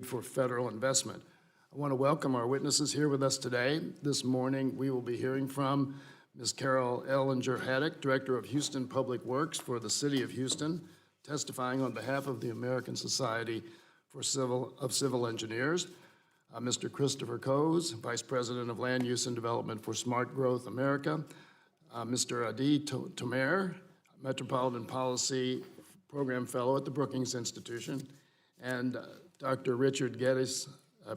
for federal investment. I want to welcome our witnesses here with us today. This morning, we will be hearing from Ms. Carol Ellinger Haddock, Director of Houston Public Works for the City of Houston, testifying on behalf of the American Society for Civil Engineers. Mr. Christopher Coase, Vice President of Land Use and Development for Smart Growth America. Mr. Adi Tomer, Metropolitan Policy Program Fellow at the Brookings Institution, and Dr. Richard Geddes,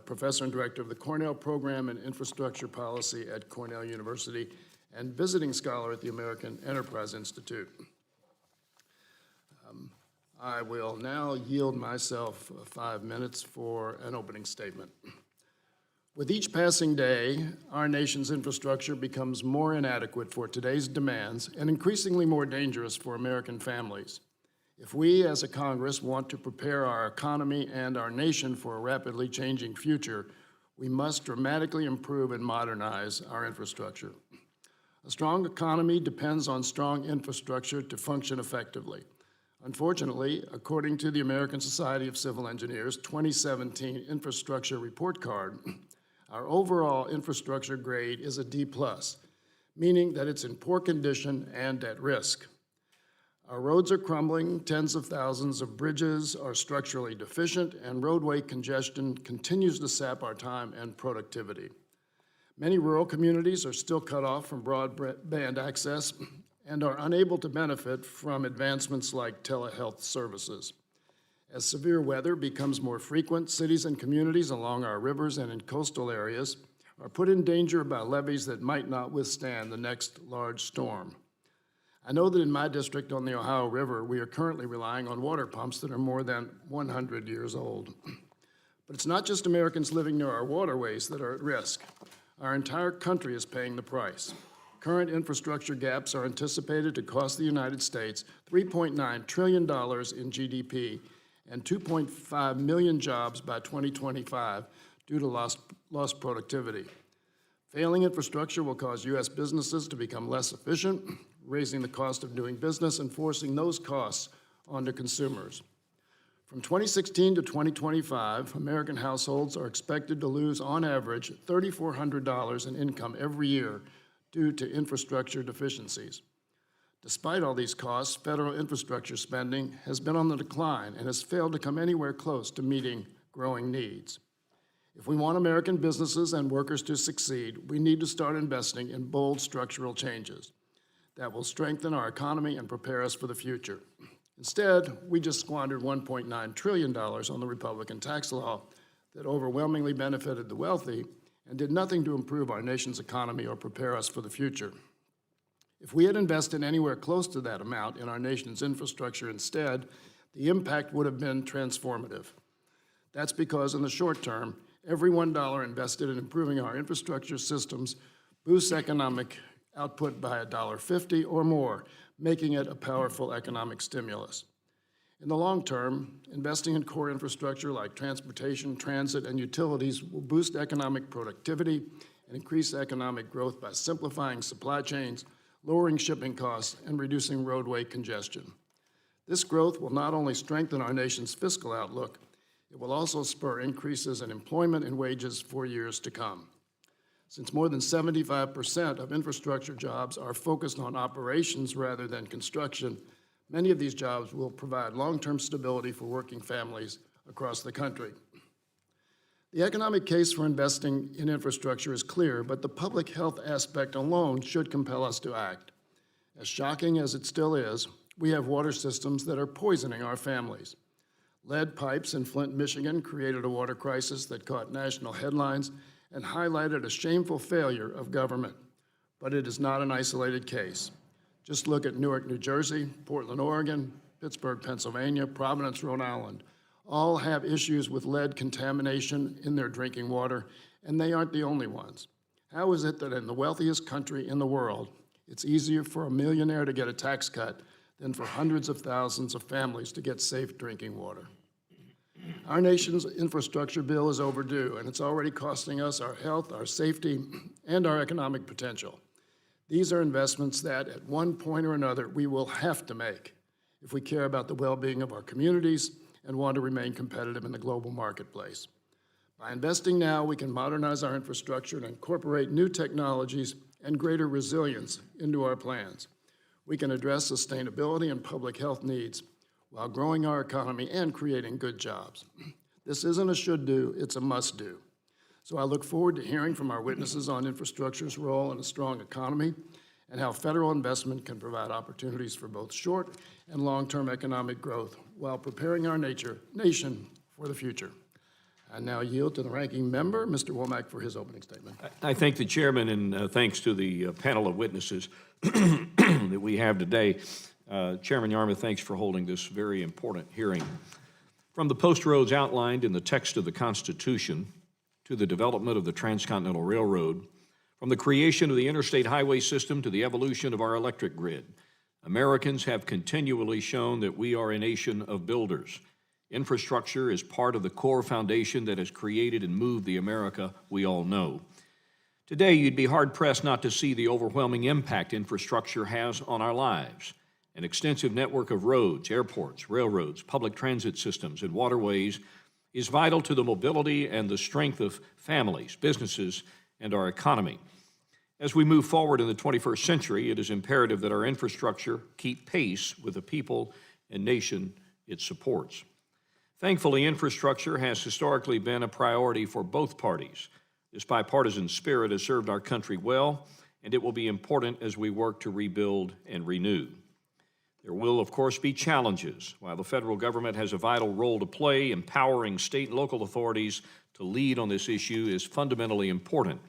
Professor and Director of the Cornell Program in Infrastructure Policy at Cornell University and visiting scholar at the American Enterprise Institute. I will now yield myself 5 minutes for an opening statement. With each passing day, our nation's infrastructure becomes more inadequate for today's demands and increasingly more dangerous for American families. If we as a Congress want to prepare our economy and our nation for a rapidly changing future, we must dramatically improve and modernize our infrastructure. A strong economy depends on strong infrastructure to function effectively. Unfortunately, according to the American Society of Civil Engineers 2017 Infrastructure Report Card, our overall infrastructure grade is a D+, meaning that it's in poor condition and at risk. Our roads are crumbling, tens of thousands of bridges are structurally deficient, and roadway congestion continues to sap our time and productivity. Many rural communities are still cut off from broadband access and are unable to benefit from advancements like telehealth services. As severe weather becomes more frequent, cities and communities along our rivers and in coastal areas are put in danger by levees that might not withstand the next large storm. I know that in my district on the Ohio River, we are currently relying on water pumps that are more than 100 years old. But it's not just Americans living near our waterways that are at risk. Our entire country is paying the price. Current infrastructure gaps are anticipated to cost the United States $3.9 trillion in GDP and 2.5 million jobs by 2025 due to lost productivity. Failing infrastructure will cause U.S. businesses to become less efficient, raising the cost of doing business and forcing those costs onto consumers. From 2016 to 2025, American households are expected to lose, on average, $3,400 in income every year due to infrastructure deficiencies. Despite all these costs, federal infrastructure spending has been on the decline and has failed to come anywhere close to meeting growing needs. If we want American businesses and workers to succeed, we need to start investing in bold structural changes that will strengthen our economy and prepare us for the future. Instead, we just squandered $1.9 trillion on the Republican tax law that overwhelmingly benefited the wealthy and did nothing to improve our nation's economy or prepare us for the future. If we had invested anywhere close to that amount in our nation's infrastructure instead, the impact would have been transformative. That's because in the short term, every $1 invested in improving our infrastructure systems boosts economic output by $1.50 or more, making it a powerful economic stimulus. In the long term, investing in core infrastructure like transportation, transit, and utilities will boost economic productivity and increase economic growth by simplifying supply chains, lowering shipping costs, and reducing roadway congestion. This growth will not only strengthen our nation's fiscal outlook, it will also spur increases in employment and wages for years to come. Since more than 75% of infrastructure jobs are focused on operations rather than construction, many of these jobs will provide long-term stability for working families across the country. The economic case for investing in infrastructure is clear, but the public health aspect alone should compel us to act. As shocking as it still is, we have water systems that are poisoning our families. Lead pipes in Flint, Michigan created a water crisis that caught national headlines and highlighted a shameful failure of government. But it is not an isolated case. Just look at Newark, New Jersey, Portland, Oregon, Pittsburgh, Pennsylvania, Providence, Rhode Island. All have issues with lead contamination in their drinking water, and they aren't the only ones. How is it that in the wealthiest country in the world, it's easier for a millionaire to get a tax cut than for hundreds of thousands of families to get safe drinking water? Our nation's infrastructure bill is overdue, and it's already costing us our health, our safety, and our economic potential. These are investments that, at one point or another, we will have to make if we care about the well-being of our communities and want to remain competitive in the global marketplace. By investing now, we can modernize our infrastructure and incorporate new technologies and greater resilience into our plans. We can address sustainability and public health needs while growing our economy and creating good jobs. This isn't a should do, it's a must do. So I look forward to hearing from our witnesses on infrastructure's role in a strong economy and how federal investment can provide opportunities for both short and long-term economic growth while preparing our nation for the future. I now yield to the ranking member, Mr. Womack, for his opening statement. I thank the chairman, and thanks to the panel of witnesses that we have today. Chairman Yarmuth, thanks for holding this very important hearing. From the post roads outlined in the text of the Constitution to the development of the Transcontinental Railroad, from the creation of the interstate highway system to the evolution of our electric grid, Americans have continually shown that we are a nation of builders. Infrastructure is part of the core foundation that has created and moved the America we all know. Today, you'd be hard-pressed not to see the overwhelming impact infrastructure has on our lives. An extensive network of roads, airports, railroads, public transit systems, and waterways is vital to the mobility and the strength of families, businesses, and our economy. As we move forward in the 21st century, it is imperative that our infrastructure keep pace with the people and nation it supports. Thankfully, infrastructure has historically been a priority for both parties. This bipartisan spirit has served our country well, and it will be important as we work to rebuild and renew. There will, of course, be challenges. While the federal government has a vital role to play, empowering state and local authorities to lead on this issue is fundamentally important.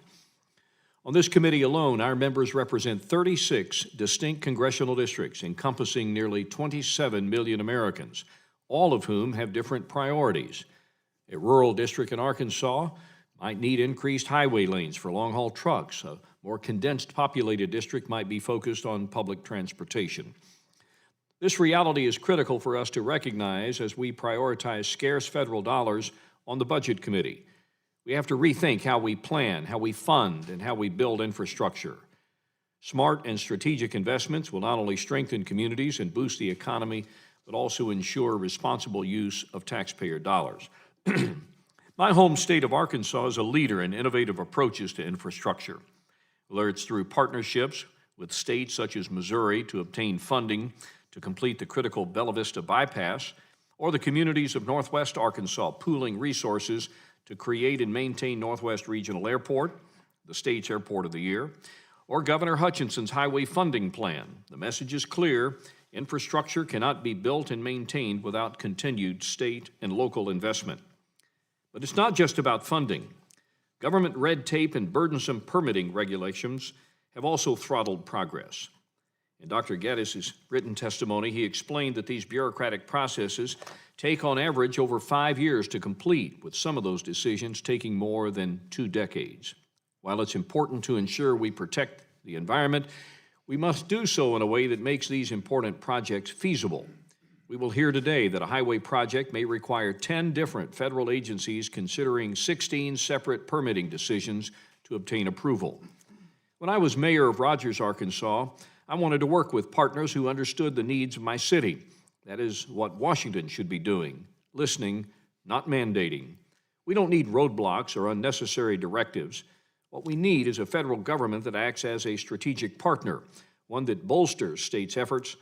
On this committee alone, our members represent 36 distinct congressional districts encompassing nearly 27 million Americans, all of whom have different priorities. A rural district in Arkansas might need increased highway lanes for long-haul trucks. A more condensed populated district might be focused on public transportation. This reality is critical for us to recognize as we prioritize scarce federal dollars on the Budget Committee. We have to rethink how we plan, how we fund, and how we build infrastructure. Smart and strategic investments will not only strengthen communities and boost the economy, but also ensure responsible use of taxpayer dollars. My home state of Arkansas is a leader in innovative approaches to infrastructure, whether it's through partnerships with states such as Missouri to obtain funding to complete the critical Bella Vista bypass, or the communities of Northwest Arkansas pooling resources to create and maintain Northwest Regional Airport, the state's airport of the year, or Governor Hutchinson's highway funding plan. The message is clear: infrastructure cannot be built and maintained without continued state and local investment. But it's not just about funding. Government red tape and burdensome permitting regulations have also throttled progress. In Dr. Geddes' written testimony, he explained that these bureaucratic processes take on average over 5 years to complete, with some of those decisions taking more than 2 decades. While it's important to ensure we protect the environment, we must do so in a way that makes these important projects feasible. We will hear today that a highway project may require 10 different federal agencies considering 16 separate permitting decisions to obtain approval. When I was mayor of Rogers, Arkansas, I wanted to work with partners who understood the needs of my city. That is what Washington should be doing: listening, not mandating. We don't need roadblocks or unnecessary directives. What we need is a federal government that acts as a strategic partner, one that bolsters states' efforts,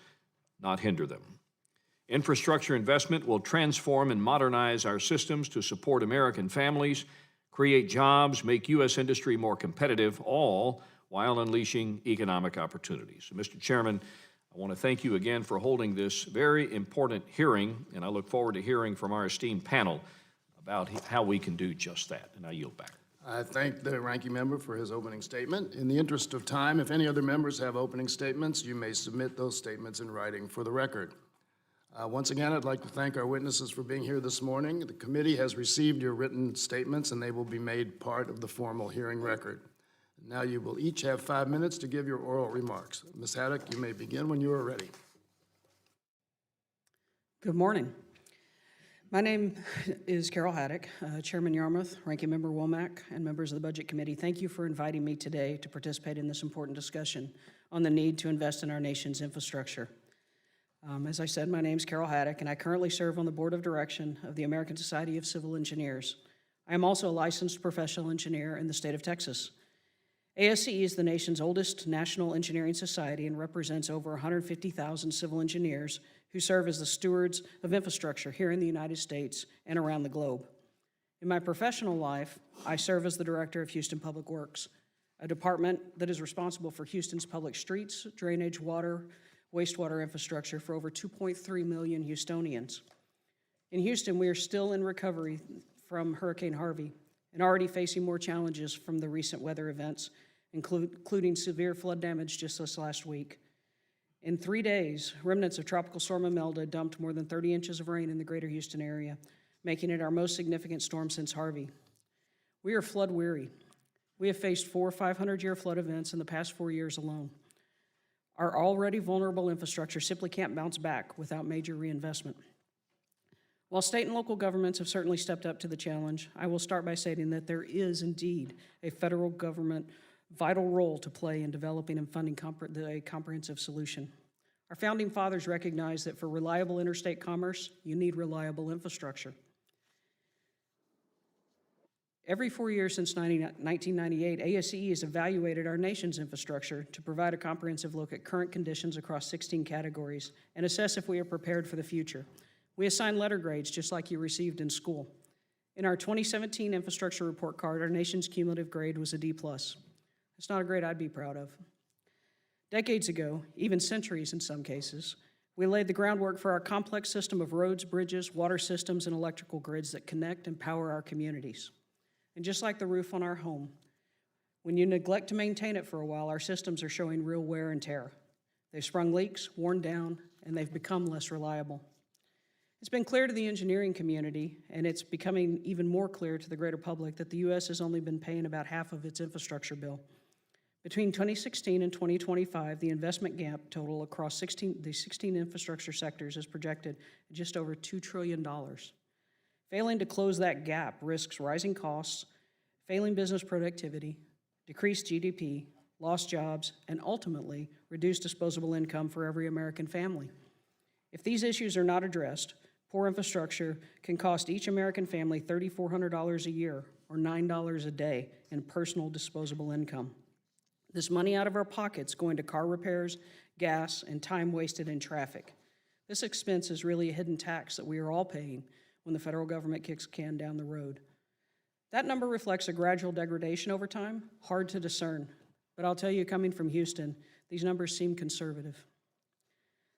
not hinder them. Infrastructure investment will transform and modernize our systems to support American families, create jobs, make U.S. industry more competitive, all while unleashing economic opportunities. So, Mr. Chairman, I want to thank you again for holding this very important hearing, and I look forward to hearing from our esteemed panel about how we can do just that. And I yield back. I thank the ranking member for his opening statement. In the interest of time, if any other members have opening statements, you may submit those statements in writing for the record. Once again, I'd like to thank our witnesses for being here this morning. The committee has received your written statements, and they will be made part of the formal hearing record. Now you will each have 5 minutes to give your oral remarks. Ms. Haddock, you may begin when you are ready. Good morning. My name is Carol Haddock. Chairman Yarmuth, Ranking Member Womack, and members of the Budget Committee, thank you for inviting me today to participate in this important discussion on the need to invest in our nation's infrastructure. As I said, my name's Carol Haddock, and I currently serve on the Board of Direction of the American Society of Civil Engineers. I am also a licensed professional engineer in the state of Texas. ASCE is the nation's oldest national engineering society and represents over 150,000 civil engineers who serve as the stewards of infrastructure here in the United States and around the globe. In my professional life, I serve as the director of Houston Public Works, a department that is responsible for Houston's public streets, drainage, water, wastewater infrastructure for over 2.3 million Houstonians. In Houston, we are still in recovery from Hurricane Harvey and already facing more challenges from the recent weather events, including severe flood damage just this last week. In 3 days, remnants of Tropical Storm Imelda dumped more than 30 inches of rain in the greater Houston area, making it our most significant storm since Harvey. We are flood weary. We have faced 4 500-year flood events in the past 4 years alone. Our already vulnerable infrastructure simply can't bounce back without major reinvestment. While state and local governments have certainly stepped up to the challenge, I will start by stating that there is indeed a federal government vital role to play in developing and funding a comprehensive solution. Our founding fathers recognized that for reliable interstate commerce, you need reliable infrastructure. Every 4 years since 1998, ASCE has evaluated our nation's infrastructure to provide a comprehensive look at current conditions across 16 categories and assess if we are prepared for the future. We assign letter grades just like you received in school. In our 2017 infrastructure report card, our nation's cumulative grade was a D+. It's not a grade I'd be proud of. Decades ago, even centuries in some cases, we laid the groundwork for our complex system of roads, bridges, water systems, and electrical grids that connect and power our communities. And just like the roof on our home, when you neglect to maintain it for a while, our systems are showing real wear and tear. They've sprung leaks, worn down, and they've become less reliable. It's been clear to the engineering community, and it's becoming even more clear to the greater public, that the U.S. has only been paying about half of its infrastructure bill. Between 2016 and 2025, the investment gap total across the 16 infrastructure sectors is projected at just over $2 trillion. Failing to close that gap risks rising costs, failing business productivity, decreased GDP, lost jobs, and ultimately reduced disposable income for every American family. If these issues are not addressed, poor infrastructure can cost each American family $3,400 a year, or $9 a day, in personal disposable income. This money out of our pockets going to car repairs, gas, and time wasted in traffic. This expense is really a hidden tax that we are all paying when the federal government kicks the can down the road. That number reflects a gradual degradation over time, hard to discern. But I'll tell you, coming from Houston, these numbers seem conservative.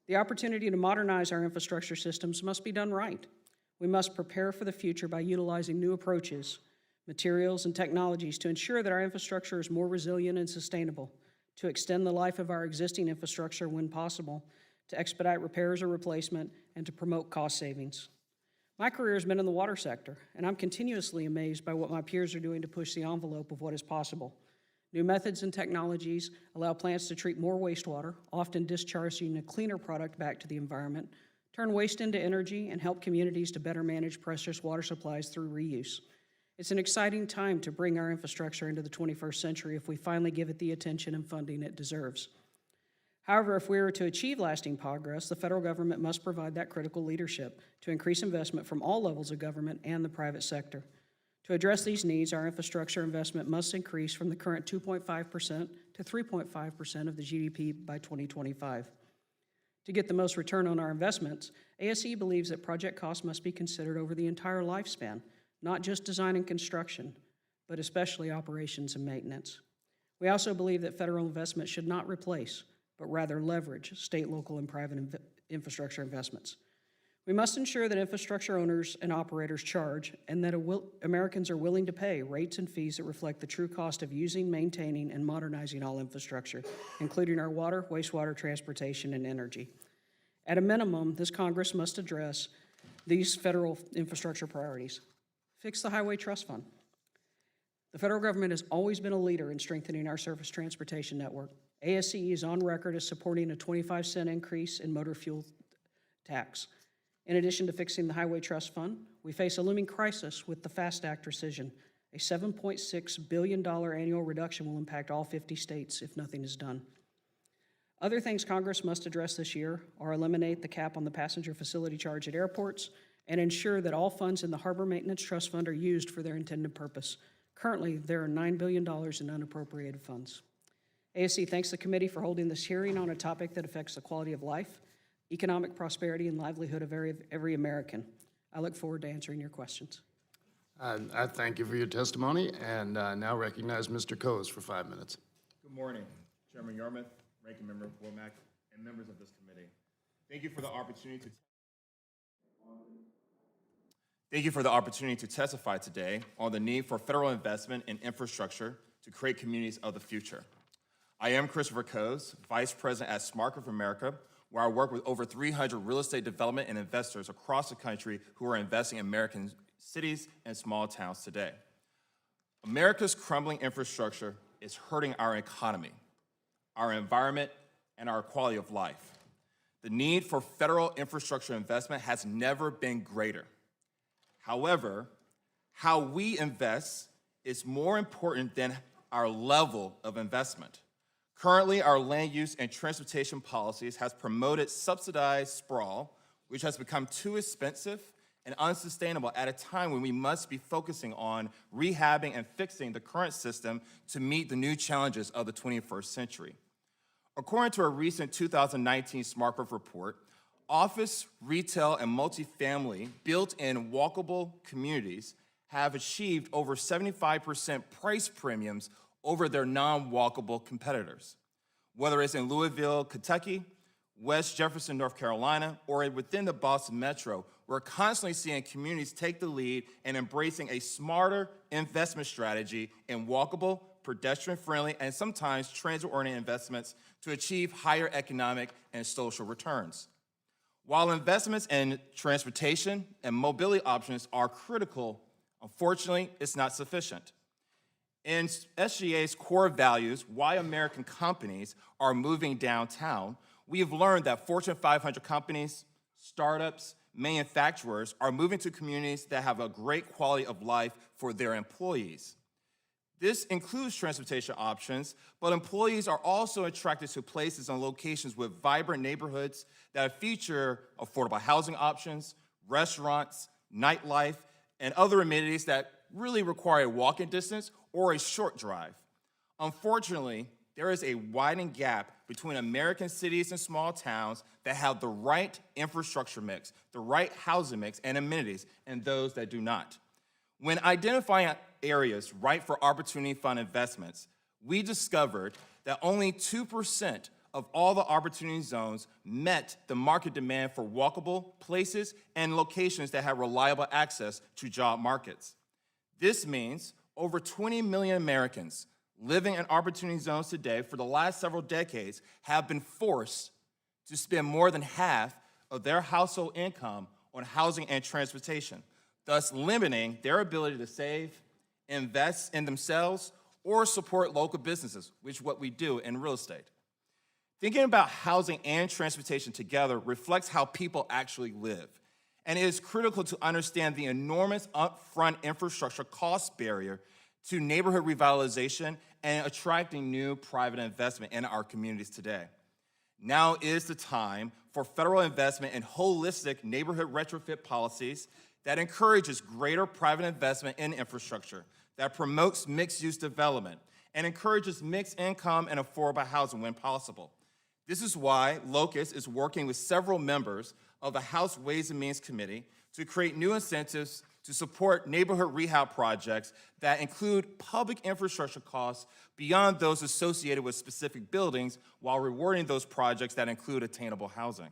The opportunity to modernize our infrastructure systems must be done right. We must prepare for the future by utilizing new approaches, materials, and technologies to ensure that our infrastructure is more resilient and sustainable, to extend the life of our existing infrastructure when possible, to expedite repairs or replacement, and to promote cost savings. My career has been in the water sector, and I'm continuously amazed by what my peers are doing to push the envelope of what is possible. New methods and technologies allow plants to treat more wastewater, often discharging a cleaner product back to the environment, turn waste into energy, and help communities to better manage precious water supplies through reuse. It's an exciting time to bring our infrastructure into the 21st century if we finally give it the attention and funding it deserves. However, if we are to achieve lasting progress, the federal government must provide that critical leadership to increase investment from all levels of government and the private sector. To address these needs, our infrastructure investment must increase from the current 2.5% to 3.5% of the GDP by 2025. To get the most return on our investments, ASCE believes that project costs must be considered over the entire lifespan, not just design and construction, but especially operations and maintenance. We also believe that federal investment should not replace, but rather leverage state, local, and private infrastructure investments. We must ensure that infrastructure owners and operators charge, and that Americans are willing to pay rates and fees that reflect the true cost of using, maintaining, and modernizing all infrastructure, including our water, wastewater, transportation, and energy. At a minimum, this Congress must address these federal infrastructure priorities. Fix the Highway Trust Fund. The federal government has always been a leader in strengthening our surface transportation network. ASCE is on record as supporting a 25-cent increase in motor fuel tax. In addition to fixing the Highway Trust Fund, we face a looming crisis with the FAST Act rescission. A $7.6 billion annual reduction will impact all 50 states if nothing is done. Other things Congress must address this year are eliminate the cap on the passenger facility charge at airports and ensure that all funds in the Harbor Maintenance Trust Fund are used for their intended purpose. Currently, there are $9 billion in unappropriated funds. ASC thanks the committee for holding this hearing on a topic that affects the quality of life, economic prosperity, and livelihood of every American. I look forward to answering your questions. I thank you for your testimony, and now recognize Mr. Coase for 5 minutes. Good morning, Chairman Yarmouth, Ranking Member Womack, and members of this committee. Thank you for the opportunity to testify today on the need for federal investment in infrastructure to create communities of the future. I am Christopher Coase, Vice President at SmartGrowth America, where I work with over 300 real estate development and investors across the country who are investing in American cities and small towns today. America's crumbling infrastructure is hurting our economy, our environment, and our quality of life. The need for federal infrastructure investment has never been greater. However, how we invest is more important than our level of investment. Currently, our land use and transportation policies has promoted subsidized sprawl, which has become too expensive and unsustainable at a time when we must be focusing on rehabbing and fixing the current system to meet the new challenges of the 21st century. According to a recent 2019 SmartGrowth report, office, retail, and multifamily built in walkable communities have achieved over 75% price premiums over their non-walkable competitors. Whether it's in Louisville, Kentucky, West Jefferson, North Carolina, or within the Boston Metro, we're constantly seeing communities take the lead and embracing a smarter investment strategy in walkable, pedestrian-friendly, and sometimes transit-oriented investments to achieve higher economic and social returns. While investments in transportation and mobility options are critical, unfortunately, it's not sufficient. In SGA's core values, why American companies are moving downtown, we have learned that Fortune 500 companies, startups, manufacturers are moving to communities that have a great quality of life for their employees. This includes transportation options, but employees are also attracted to places and locations with vibrant neighborhoods that feature affordable housing options, restaurants, nightlife, and other amenities that really require a walking distance or a short drive. Unfortunately, there is a widening gap between American cities and small towns that have the right infrastructure mix, the right housing mix and amenities, and those that do not. When identifying areas ripe for Opportunity Fund investments, we discovered that only 2% of all the Opportunity Zones met the market demand for walkable places and locations that have reliable access to job markets. This means over 20 million Americans living in Opportunity Zones today for the last several decades have been forced to spend more than half of their household income on housing and transportation, thus limiting their ability to save, invest in themselves, or support local businesses, which is what we do in real estate. Thinking about housing and transportation together reflects how people actually live, and it is critical to understand the enormous upfront infrastructure cost barrier to neighborhood revitalization and attracting new private investment in our communities today. Now is the time for federal investment in holistic neighborhood retrofit policies that encourages greater private investment in infrastructure, that promotes mixed-use development, and encourages mixed income and affordable housing when possible. This is why Locust is working with several members of the House Ways and Means Committee to create new incentives to support neighborhood rehab projects that include public infrastructure costs beyond those associated with specific buildings while rewarding those projects that include attainable housing.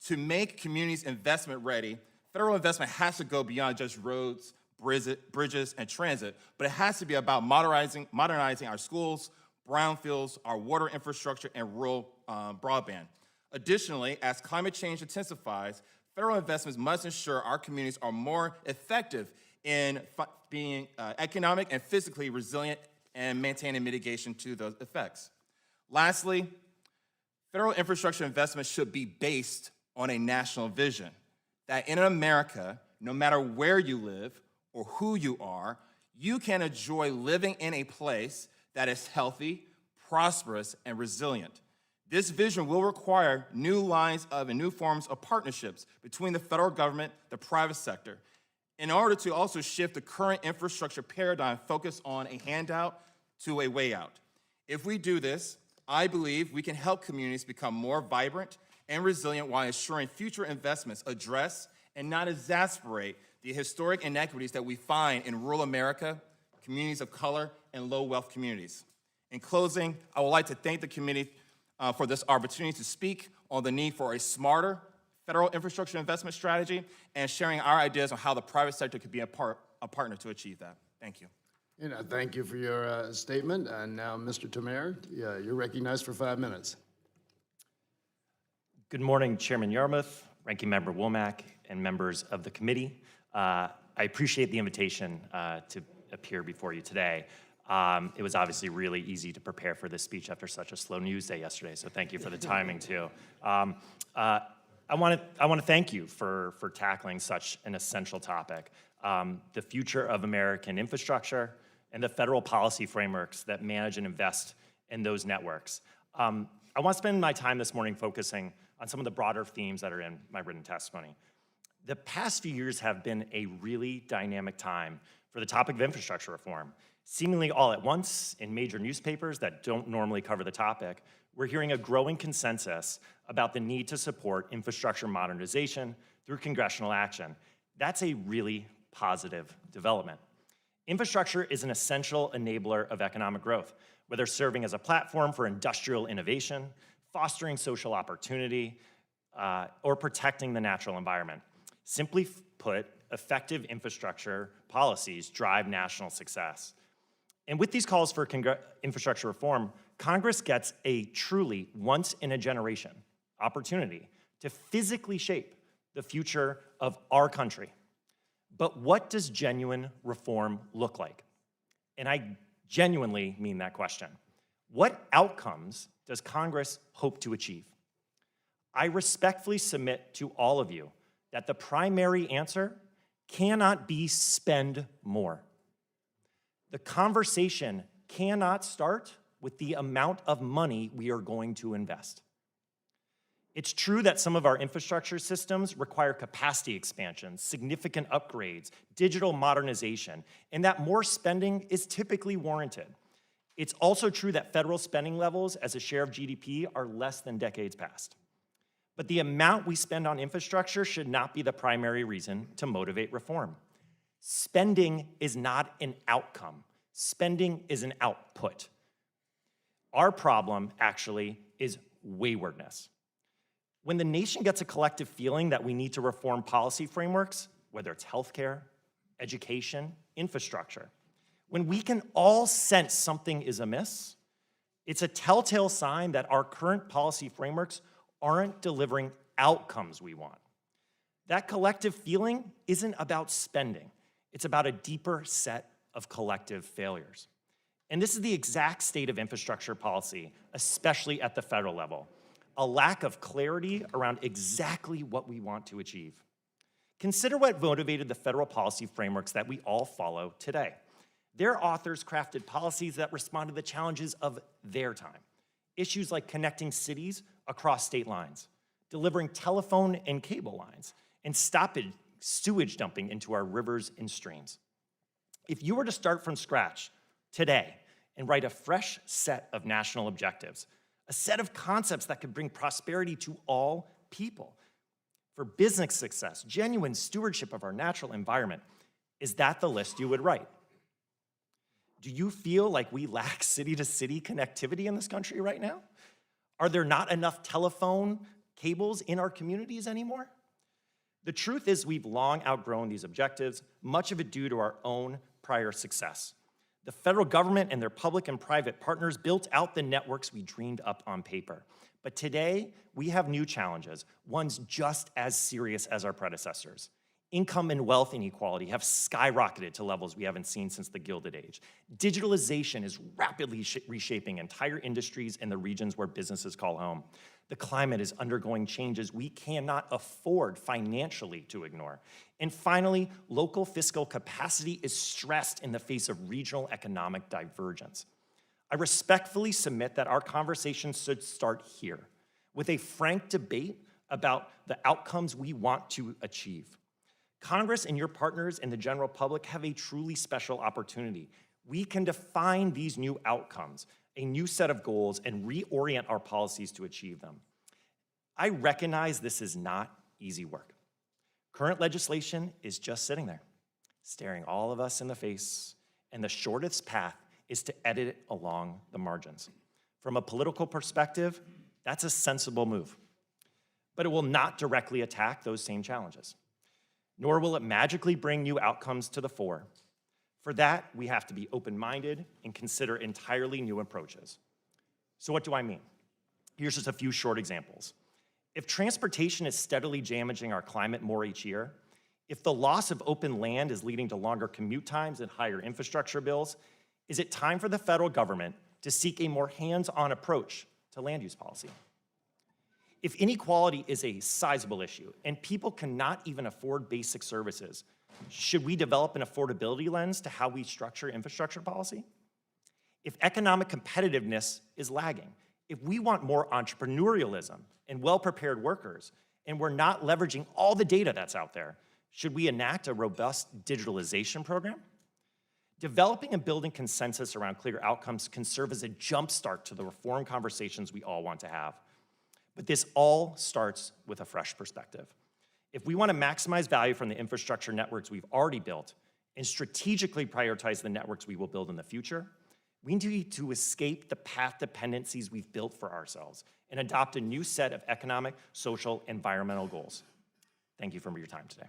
To make communities investment ready, federal investment has to go beyond just roads, bridges, and transit, but it has to be about modernizing our schools, brownfields, our water infrastructure, and rural broadband. Additionally, as climate change intensifies, federal investments must ensure our communities are more effective in being economic and physically resilient and maintaining mitigation to those effects. Lastly, federal infrastructure investment should be based on a national vision that in America, no matter where you live or who you are, you can enjoy living in a place that is healthy, prosperous, and resilient. This vision will require new lines of and new forms of partnerships between the federal government, the private sector, in order to also shift the current infrastructure paradigm focused on a handout to a way out. If we do this, I believe we can help communities become more vibrant and resilient while ensuring future investments address and not exacerbate the historic inequities that we find in rural America, communities of color, and low-wealth communities. In closing, I would like to thank the committee for this opportunity to speak on the need for a smarter federal infrastructure investment strategy and sharing our ideas on how the private sector could be a partner to achieve that. Thank you. And I thank you for your statement. And now, Mr. Tamer, you're recognized for 5 minutes. Good morning, Chairman Yarmouth, Ranking Member Womack, and members of the committee. I appreciate the invitation to appear before you today. It was obviously really easy to prepare for this speech after such a slow news day yesterday, so thank you for the timing too. I want to thank you for tackling such an essential topic, the future of American infrastructure and the federal policy frameworks that manage and invest in those networks. I want to spend my time this morning focusing on some of the broader themes that are in my written testimony. The past few years have been a really dynamic time for the topic of infrastructure reform. Seemingly all at once in major newspapers that don't normally cover the topic, we're hearing a growing consensus about the need to support infrastructure modernization through congressional action. That's a really positive development. Infrastructure is an essential enabler of economic growth, whether serving as a platform for industrial innovation, fostering social opportunity, or protecting the natural environment. Simply put, effective infrastructure policies drive national success. And with these calls for infrastructure reform, Congress gets a truly once-in-a-generation opportunity to physically shape the future of our country. But what does genuine reform look like? And I genuinely mean that question. What outcomes does Congress hope to achieve? I respectfully submit to all of you that the primary answer cannot be spend more. The conversation cannot start with the amount of money we are going to invest. It's true that some of our infrastructure systems require capacity expansion, significant upgrades, digital modernization, and that more spending is typically warranted. It's also true that federal spending levels as a share of GDP are less than decades past. But the amount we spend on infrastructure should not be the primary reason to motivate reform. Spending is not an outcome. Spending is an output. Our problem, actually, is waywardness. When the nation gets a collective feeling that we need to reform policy frameworks, whether it's healthcare, education, infrastructure, when we can all sense something is amiss, it's a telltale sign that our current policy frameworks aren't delivering outcomes we want. That collective feeling isn't about spending. It's about a deeper set of collective failures. And this is the exact state of infrastructure policy, especially at the federal level. A lack of clarity around exactly what we want to achieve. Consider what motivated the federal policy frameworks that we all follow today. Their authors crafted policies that respond to the challenges of their time. Issues like connecting cities across state lines, delivering telephone and cable lines, and stopping sewage dumping into our rivers and streams. If you were to start from scratch today and write a fresh set of national objectives, a set of concepts that could bring prosperity to all people, for business success, genuine stewardship of our natural environment, is that the list you would write? Do you feel like we lack city-to-city connectivity in this country right now? Are there not enough telephone cables in our communities anymore? The truth is we've long outgrown these objectives, much of it due to our own prior success. The federal government and their public and private partners built out the networks we dreamed up on paper. But today, we have new challenges, ones just as serious as our predecessors. Income and wealth inequality have skyrocketed to levels we haven't seen since the Gilded Age. Digitalization is rapidly reshaping entire industries in the regions where businesses call home. The climate is undergoing changes we cannot afford financially to ignore. And finally, local fiscal capacity is stressed in the face of regional economic divergence. I respectfully submit that our conversation should start here, with a frank debate about the outcomes we want to achieve. Congress and your partners and the general public have a truly special opportunity. We can define these new outcomes, a new set of goals, and reorient our policies to achieve them. I recognize this is not easy work. Current legislation is just sitting there, staring all of us in the face, and the shortest path is to edit it along the margins. From a political perspective, that's a sensible move. But it will not directly attack those same challenges, nor will it magically bring new outcomes to the fore. For that, we have to be open-minded and consider entirely new approaches. So what do I mean? Here's just a few short examples. If transportation is steadily damaging our climate more each year, if the loss of open land is leading to longer commute times and higher infrastructure bills, is it time for the federal government to seek a more hands-on approach to land use policy? If inequality is a sizable issue and people cannot even afford basic services, should we develop an affordability lens to how we structure infrastructure policy? If economic competitiveness is lagging, if we want more entrepreneurialism and well-prepared workers, and we're not leveraging all the data that's out there, should we enact a robust digitalization program? Developing and building consensus around clear outcomes can serve as a jumpstart to the reform conversations we all want to have. But this all starts with a fresh perspective. If we want to maximize value from the infrastructure networks we've already built and strategically prioritize the networks we will build in the future, we need to escape the path dependencies we've built for ourselves and adopt a new set of economic, social, environmental goals. Thank you for your time today.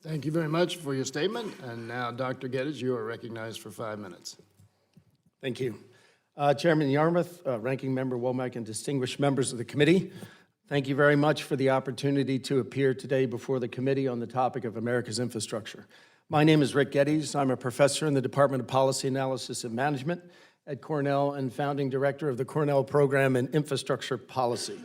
Thank you very much for your statement. And now, Dr. Geddes, you are recognized for 5 minutes. Thank you. Chairman Yarmuth, Ranking Member Womack, and distinguished members of the committee, thank you very much for the opportunity to appear today before the committee on the topic of America's infrastructure. My name is Rick Geddes. I'm a professor in the Department of Policy Analysis and Management at Cornell and founding director of the Cornell Program in Infrastructure Policy.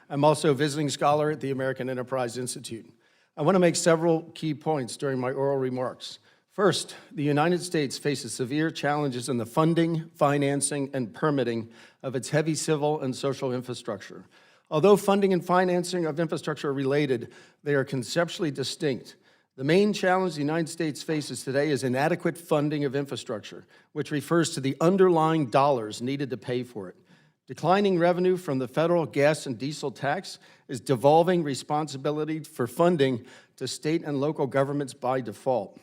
I'm also a visiting scholar at the American Enterprise Institute. I want to make several key points during my oral remarks. First, the United States faces severe challenges in the funding, financing, and permitting of its heavy civil and social infrastructure. Although funding and financing of infrastructure are related, they are conceptually distinct. The main challenge the United States faces today is inadequate funding of infrastructure, which refers to the underlying dollars needed to pay for it. Declining revenue from the federal gas and diesel tax is devolving responsibility for funding to state and local governments by default.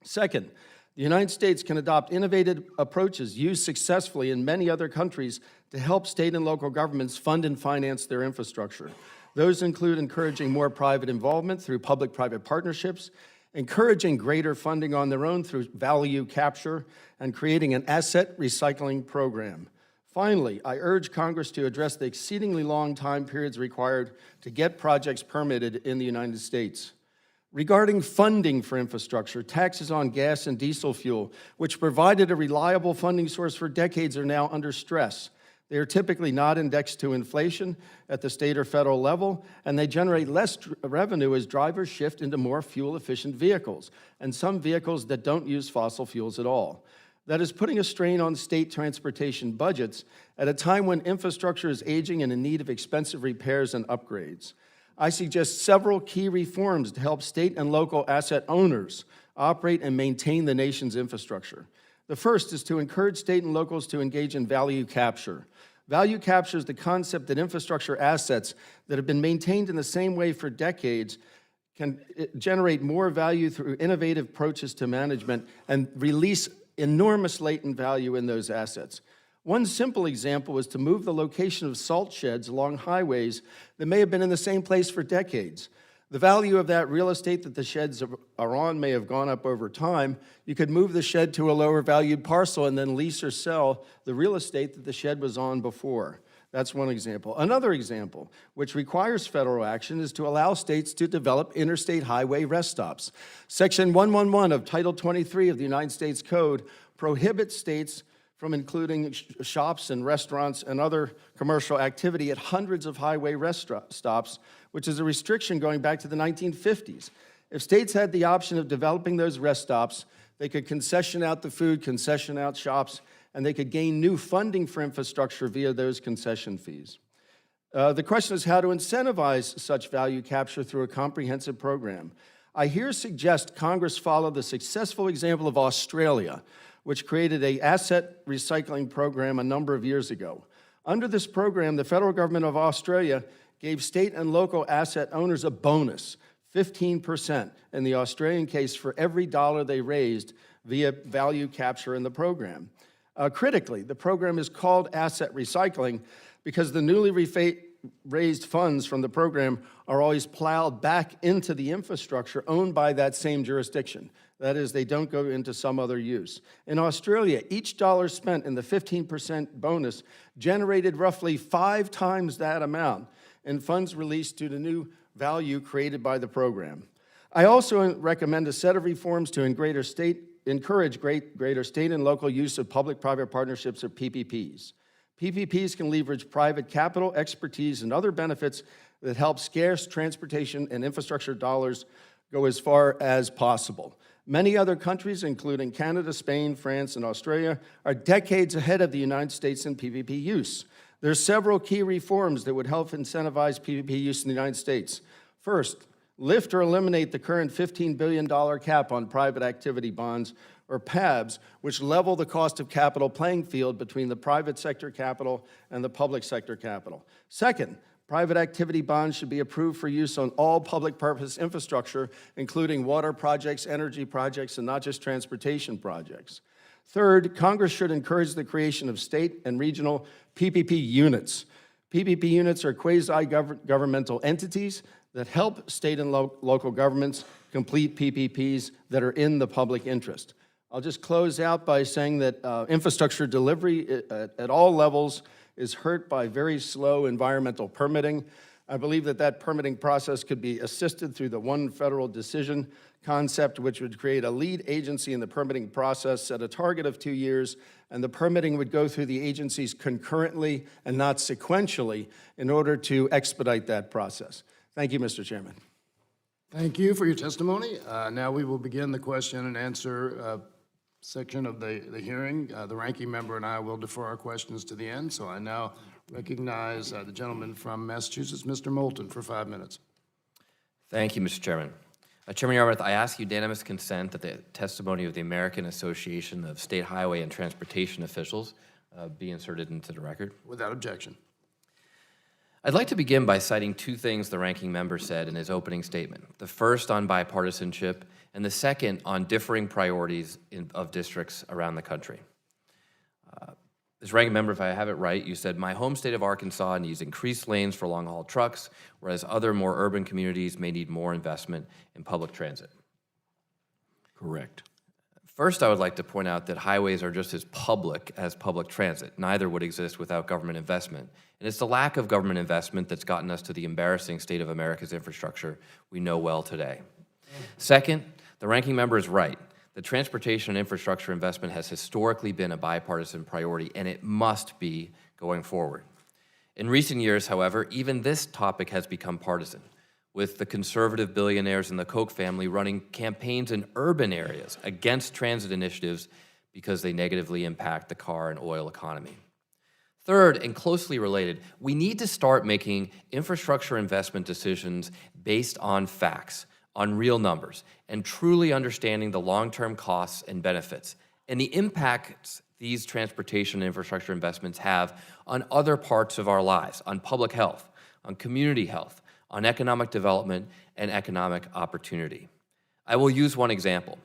Second, the United States can adopt innovative approaches used successfully in many other countries to help state and local governments fund and finance their infrastructure. Those include encouraging more private involvement through public-private partnerships, encouraging greater funding on their own through value capture, and creating an asset recycling program. Finally, I urge Congress to address the exceedingly long time periods required to get projects permitted in the United States. Regarding funding for infrastructure, taxes on gas and diesel fuel, which provided a reliable funding source for decades, are now under stress. They are typically not indexed to inflation at the state or federal level, and they generate less revenue as drivers shift into more fuel-efficient vehicles, and some vehicles that don't use fossil fuels at all. That is putting a strain on state transportation budgets at a time when infrastructure is aging and in need of expensive repairs and upgrades. I suggest several key reforms to help state and local asset owners operate and maintain the nation's infrastructure. The first is to encourage state and locals to engage in value capture. Value capture is the concept that infrastructure assets that have been maintained in the same way for decades can generate more value through innovative approaches to management and release enormous latent value in those assets. One simple example is to move the location of salt sheds along highways that may have been in the same place for decades. The value of that real estate that the sheds are on may have gone up over time. You could move the shed to a lower valued parcel and then lease or sell the real estate that the shed was on before. That's one example. Another example, which requires federal action, is to allow states to develop interstate highway rest stops. Section 111 of Title 23 of the United States Code prohibits states from including shops and restaurants and other commercial activity at hundreds of highway rest stops, which is a restriction going back to the 1950s. If states had the option of developing those rest stops, they could concession out the food, concession out shops, and they could gain new funding for infrastructure via those concession fees. The question is how to incentivize such value capture through a comprehensive program. I here suggest Congress follow the successful example of Australia, which created an asset recycling program a number of years ago. Under this program, the federal government of Australia gave state and local asset owners a bonus, 15% in the Australian case, for every dollar they raised via value capture in the program. Critically, the program is called asset recycling because the newly raised funds from the program are always plowed back into the infrastructure owned by that same jurisdiction. That is, they don't go into some other use. In Australia, each dollar spent in the 15% bonus generated roughly 5 times that amount in funds released due to new value created by the program. I also recommend a set of reforms to encourage greater state and local use of public-private partnerships, or PPPs. PPPs can leverage private capital, expertise, and other benefits that help scarce transportation and infrastructure dollars go as far as possible. Many other countries, including Canada, Spain, France, and Australia, are decades ahead of the United States in PPP use. There are several key reforms that would help incentivize PPP use in the United States. First, lift or eliminate the current $15 billion cap on private activity bonds, or PABs, which level the cost of capital playing field between the private sector capital and the public sector capital. Second, private activity bonds should be approved for use on all public purpose infrastructure, including water projects, energy projects, and not just transportation projects. Third, Congress should encourage the creation of state and regional PPP units. PPP units are quasi-governmental entities that help state and local governments complete PPPs that are in the public interest. I'll just close out by saying that infrastructure delivery at all levels is hurt by very slow environmental permitting. I believe that that permitting process could be assisted through the one federal decision concept, which would create a lead agency in the permitting process, set a target of 2 years, and the permitting would go through the agencies concurrently and not sequentially in order to expedite that process. Thank you, Mr. Chairman. Thank you for your testimony. Now we will begin the question and answer section of the hearing. The ranking member and I will defer our questions to the end, so I now recognize the gentleman from Massachusetts, Mr. Moulton, for 5 minutes. Thank you, Mr. Chairman. Chairman Yarmouth, I ask unanimous consent that the testimony of the American Association of State Highway and Transportation Officials be inserted into the record. Without objection. I'd like to begin by citing 2 things the ranking member said in his opening statement. The first on bipartisanship, and the second on differing priorities of districts around the country. As ranking member, if I have it right, you said, my home state of Arkansas needs increased lanes for long-haul trucks, whereas other more urban communities may need more investment in public transit. Correct. First, I would like to point out that highways are just as public transit. Neither would exist without government investment. And it's the lack of government investment that's gotten us to the embarrassing state of America's infrastructure we know well today. Second, the ranking member is right. The transportation and infrastructure investment has historically been a bipartisan priority, and it must be going forward. In recent years, however, even this topic has become partisan, with the conservative billionaires in the Koch family running campaigns in urban areas against transit initiatives because they negatively impact the car and oil economy. Third, and closely related, we need to start making infrastructure investment decisions based on facts, on real numbers, and truly understanding the long-term costs and benefits, and the impacts these transportation and infrastructure investments have on other parts of our lives, on public health, on community health, on economic development and economic opportunity. I will use one example.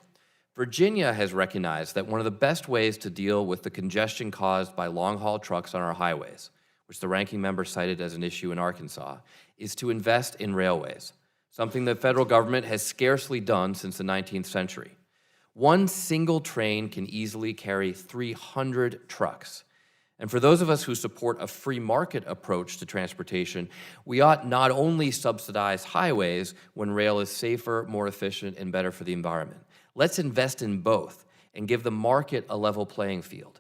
Virginia has recognized that one of the best ways to deal with the congestion caused by long-haul trucks on our highways, which the ranking member cited as an issue in Arkansas, is to invest in railways, something the federal government has scarcely done since the 19th century. One single train can easily carry 300 trucks. And for those of us who support a free market approach to transportation, we ought not only subsidize highways when rail is safer, more efficient, and better for the environment. Let's invest in both and give the market a level playing field.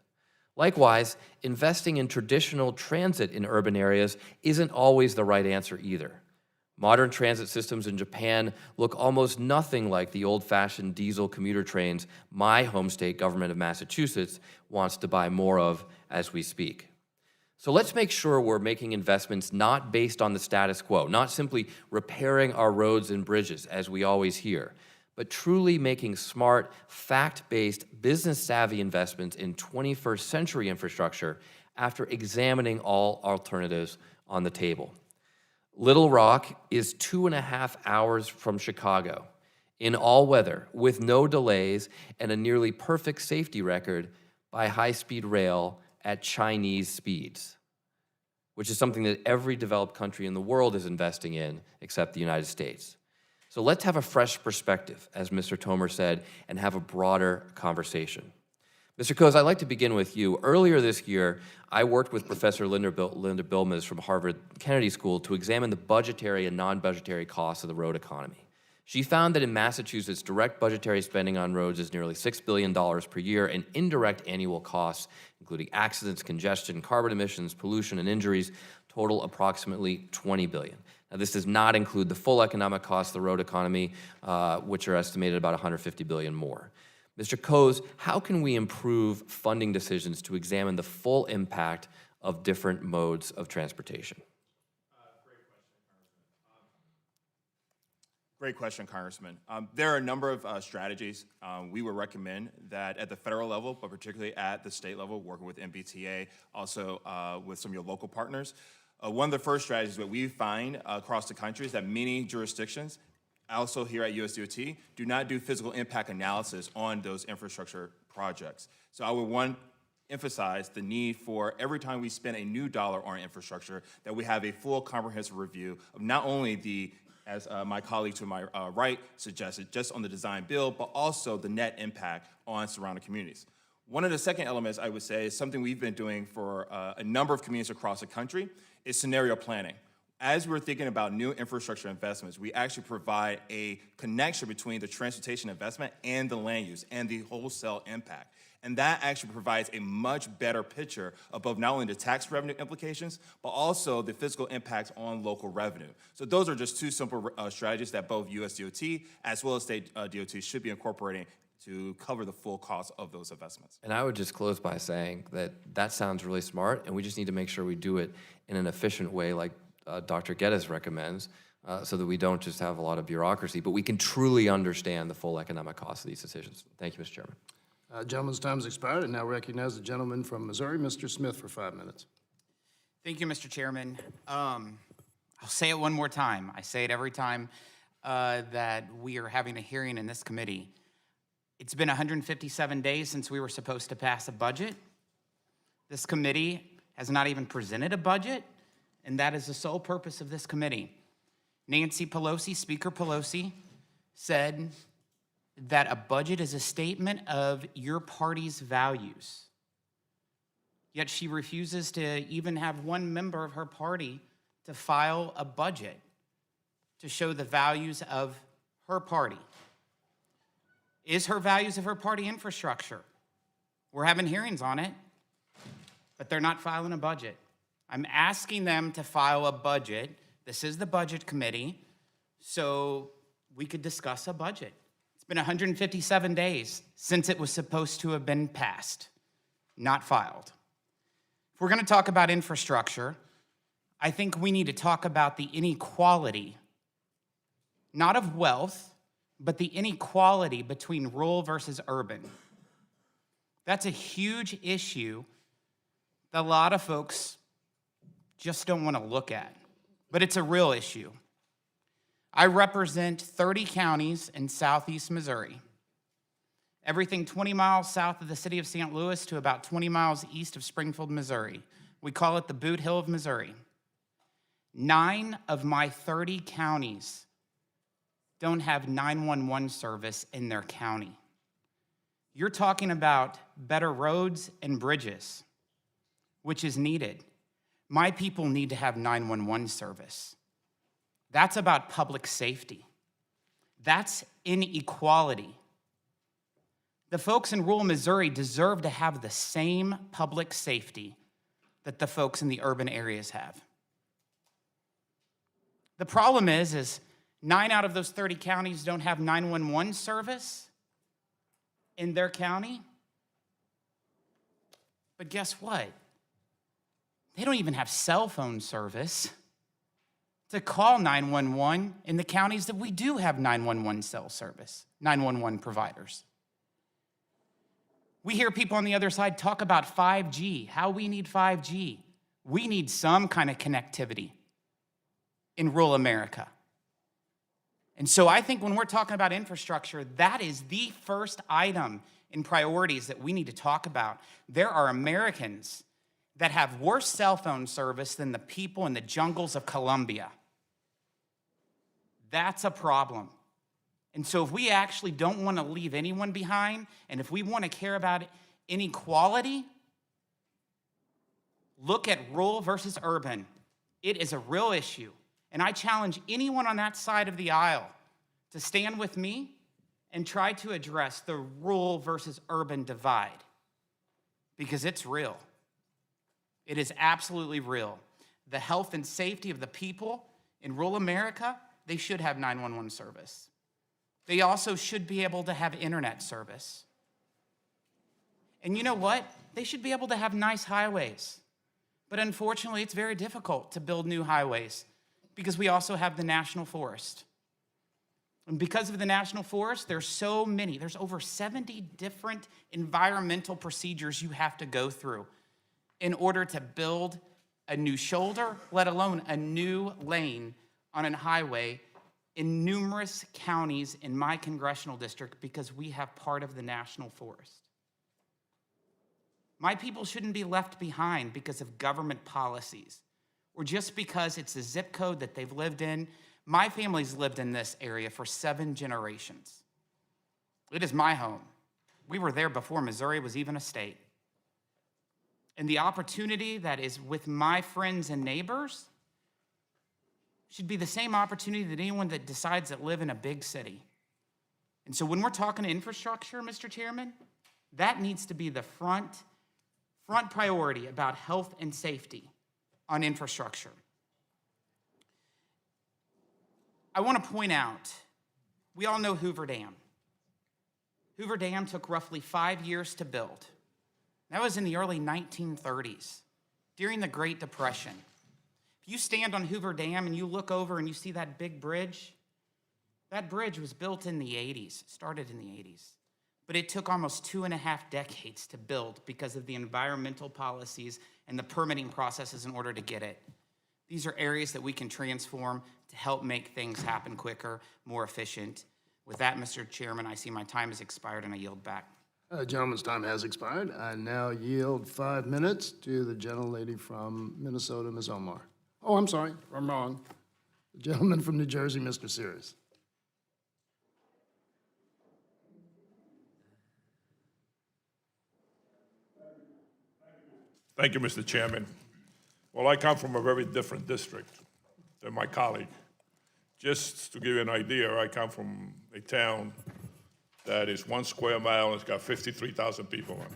Likewise, investing in traditional transit in urban areas isn't always the right answer either. Modern transit systems in Japan look almost nothing like the old-fashioned diesel commuter trains my home state government of Massachusetts wants to buy more of as we speak. So let's make sure we're making investments not based on the status quo, not simply repairing our roads and bridges as we always hear, but truly making smart, fact-based, business-savvy investments in 21st century infrastructure after examining all alternatives on the table. Little Rock is 2.5 hours from Chicago in all weather with no delays and a nearly perfect safety record by high-speed rail at Chinese speeds, which is something that every developed country in the world is investing in except the United States. So let's have a fresh perspective, as Mr. Tomer said, and have a broader conversation. Mr. Coase, I'd like to begin with you. Earlier this year, I worked with Professor Linda Bilmes from Harvard Kennedy School to examine the budgetary and non-budgetary costs of the road economy. She found that in Massachusetts, direct budgetary spending on roads is nearly $6 billion per year, and indirect annual costs, including accidents, congestion, carbon emissions, pollution, and injuries, total approximately $20 billion. Now, this does not include the full economic costs of the road economy, which are estimated about $150 billion more. Mr. Coase, how can we improve funding decisions to examine the full impact of different modes of transportation? Great question, Congressman. There are a number of strategies we would recommend that at the federal level, but particularly at the state level, working with MBTA, also with some of your local partners. One of the first strategies that we find across the country is that many jurisdictions, also here at USDOT, do not do physical impact analysis on those infrastructure projects. So I would emphasize the need for every time we spend a new dollar on infrastructure, that we have a full comprehensive review of not only the, as my colleague to my right suggested, just on the design build, but also the net impact on surrounding communities. One of the second elements I would say is something we've been doing for a number of communities across the country is scenario planning. As we're thinking about new infrastructure investments, we actually provide a connection between the transportation investment and the land use and the wholesale impact. And that actually provides a much better picture of both not only the tax revenue implications, but also the physical impacts on local revenue. So those are just two simple strategies that both USDOT as well as state DOT should be incorporating to cover the full cost of those investments. And I would just close by saying that that sounds really smart, and we just need to make sure we do it in an efficient way like Dr. Geddes recommends, so that we don't just have a lot of bureaucracy, but we can truly understand the full economic cost of these decisions. Thank you, Mr. Chairman. Gentleman's time has expired. I now recognize the gentleman from Missouri, Mr. Smith, for 5 minutes. Thank you, Mr. Chairman. I'll say it one more time. I say it every time that we are having a hearing in this committee. It's been 157 days since we were supposed to pass a budget. This committee has not even presented a budget, and that is the sole purpose of this committee. Nancy Pelosi, Speaker Pelosi, said that a budget is a statement of your party's values. Yet she refuses to even have one member of her party to file a budget to show the values of her party. Is her values of her party infrastructure? We're having hearings on it, but they're not filing a budget. I'm asking them to file a budget. This is the budget committee, so we could discuss a budget. It's been 157 days since it was supposed to have been passed, not filed. If we're going to talk about infrastructure, I think we need to talk about the inequality, not of wealth, but the inequality between rural versus urban. That's a huge issue that a lot of folks just don't want to look at, but it's a real issue. I represent 30 counties in southeast Missouri, everything 20 miles south of the city of St. Louis to about 20 miles east of Springfield, Missouri. We call it the Boot Hill of Missouri. 9 of my 30 counties don't have 911 service in their county. You're talking about better roads and bridges, which is needed. My people need to have 911 service. That's about public safety. That's inequality. The folks in rural Missouri deserve to have the same public safety that the folks in the urban areas have. The problem is 9 out of those 30 counties don't have 911 service in their county. But guess what? They don't even have cell phone service to call 911 in the counties that we do have 911 cell service, 911 providers. We hear people on the other side talk about 5G, how we need 5G. We need some kind of connectivity in rural America. And so I think when we're talking about infrastructure, that is the first item in priorities that we need to talk about. There are Americans that have worse cell phone service than the people in the jungles of Colombia. That's a problem. And so if we actually don't want to leave anyone behind, and if we want to care about inequality, look at rural versus urban. It is a real issue. And I challenge anyone on that side of the aisle to stand with me and try to address the rural versus urban divide, because it's real. It is absolutely real. The health and safety of the people in rural America, they should have 911 service. They also should be able to have internet service. And you know what? They should be able to have nice highways. But unfortunately, it's very difficult to build new highways because we also have the National Forest. And because of the National Forest, there's so many. There's over 70 different environmental procedures you have to go through in order to build a new shoulder, let alone a new lane on a highway in numerous counties in my congressional district because we have part of the National Forest. My people shouldn't be left behind because of government policies or just because it's a zip code that they've lived in. My family's lived in this area for 7 generations. It is my home. We were there before Missouri was even a state. And the opportunity that is with my friends and neighbors should be the same opportunity that anyone that decides to live in a big city. And so when we're talking infrastructure, Mr. Chairman, that needs to be the front priority about health and safety on infrastructure. I want to point out, we all know Hoover Dam. Hoover Dam took roughly 5 years to build. That was in the early 1930s, during the Great Depression. If you stand on Hoover Dam and you look over and you see that big bridge, that bridge was built in the 80s, started in the 80s. But it took almost 2.5 decades to build because of the environmental policies and the permitting processes in order to get it. These are areas that we can transform to help make things happen quicker, more efficient. With that, Mr. Chairman, I see my time has expired and I yield back. Gentleman's time has expired. I now yield 5 minutes to the gentlelady from Minnesota, Ms. Omar. Oh, I'm sorry, I'm wrong. The gentleman from New Jersey, Mr. Sears. Thank you, Mr. Chairman. Well, I come from a very different district than my colleague. Just to give you an idea, I come from a town that is 1 square mile and it's got 53,000 people in it.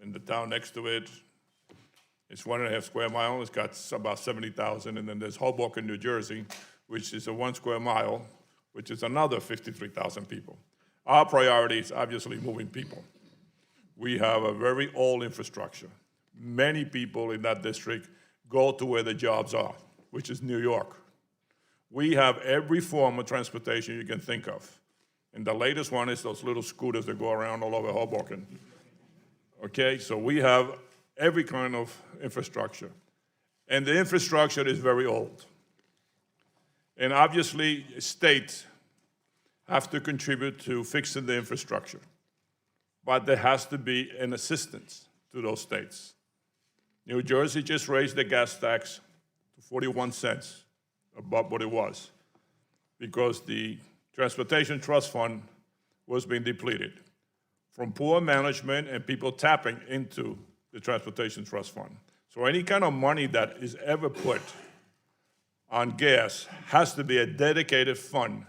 And the town next to it is 1.5 square mile, it's got about 70,000. And then there's Hoboken, New Jersey, which is a 1 square mile, which is another 53,000 people. Our priority is obviously moving people. We have a very old infrastructure. Many people in that district go to where the jobs are, which is New York. We have every form of transportation you can think of. And the latest one is those little scooters that go around all over Hoboken. Okay, so we have every kind of infrastructure. And the infrastructure is very old. And obviously, states have to contribute to fixing the infrastructure. But there has to be an assistance to those states. New Jersey just raised the gas tax to 41 cents above what it was because the Transportation Trust Fund was being depleted from poor management and people tapping into the Transportation Trust Fund. So any kind of money that is ever put on gas has to be a dedicated fund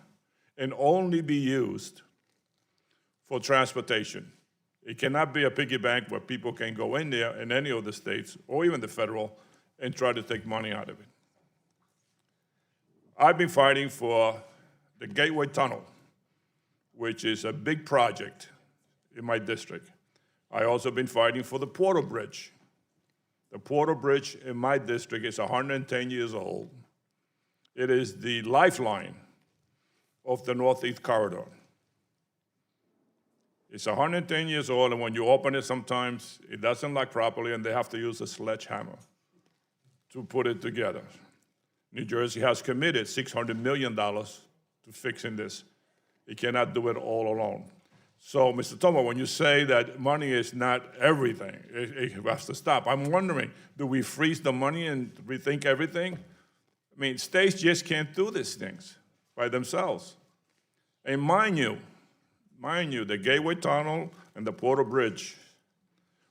and only be used for transportation. It cannot be a piggy bank where people can go in there in any of the states or even the federal and try to take money out of it. I've been fighting for the Gateway Tunnel, which is a big project in my district. I also been fighting for the Portal Bridge. The Portal Bridge in my district is 110 years old. It is the lifeline of the Northeast Corridor. It's 110 years old, and when you open it, sometimes it doesn't lock properly, and they have to use a sledgehammer to put it together. New Jersey has committed $600 million to fixing this. It cannot do it all alone. So, Mr. Thomas, when you say that money is not everything, it has to stop. I'm wondering, do we freeze the money and rethink everything? I mean, states just can't do these things by themselves. And mind you, the Gateway Tunnel and the Portal Bridge,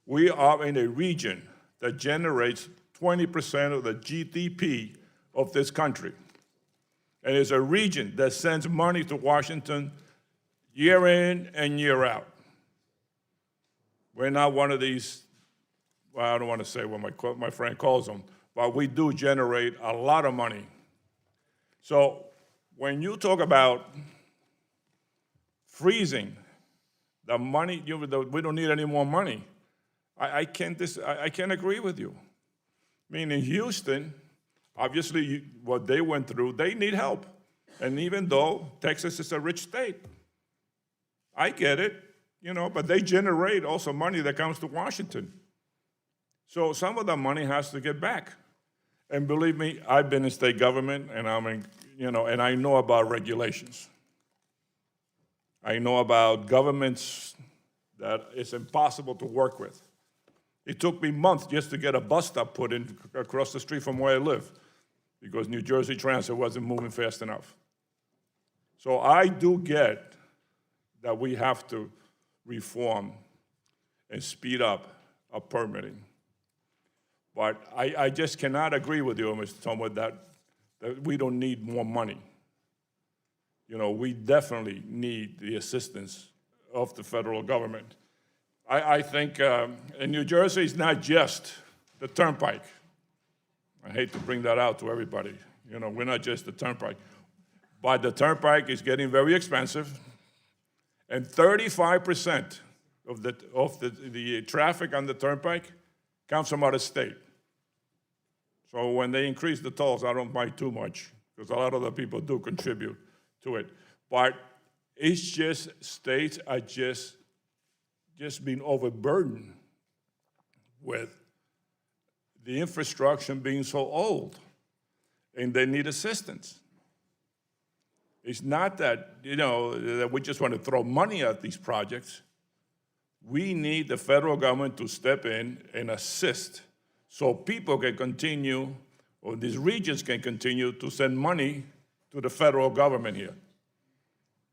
we are in a region that generates 20% of the GDP of this country. And it's a region that sends money to Washington year in and year out. We're not one of these, well, I don't want to say what my friend calls them, but we do generate a lot of money. So when you talk about freezing the money, we don't need any more money, I can't agree with you. I mean, in Houston, obviously what they went through, they need help. And even though Texas is a rich state, I get it, but they generate also money that comes to Washington. So some of the money has to get back. And believe me, I've been in state government, and and I know about regulations. I know about governments that it's impossible to work with. It took me months just to get a bus stop put in across the street from where I live, because New Jersey Transit wasn't moving fast enough. So I do get that we have to reform and speed up our permitting. But I just cannot agree with you, Mr. Thomas, that we don't need more money. We definitely need the assistance of the federal government. I think in New Jersey, it's not just the turnpike. I hate to bring that out to everybody. We're not just the turnpike. But the turnpike is getting very expensive, and 35% of the traffic on the turnpike comes from out of state. So when they increase the tolls, I don't mind too much, because a lot of the people do contribute to it. But it's just states are just being overburdened with the infrastructure being so old, and they need assistance. It's not that, that we just want to throw money at these projects. We need the federal government to step in and assist so people can continue, or these regions can continue to send money to the federal government here.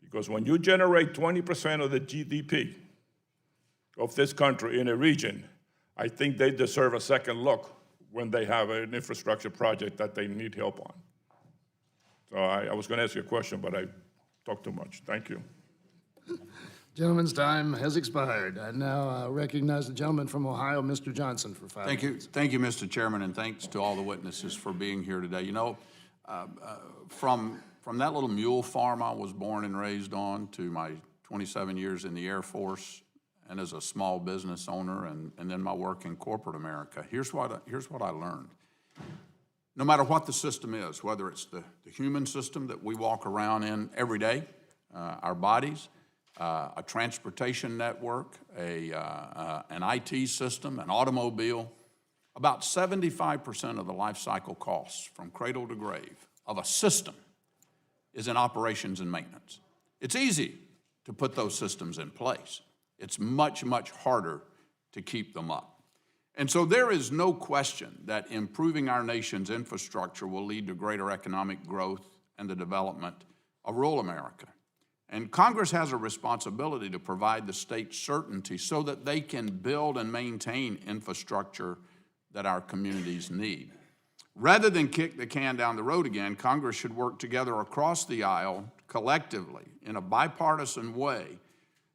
Because when you generate 20% of the GDP of this country in a region, I think they deserve a second look when they have an infrastructure project that they need help on. So I was going to ask you a question, but I talked too much. Thank you. Gentleman's time has expired. I now recognize the gentleman from Ohio, Mr. Johnson, for 5 minutes. Thank you, Mr. Chairman, and thanks to all the witnesses for being here today. From that little mule farm I was born and raised on to my 27 years in the Air Force and as a small business owner and then my work in corporate America, here's what I learned. No matter what the system is, whether it's the human system that we walk around in every day, our bodies, a transportation network, an IT system, an automobile, about 75% of the life cycle costs from cradle to grave of a system is in operations and maintenance. It's easy to put those systems in place. It's much, much harder to keep them up. And so there is no question that improving our nation's infrastructure will lead to greater economic growth and the development of rural America. And Congress has a responsibility to provide the states certainty so that they can build and maintain infrastructure that our communities need. Rather than kick the can down the road again, Congress should work together across the aisle collectively in a bipartisan way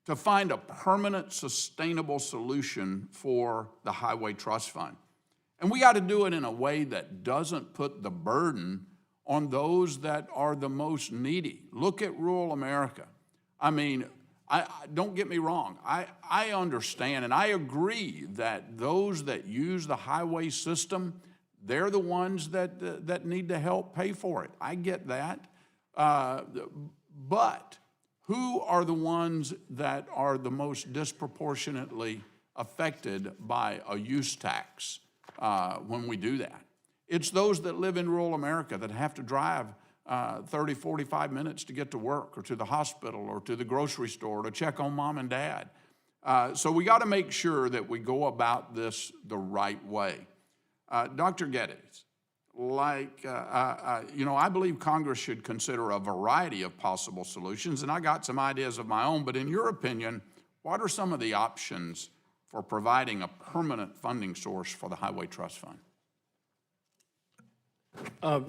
to find a permanent, sustainable solution for the Highway Trust Fund. And we got to do it in a way that doesn't put the burden on those that are the most needy. Look at rural America. I mean, don't get me wrong. I understand and I agree that those that use the highway system, they're the ones that need to help pay for it. I get that. But who are the ones that are the most disproportionately affected by a use tax when we do that? It's those that live in rural America that have to drive 30, 45 minutes to get to work or to the hospital or to the grocery store to check on mom and dad. So we got to make sure that we go about this the right way. Dr. Geddes, I believe Congress should consider a variety of possible solutions, and I got some ideas of my own, but in your opinion, what are some of the options for providing a permanent funding source for the Highway Trust Fund?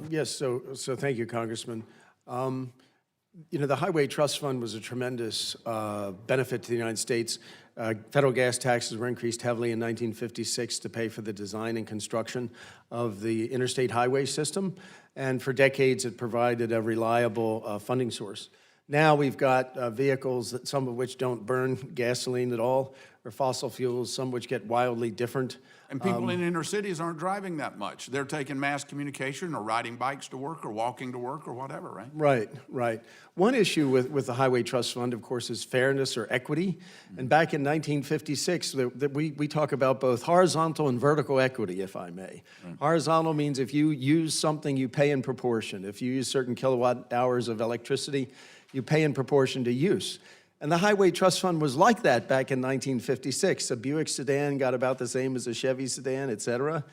Yes, so thank you, Congressman. The Highway Trust Fund was a tremendous benefit to the United States. Federal gas taxes were increased heavily in 1956 to pay for the design and construction of the interstate highway system, and for decades it provided a reliable funding source. Now we've got vehicles, some of which don't burn gasoline at all, or fossil fuels, some which get wildly different. And people in inner cities aren't driving that much. They're taking mass communication or riding bikes to work or walking to work or whatever, right? Right, right. One issue with the Highway Trust Fund, of course, is fairness or equity. And back in 1956, we talk about both horizontal and vertical equity, if I may. Horizontal means if you use something, you pay in proportion. If you use certain kilowatt hours of electricity, you pay in proportion to use. And the Highway Trust Fund was like that back in 1956. A Buick sedan got about the same as a Chevy sedan, et cetera.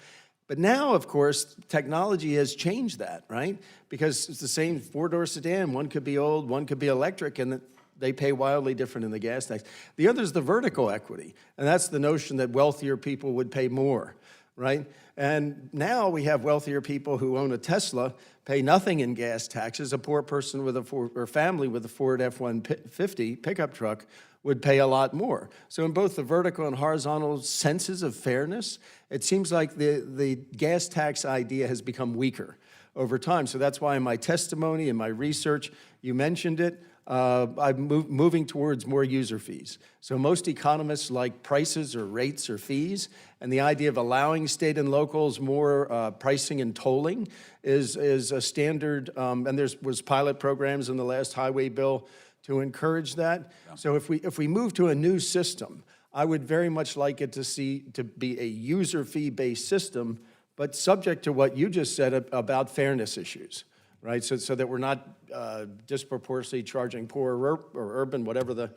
But now, of course, technology has changed that, right? Because it's the same four-door sedan. One could be old, one could be electric, and they pay wildly different in the gas tax. The other is the vertical equity, and that's the notion that wealthier people would pay more, right? And now we have wealthier people who own a Tesla pay nothing in gas taxes. A poor person with or family with a Ford F-150 pickup truck would pay a lot more. So in both the vertical and horizontal senses of fairness, it seems like the gas tax idea has become weaker over time. So that's why in my testimony, in my research, you mentioned it, I'm moving towards more user fees. So most economists like prices or rates or fees, and the idea of allowing state and locals more pricing and tolling is a standard, and was pilot programs in the last highway bill to encourage that. Yeah. So if we move to a new system, I would very much like it to be a user fee-based system, but subject to what you just said about fairness issues. Right, so that we're not disproportionately charging poor or urban, whatever the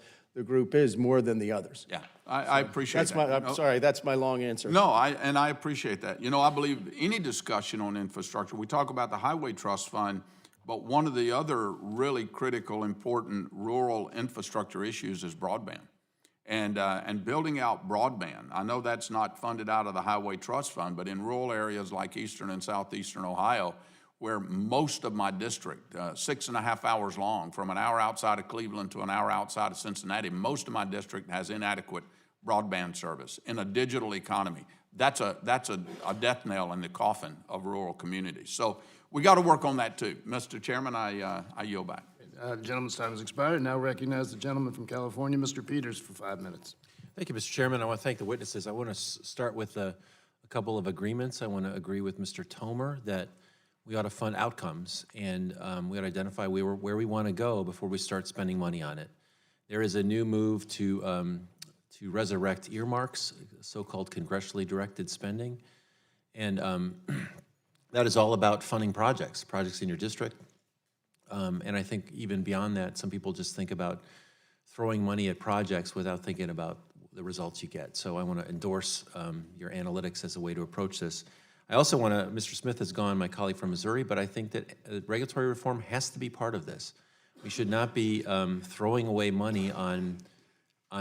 group is, more than the others. Yeah, I appreciate that. I'm sorry, that's my long answer. No, I appreciate that. I believe any discussion on infrastructure, we talk about the Highway Trust Fund, but one of the other really critical, important rural infrastructure issues is broadband. And building out broadband. I know that's not funded out of the Highway Trust Fund, but in rural areas like eastern and southeastern Ohio, where most of my district, 6.5 hours long, from an hour outside of Cleveland to an hour outside of Cincinnati, most of my district has inadequate broadband service in a digital economy. That's a death knell in the coffin of rural communities. So we got to work on that too. Mr. Chairman, I yield back. The gentleman's time has expired. Now recognize the gentleman from California, Mr. Peters, for 5 minutes. Thank you, Mr. Chairman. I want to thank the witnesses. I want to start with a couple of agreements. I want to agree with Mr. Tomer that we ought to fund outcomes, and we ought to identify where we want to go before we start spending money on it. There is a new move to resurrect earmarks, so-called congressionally directed spending, and that is all about funding projects in your district. And I think even beyond that, some people just think about throwing money at projects without thinking about the results you get. So I want to endorse your analytics as a way to approach this. I also want to, Mr. Smith has gone, my colleague from Missouri, but I think that regulatory reform has to be part of this. We should not be throwing away money on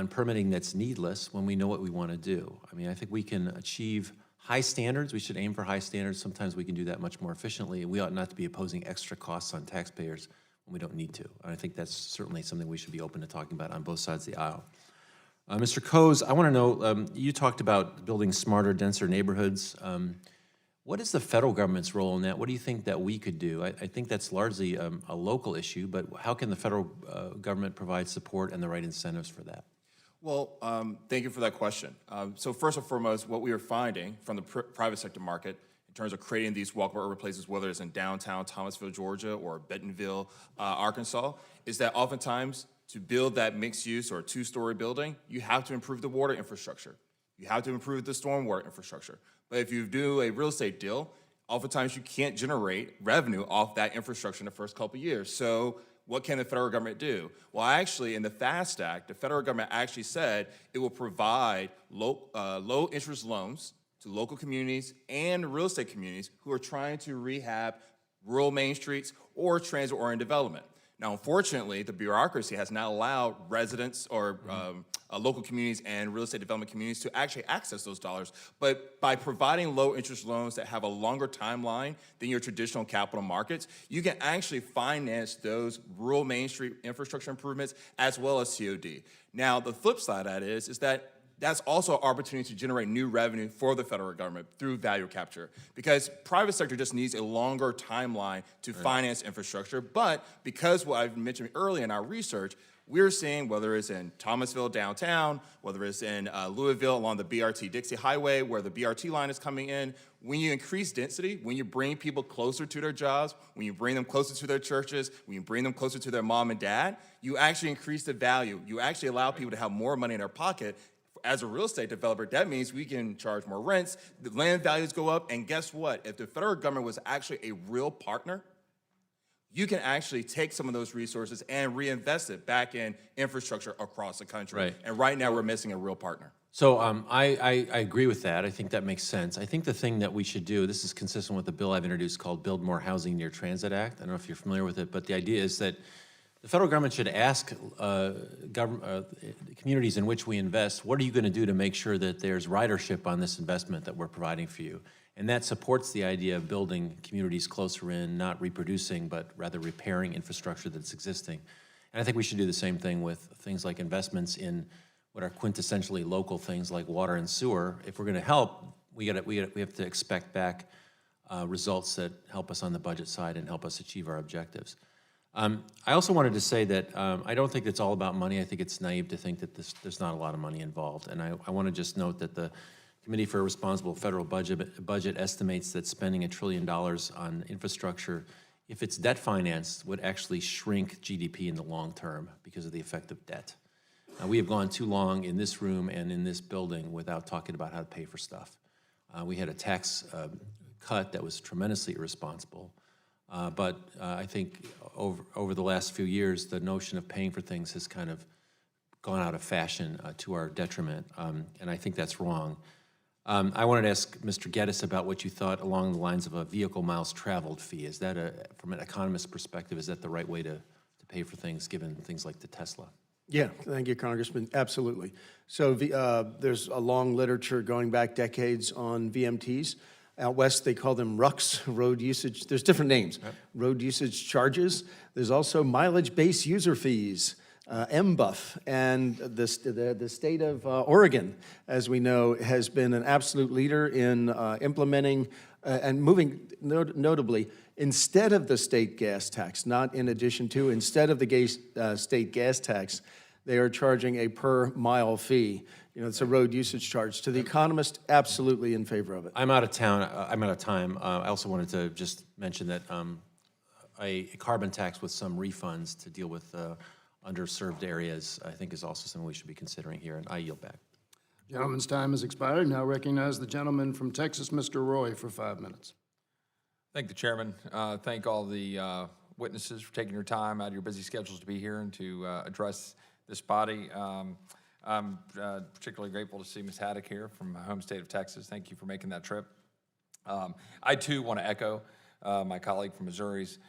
permitting that's needless when we know what we want to do. I mean, I think we can achieve high standards. We should aim for high standards. Sometimes we can do that much more efficiently. We ought not to be imposing extra costs on taxpayers when we don't need to. And I think that's certainly something we should be open to talking about on both sides of the aisle. Mr. Coase, I want to know, you talked about building smarter, denser neighborhoods. What is the federal government's role in that? What do you think that we could do? I think that's largely a local issue, but how can the federal government provide support and the right incentives for that? Well, thank you for that question. So first and foremost, what we are finding from the private sector market in terms of creating these walkable urban places, whether it's in downtown Thomasville, Georgia, or Bentonville, Arkansas, is that oftentimes to build that mixed use or two-story building, you have to improve the water infrastructure. You have to improve the stormwater infrastructure. But if you do a real estate deal, oftentimes you can't generate revenue off that infrastructure in the first couple of years. So what can the federal government do? Well, actually, in the FAST Act, the federal government actually said it will provide low interest loans to local communities and real estate communities who are trying to rehab rural main streets or transit-oriented development. Now, unfortunately, the bureaucracy has not allowed residents or local communities and real estate development communities to actually access those dollars. But by providing low interest loans that have a longer timeline than your traditional capital markets, you can actually finance those rural Main Street infrastructure improvements as well as COD. Now, the flip side of that is that that's also an opportunity to generate new revenue for the federal government through value capture, because private sector just needs a longer timeline to finance infrastructure. But because what I've mentioned earlier in our research, we're seeing, whether it's in Thomasville downtown, whether it's in Louisville along the BRT Dixie Highway where the BRT line is coming in, when you increase density, when you bring people closer to their jobs, when you bring them closer to their churches, when you bring them closer to their mom and dad, you actually increase the value. You actually allow people to have more money in their pocket. As a real estate developer, that means we can charge more rents, the land values go up, and guess what? If the federal government was actually a real partner, you can actually take some of those resources and reinvest it back in infrastructure across the country. Right. And right now, we're missing a real partner. So I agree with that. I think that makes sense. I think the thing that we should do, this is consistent with the bill I've introduced called Build More Housing Near Transit Act. I don't know if you're familiar with it, but the idea is that the federal government should ask communities in which we invest, what are you going to do to make sure that there's ridership on this investment that we're providing for you? And that supports the idea of building communities closer in, not reproducing, but rather repairing infrastructure that's existing. And I think we should do the same thing with things like investments in what are quintessentially local things like water and sewer. If we're going to help, we have to expect back results that help us on the budget side and help us achieve our objectives. I also wanted to say that I don't think it's all about money. I think it's naive to think that there's not a lot of money involved. And I want to just note that the Committee for a Responsible Federal Budget estimates that spending $1 trillion on infrastructure, if it's debt financed, would actually shrink GDP in the long term because of the effect of debt. We have gone too long in this room and in this building without talking about how to pay for stuff. We had a tax cut that was tremendously irresponsible. But I think over the last few years, the notion of paying for things has kind of gone out of fashion to our detriment, and I think that's wrong. I wanted to ask Mr. Geddes about what you thought along the lines of a vehicle miles traveled fee. Is that, from an economist perspective, is that the right way to pay for things, given things like the Tesla? Yeah, thank you, Congressman. Absolutely. So there's a long literature going back decades on VMTs. Out west, they call them RUCs, road usage. There's different names. Road usage charges. There's also mileage-based user fees, MBUF. And the state of Oregon, as we know, has been an absolute leader in implementing and moving, notably, instead of the state gas tax, not in addition to, instead of the state gas tax, they are charging a per mile fee. You know, it's a road usage charge. To the economist, absolutely in favor of it. I'm out of town. I'm out of time. I also wanted to just mention that a carbon tax with some refunds to deal with underserved areas, I think, is also something we should be considering here, and I yield back. Gentleman's time has expired. Now recognize the gentleman from Texas, Mr. Roy, for 5 minutes. Thank the chairman. Thank all the witnesses for taking your time out of your busy schedules to be here and to address this body. I'm particularly grateful to see Ms. Haddock here from my home state of Texas. Thank you for making that trip. I too want to echo my colleague from Missouri's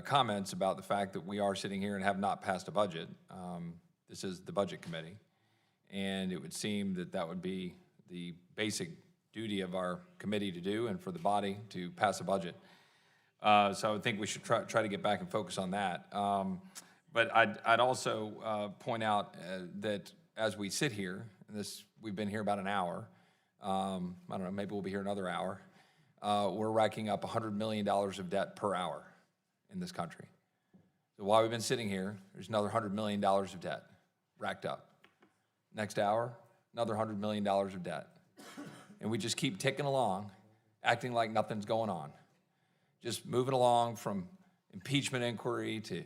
comments about the fact that we are sitting here and have not passed a budget. This is the Budget Committee, and it would seem that that would be the basic duty of our committee to do and for the body to pass a budget. So I would think we should try to get back and focus on that. But I'd also point out that as we sit here, and we've been here about an hour, I don't know, maybe we'll be here another hour, we're racking up $100 million of debt per hour in this country. So while we've been sitting here, there's another $100 million of debt racked up. Next hour, another $100 million of debt. And we just keep ticking along, acting like nothing's going on. Just moving along from impeachment inquiry to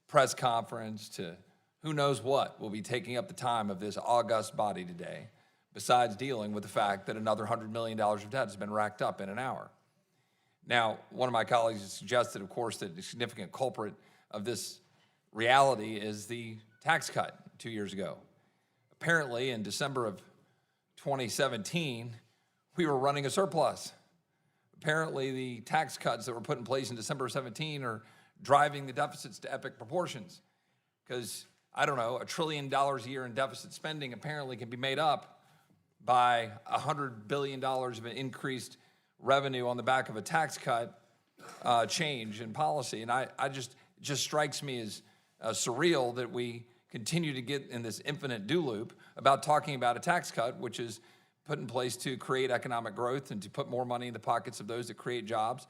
press conference to who knows what will be taking up the time of this august body today, besides dealing with the fact that another $100 million of debt has been racked up in an hour. Now, one of my colleagues has suggested, of course, that the significant culprit of this reality is the tax cut 2 years ago. Apparently, in December of 2017, we were running a surplus. Apparently, the tax cuts that were put in place in December of 17 are driving the deficits to epic proportions. Because, I don't know, $1 trillion a year in deficit spending apparently can be made up by $100 billion of increased revenue on the back of a tax cut change in policy. And it just strikes me as surreal that we continue to get in this infinite do loop about talking about a tax cut, which is put in place to create economic growth and to put more money in the pockets of those that create jobs.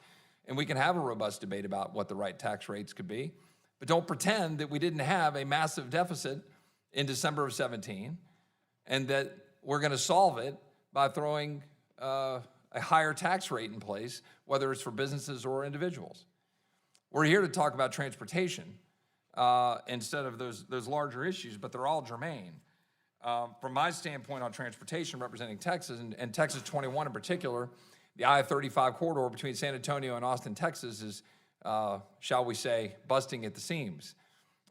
And we can have a robust debate about what the right tax rates could be. But don't pretend that we didn't have a massive deficit in December of 17 and that we're going to solve it by throwing a higher tax rate in place, whether it's for businesses or individuals. We're here to talk about transportation instead of those larger issues, but they're all germane. From my standpoint on transportation representing Texas, and Texas 21 in particular, the I-35 corridor between San Antonio and Austin, Texas is, shall we say, busting at the seams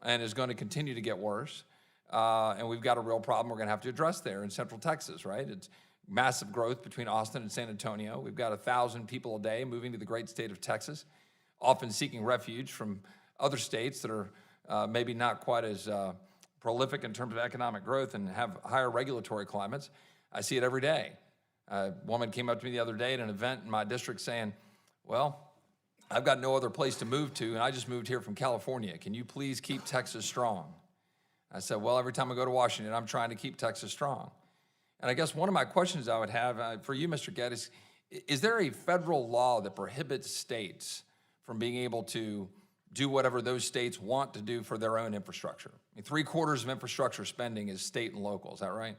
and is going to continue to get worse. And we've got a real problem we're going to have to address there in Central Texas, right? It's massive growth between Austin and San Antonio. We've got 1,000 people a day moving to the great state of Texas, often seeking refuge from other states that are maybe not quite as prolific in terms of economic growth and have higher regulatory climates. I see it every day. A woman came up to me the other day at an event in my district saying, well, I've got no other place to move to, and I just moved here from California. Can you please keep Texas strong? I said, well, every time I go to Washington, I'm trying to keep Texas strong. And I guess one of my questions I would have for you, Mr. Geddes, is there a federal law that prohibits states from being able to do whatever those states want to do for their own infrastructure? I mean, 3/4 of infrastructure spending is state and local. Is that right?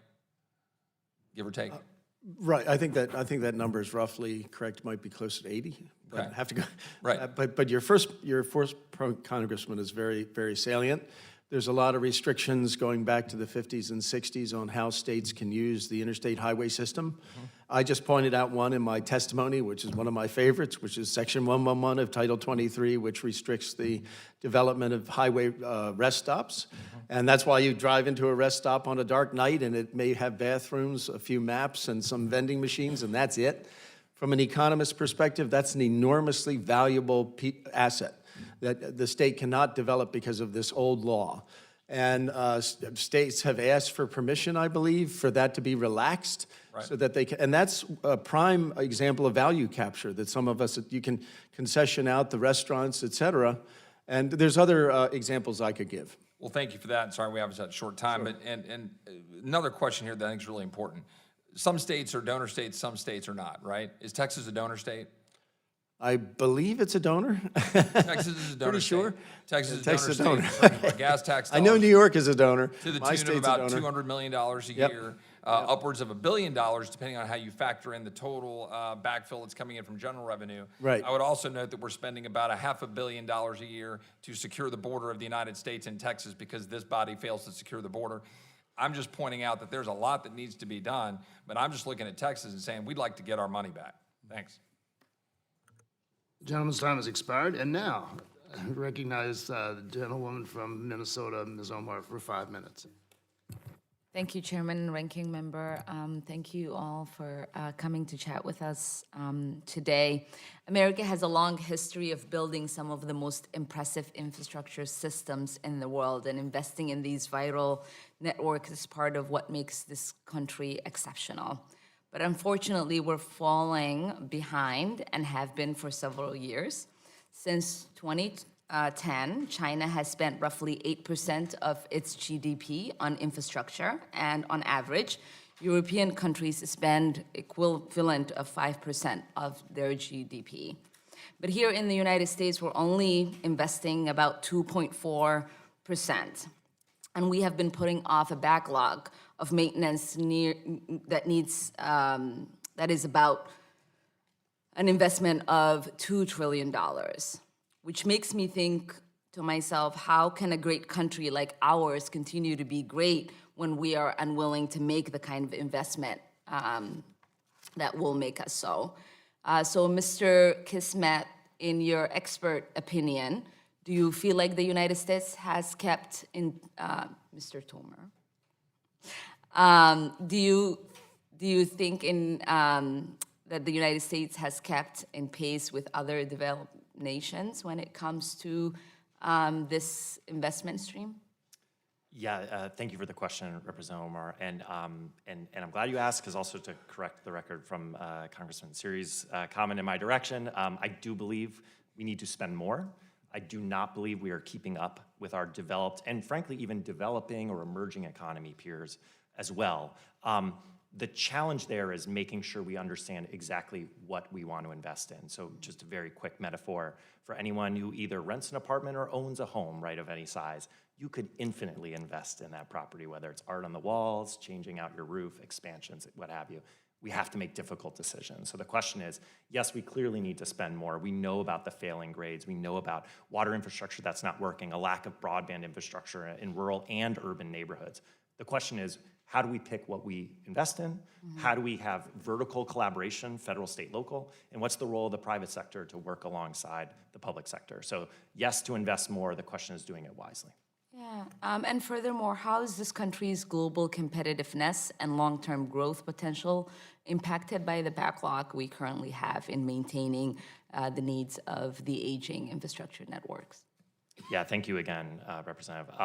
Give or take? Right, I think that number is roughly correct, might be closer to 80, but Okay. I have to go. Right. But your first point, Congressman, is very, very salient. There's a lot of restrictions going back to the 50s and 60s on how states can use the interstate highway system. I just pointed out one in my testimony, which is one of my favorites, which is Section 111 of Title 23, which restricts the development of highway rest stops. And that's why you drive into a rest stop on a dark night, and it may have bathrooms, a few maps, and some vending machines, and that's it. From an economist perspective, that's an enormously valuable asset that the state cannot develop because of this old law. And states have asked for permission, I believe, for that to be relaxed, so that they can, and that's a prime example of value capture that some of us, you can concession out the restaurants, et cetera. And there's other examples I could give. Well, thank you for that. Sorry we have such a short time. But and another question here that I think is really important. Some states are donor states, some states are not, right? Is Texas a donor state? I believe it's a donor. Texas is a donor Pretty sure. state. Texas is Texas a is a donor donor. state. For gas tax I know dollars New York is a donor. to the My tune of state's a about donor. $200 million a Yep. year, upwards of $1 billion, depending on how you factor in the total backfill that's coming in from general revenue. Right. I would also note that we're spending about $500 million a year to secure the border of the United States and Texas because this body fails to secure the border. I'm just pointing out that there's a lot that needs to be done, but I'm just looking at Texas and saying we'd like to get our money back. Thanks. The gentleman's time has expired, and now I recognize the gentlewoman from Minnesota, Ms. Omar, for 5 minutes. Thank you, Chairman and Ranking Member. Thank you all for coming to chat with us today. America has a long history of building some of the most impressive infrastructure systems in the world, and investing in these vital networks is part of what makes this country exceptional. But unfortunately, we're falling behind and have been for several years. Since 2010, China has spent roughly 8% of its GDP on infrastructure, and on average, European countries spend equivalent of 5% of their GDP. But here in the United States, we're only investing about 2.4%. And we have been putting off a backlog of maintenance that is about an investment of $2 trillion, which makes me think to myself, how can a great country like ours continue to be great when we are unwilling to make the kind of investment that will make us so? So, Mr. Kismet, in your expert opinion, do you feel like the United States has kept in, Mr. Tomer? Do you think that the United States has kept in pace with other developed nations when it comes to this investment stream? Yeah, thank you for the question, Representative Omar. And I'm glad you asked, because also to correct the record from Congressman Siri's comment in my direction, I do believe we need to spend more. I do not believe we are keeping up with our developed and frankly even developing or emerging economy peers as well. The challenge there is making sure we understand exactly what we want to invest in. So just a very quick metaphor for anyone who either rents an apartment or owns a home, right, of any size, you could infinitely invest in that property, whether it's art on the walls, changing out your roof, expansions, what have you. We have to make difficult decisions. So the question is, yes, we clearly need to spend more. We know about the failing grades. We know about water infrastructure that's not working, a lack of broadband infrastructure in rural and urban neighborhoods. The question is, how do we pick what we invest in? How do we have vertical collaboration, federal, state, local? And what's the role of the private sector to work alongside the public sector? So yes, to invest more, the question is doing it wisely. Yeah, and furthermore, how is this country's global competitiveness and long-term growth potential impacted by the backlog we currently have in maintaining the needs of the aging infrastructure networks? Yeah, thank you again, Representative.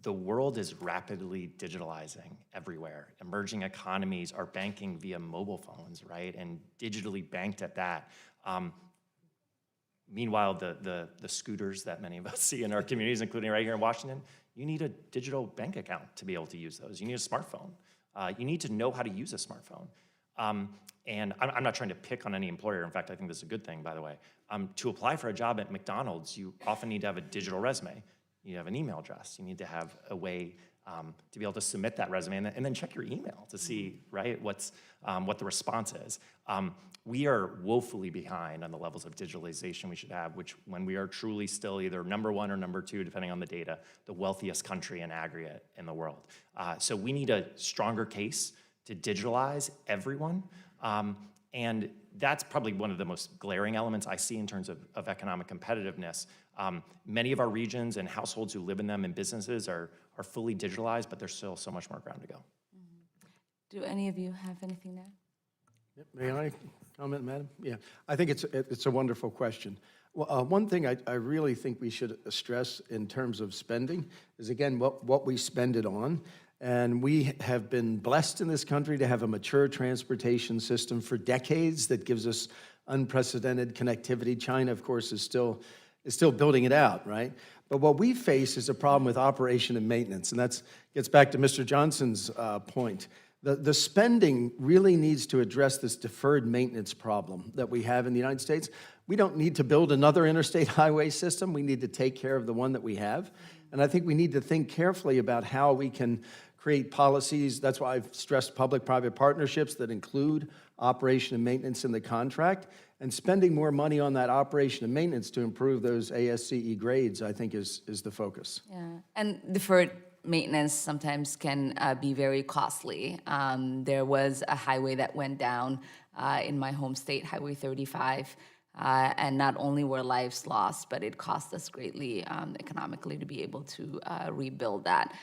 The world is rapidly digitalizing everywhere. Emerging economies are banking via mobile phones, right? And digitally banked at that. Meanwhile, the scooters that many of us see in our communities, including right here in Washington, you need a digital bank account to be able to use those. You need a smartphone. You need to know how to use a smartphone. And I'm not trying to pick on any employer. In fact, I think this is a good thing, by the way. To apply for a job at McDonald's, you often need to have a digital resume. You have an email address. You need to have a way to be able to submit that resume and then check your email to see, right, what the response is. We are woefully behind on the levels of digitalization we should have, which when we are truly still either number one or number two, depending on the data, the wealthiest country in aggregate in the world. So we need a stronger case to digitalize everyone. And that's probably one of the most glaring elements I see in terms of economic competitiveness. Many of our regions and households who live in them and businesses are fully digitalized, but there's still so much more ground to go. Do any of you have anything there? May I comment, Madam? Yeah, I think it's a wonderful question. Well, one thing I really think we should stress in terms of spending is, again, what we spend it on. And we have been blessed in this country to have a mature transportation system for decades that gives us unprecedented connectivity. China, of course, is still building it out, right? But what we face is a problem with operation and maintenance, and that gets back to Mr. Johnson's point. The spending really needs to address this deferred maintenance problem that we have in the United States. We don't need to build another interstate highway system. We need to take care of the one that we have. And I think we need to think carefully about how we can create policies. That's why I've stressed public-private partnerships that include operation and maintenance in the contract. And spending more money on that operation and maintenance to improve those ASCE grades, I think, is the focus. Yeah, and deferred maintenance sometimes can be very costly. There was a highway that went down in my home state, Highway 35, and not only were lives lost, but it cost us greatly economically to be able to rebuild that.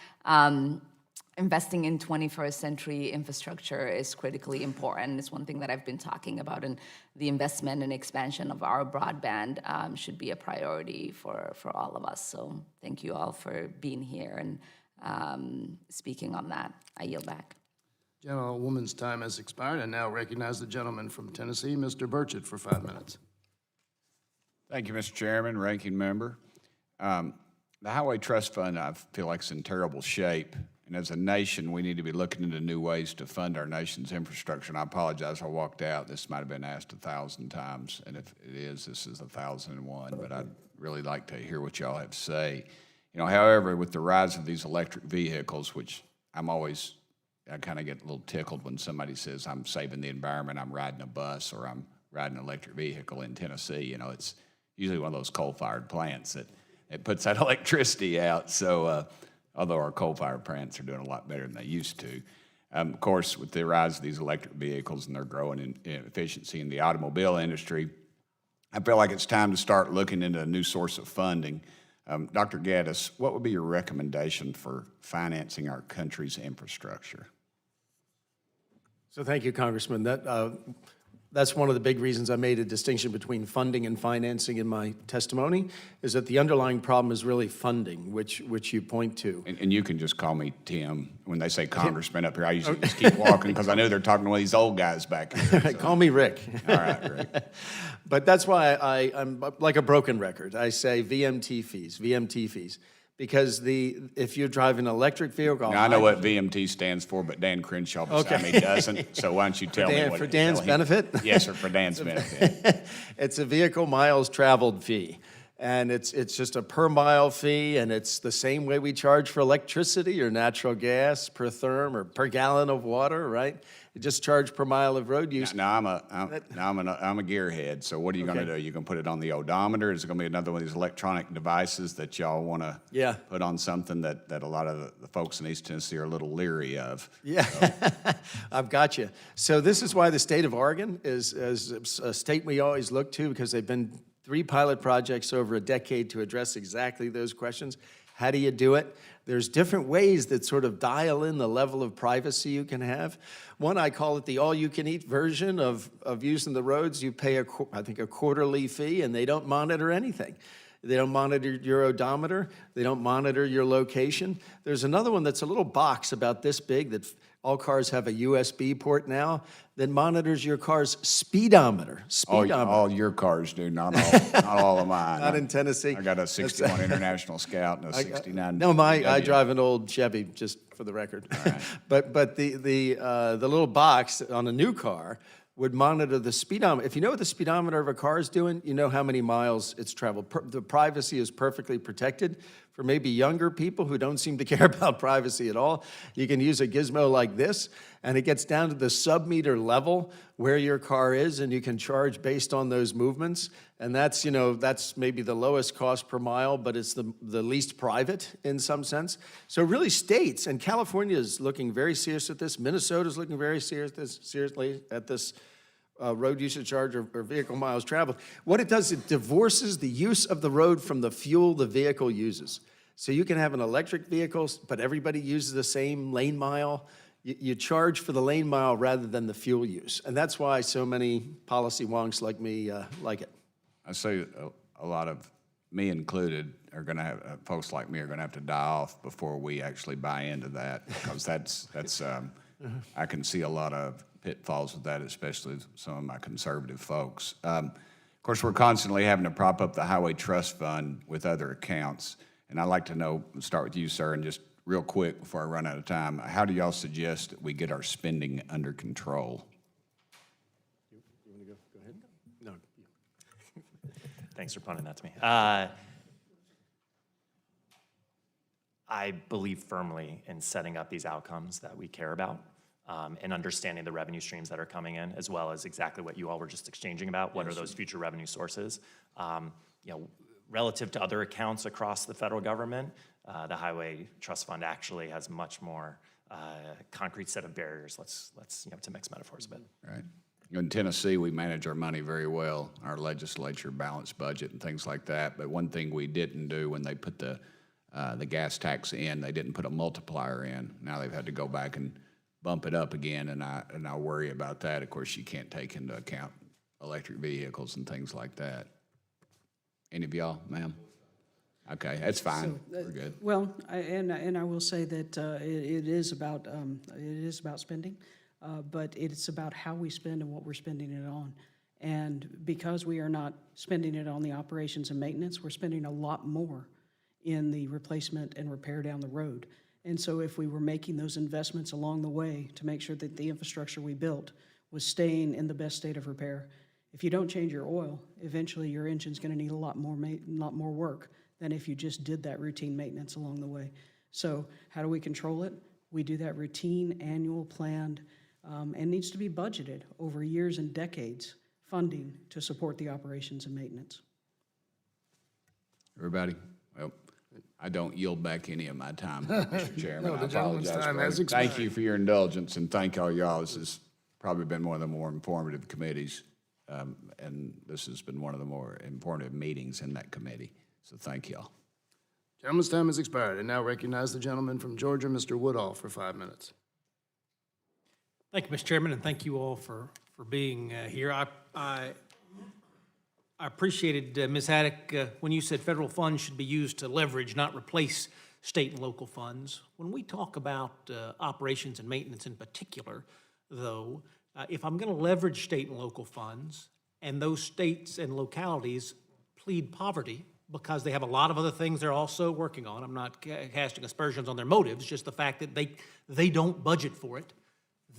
Investing in 21st century infrastructure is critically important. It's one thing that I've been talking about, and the investment and expansion of our broadband should be a priority for all of us. So thank you all for being here and speaking on that. I yield back. Gentlewoman's time has expired. I now recognize the gentleman from Tennessee, Mr. Burchett, for 5 minutes. Thank you, Mr. Chairman, Ranking Member. The Highway Trust Fund, I feel like, is in terrible shape. And as a nation, we need to be looking into new ways to fund our nation's infrastructure. And I apologize, I walked out. This might have been asked 1,000 times, and if it is, this is 1,001. But I'd really like to hear what y'all have to say. You know, however, with the rise of these electric vehicles, which I kind of get a little tickled when somebody says I'm saving the environment, I'm riding a bus, or I'm riding an electric vehicle in Tennessee. You know, it's usually one of those coal-fired plants that it puts that electricity out. So, although our coal-fired plants are doing a lot better than they used to. Of course, with the rise of these electric vehicles and their growing in efficiency in the automobile industry, I feel like it's time to start looking into a new source of funding. Dr. Gaddis, what would be your recommendation for financing our country's infrastructure? So thank you, Congressman. That's one of the big reasons I made a distinction between funding and financing in my testimony, is that the underlying problem is really funding, which you point to. And you can just call me Tim. When they say congressman up here, I usually just keep walking because I know they're talking to one of these old guys back here. So. Call me Rick. All right, Rick. But that's why I'm like a broken record. I say VMT fees. Because if you drive an electric vehicle... Now, I know what VMT stands for, but Dan Crenshaw beside me doesn't, so why don't you tell me what... For Dan's benefit? Yes, sir, for Dan's benefit. It's a vehicle miles traveled fee. And it's just a per mile fee, and it's the same way we charge for electricity or natural gas, per therm or per gallon of water, right? You just charge per mile of road use. Now I'm a gearhead, so what are you going to do? You going to put it on the odometer? Is it going to be another one of these electronic devices that y'all want to put on something that a lot of the folks in East Tennessee are a little leery of? Yeah, so. I've got you. So this is why the state of Oregon is a state we always look to, because they've been 3 pilot projects over a decade to address exactly those questions. How do you do it? There's different ways that sort of dial in the level of privacy you can have. One, I call it the all-you-can-eat version of using the roads. You pay, I think, a quarterly fee, and they don't monitor anything. They don't monitor your odometer. They don't monitor your location. There's another one that's a little box about this big that all cars have a USB port now that monitors your car's speedometer. All your cars do, not all of mine. Not in Tennessee. I got a 61 International Scout and a 69. No, I drive an old Chevy, just for the record. All right. But the little box on a new car would monitor the speedometer. If you know what the speedometer of a car is doing, you know how many miles it's traveled. The privacy is perfectly protected. For maybe younger people who don't seem to care about privacy at all, you can use a gizmo like this, and it gets down to the sub-meter level where your car is, and you can charge based on those movements. And that's maybe the lowest cost per mile, but it's the least private in some sense. So really states, and California is looking very serious at this. Minnesota's looking very seriously at this road usage charge or vehicle miles traveled. What it does, it divorces the use of the road from the fuel the vehicle uses. So you can have an electric vehicle, but everybody uses the same lane mile. You charge for the lane mile rather than the fuel use. And that's why so many policy wonks like me like it. I say a lot of, me included, are going to have, folks like me are going to have to die off before we actually buy into that, because that's I can see a lot of pitfalls with that, especially some of my conservative folks. Of course, we're constantly having to prop up the Highway Trust Fund with other accounts, and I'd like to know, start with you, sir, and just real quick before I run out of time, how do y'all suggest that we get our spending under control? You want to go ahead? No. Thanks for punting that to me. I believe firmly in setting up these outcomes that we care about. And understanding the revenue streams that are coming in, as well as exactly what you all were just exchanging about. What are those future revenue sources? Relative to other accounts across the federal government, the Highway Trust Fund actually has much more concrete set of barriers. Let's to mix metaphors a bit. Right. In Tennessee, we manage our money very well. Our legislature balanced budget and things like that. But one thing we didn't do when they put the gas tax in, they didn't put a multiplier in. Now they've had to go back and bump it up again, and I worry about that. Of course, you can't take into account electric vehicles and things like that. Any of y'all, ma'am? Okay, that's fine. We're good. Well, I will say that it is about spending, but it's about how we spend and what we're spending it on. And because we are not spending it on the operations and maintenance, we're spending a lot more in the replacement and repair down the road. And so if we were making those investments along the way to make sure that the infrastructure we built was staying in the best state of repair, if you don't change your oil, eventually your engine's going to need a lot more work than if you just did that routine maintenance along the way. So how do we control it? We do that routine, annual, planned, and needs to be budgeted over years and decades, funding to support the operations and maintenance. Everybody, well, I don't yield back any of my time, Mr. Chairman. No, I the gentleman's apologize time for has it. Thank expired. you for your indulgence, and thank all y'all. This has probably been one of the more informative committees, and this has been one of the more informative meetings in that committee. So thank y'all. Gentleman's time has expired. I now recognize the gentleman from Georgia, Mr. Woodall, for 5 minutes. Thank you, Mr. Chairman, and thank you all for being here. I appreciated, Ms. Haddock, when you said federal funds should be used to leverage, not replace state and local funds. When we talk about operations and maintenance in particular, though, if I'm going to leverage state and local funds, and those states and localities plead poverty because they have a lot of other things they're also working on, I'm not casting aspersions on their motives, just the fact that they don't budget for it,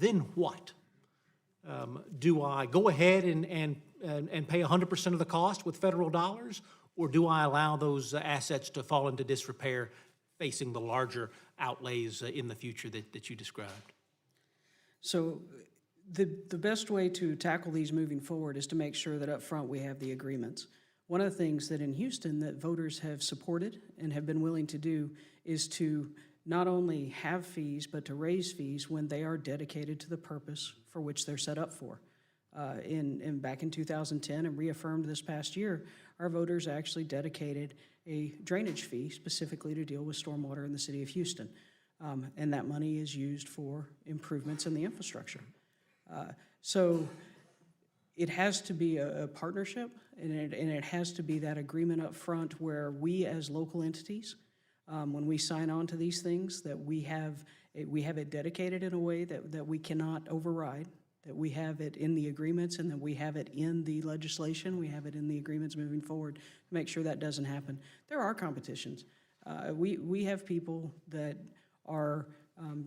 then what? Do I go ahead and pay 100% of the cost with federal dollars, or do I allow those assets to fall into disrepair facing the larger outlays in the future that you described? So the best way to tackle these moving forward is to make sure that up front we have the agreements. One of the things that in Houston that voters have supported and have been willing to do is to not only have fees, but to raise fees when they are dedicated to the purpose for which they're set up for. Back in 2010 and reaffirmed this past year, our voters actually dedicated a drainage fee specifically to deal with stormwater in the city of Houston. And that money is used for improvements in the infrastructure. So it has to be a partnership, and it has to be that agreement up front where we as local entities, when we sign on to these things, that we have it dedicated in a way that we cannot override, that we have it in the agreements, and that we have it in the legislation, we have it in the agreements moving forward to make sure that doesn't happen. There are competitions. We have people that are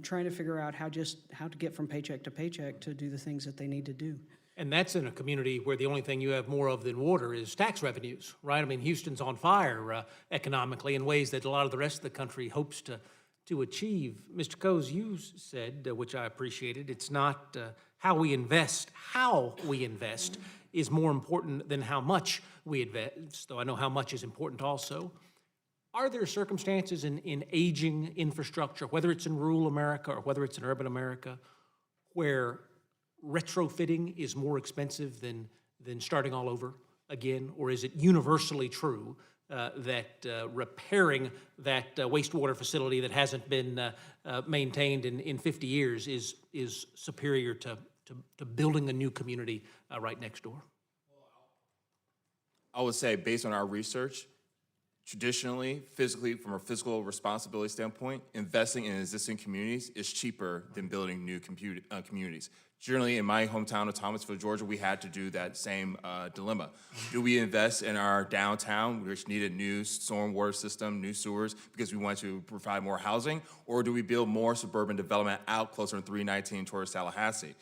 trying to figure out how to get from paycheck to paycheck to do the things that they need to do. And that's in a community where the only thing you have more of than water is tax revenues, right? I mean, Houston's on fire economically in ways that a lot of the rest of the country hopes to achieve. Mr. Coase, you said, which I appreciated, it's not how we invest is more important than how much we invest, though I know how much is important also. Are there circumstances in aging infrastructure, whether it's in rural America or whether it's in urban America, where retrofitting is more expensive than starting all over again? Or is it universally true that repairing that wastewater facility that hasn't been maintained in 50 years is superior to building a new community right next door? I would say, based on our research, traditionally, physically, from a physical responsibility standpoint, investing in existing communities is cheaper than building new communities. Generally, in my hometown of Thomasville, Georgia, we had to do that same dilemma. Do we invest in our downtown, which needed new stormwater system, new sewers, because we want to provide more housing, or do we build more suburban development out closer to 319 towards Tallahassee?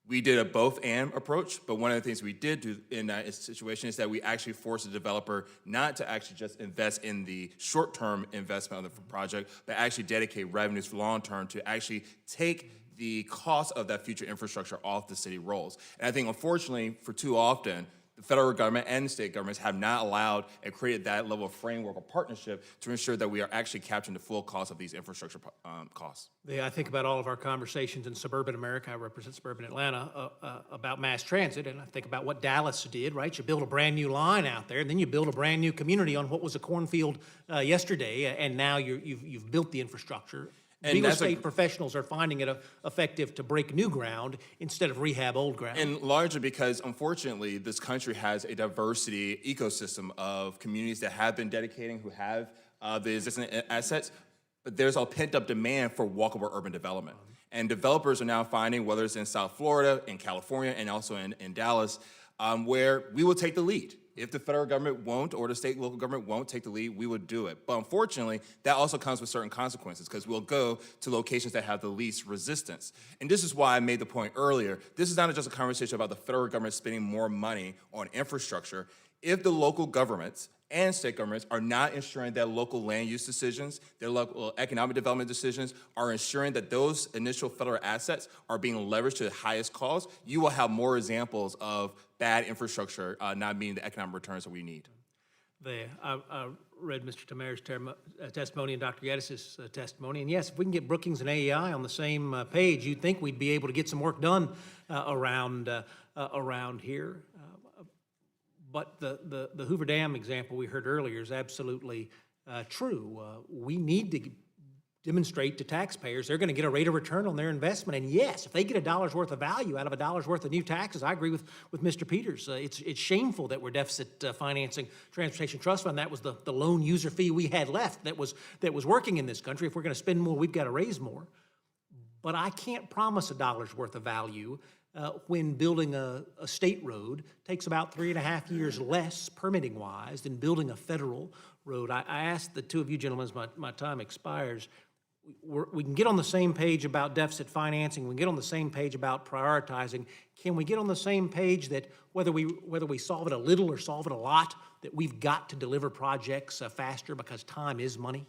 We did a both-and approach, but one of the things we did do in that situation is that we actually forced the developer not to actually just invest in the short-term investment of the project, but actually dedicate revenues for long-term to actually take the cost of that future infrastructure off the city rolls. And I think, unfortunately, for too often, the federal government and state governments have not allowed and created that level of framework or partnership to ensure that we are actually capturing the full cost of these infrastructure costs. I think about all of our conversations in suburban America. I represent suburban Atlanta about mass transit, and I think about what Dallas did, right? You build a brand new line out there, and then you build a brand new community on what was a cornfield yesterday, and now you've built the infrastructure. And real that's estate professionals are finding it effective to break new ground instead of rehab old ground. And largely because, unfortunately, this country has a diversity ecosystem of communities that have been dedicating, who have the existing assets, but there's a pent-up demand for walkable urban development. And developers are now finding, whether it's in South Florida, in California, and also in Dallas, where we will take the lead. If the federal government won't or the state and local government won't take the lead, we would do it. But unfortunately, that also comes with certain consequences because we'll go to locations that have the least resistance. And this is why I made the point earlier. This is not just a conversation about the federal government spending more money on infrastructure. If the local governments and state governments are not ensuring that local land use decisions, their local economic development decisions are ensuring that those initial federal assets are being leveraged to the highest cost, you will have more examples of bad infrastructure not meeting the economic returns that we need. I read Mr. Tamer's testimony and Dr. Geddes' testimony, and yes, if we can get Brookings and AEI on the same page, you'd think we'd be able to get some work done around here. But the Hoover Dam example we heard earlier is absolutely true. We need to demonstrate to taxpayers they're going to get a rate of return on their investment. And yes, if they get $1 worth of value out of $1 worth of new taxes, I agree with Mr. Peters. It's shameful that we're deficit financing Transportation Trust Fund. That was the lone user fee we had left that was working in this country. If we're going to spend more, we've got to raise more. But I can't promise $1 worth of value when building a state road takes about 3.5 years less permitting-wise than building a federal road. I asked the two of you gentlemen, as my time expires, we can get on the same page about deficit financing, we can get on the same page about prioritizing. Can we get on the same page that whether we solve it a little or solve it a lot, that we've got to deliver projects faster because time is money?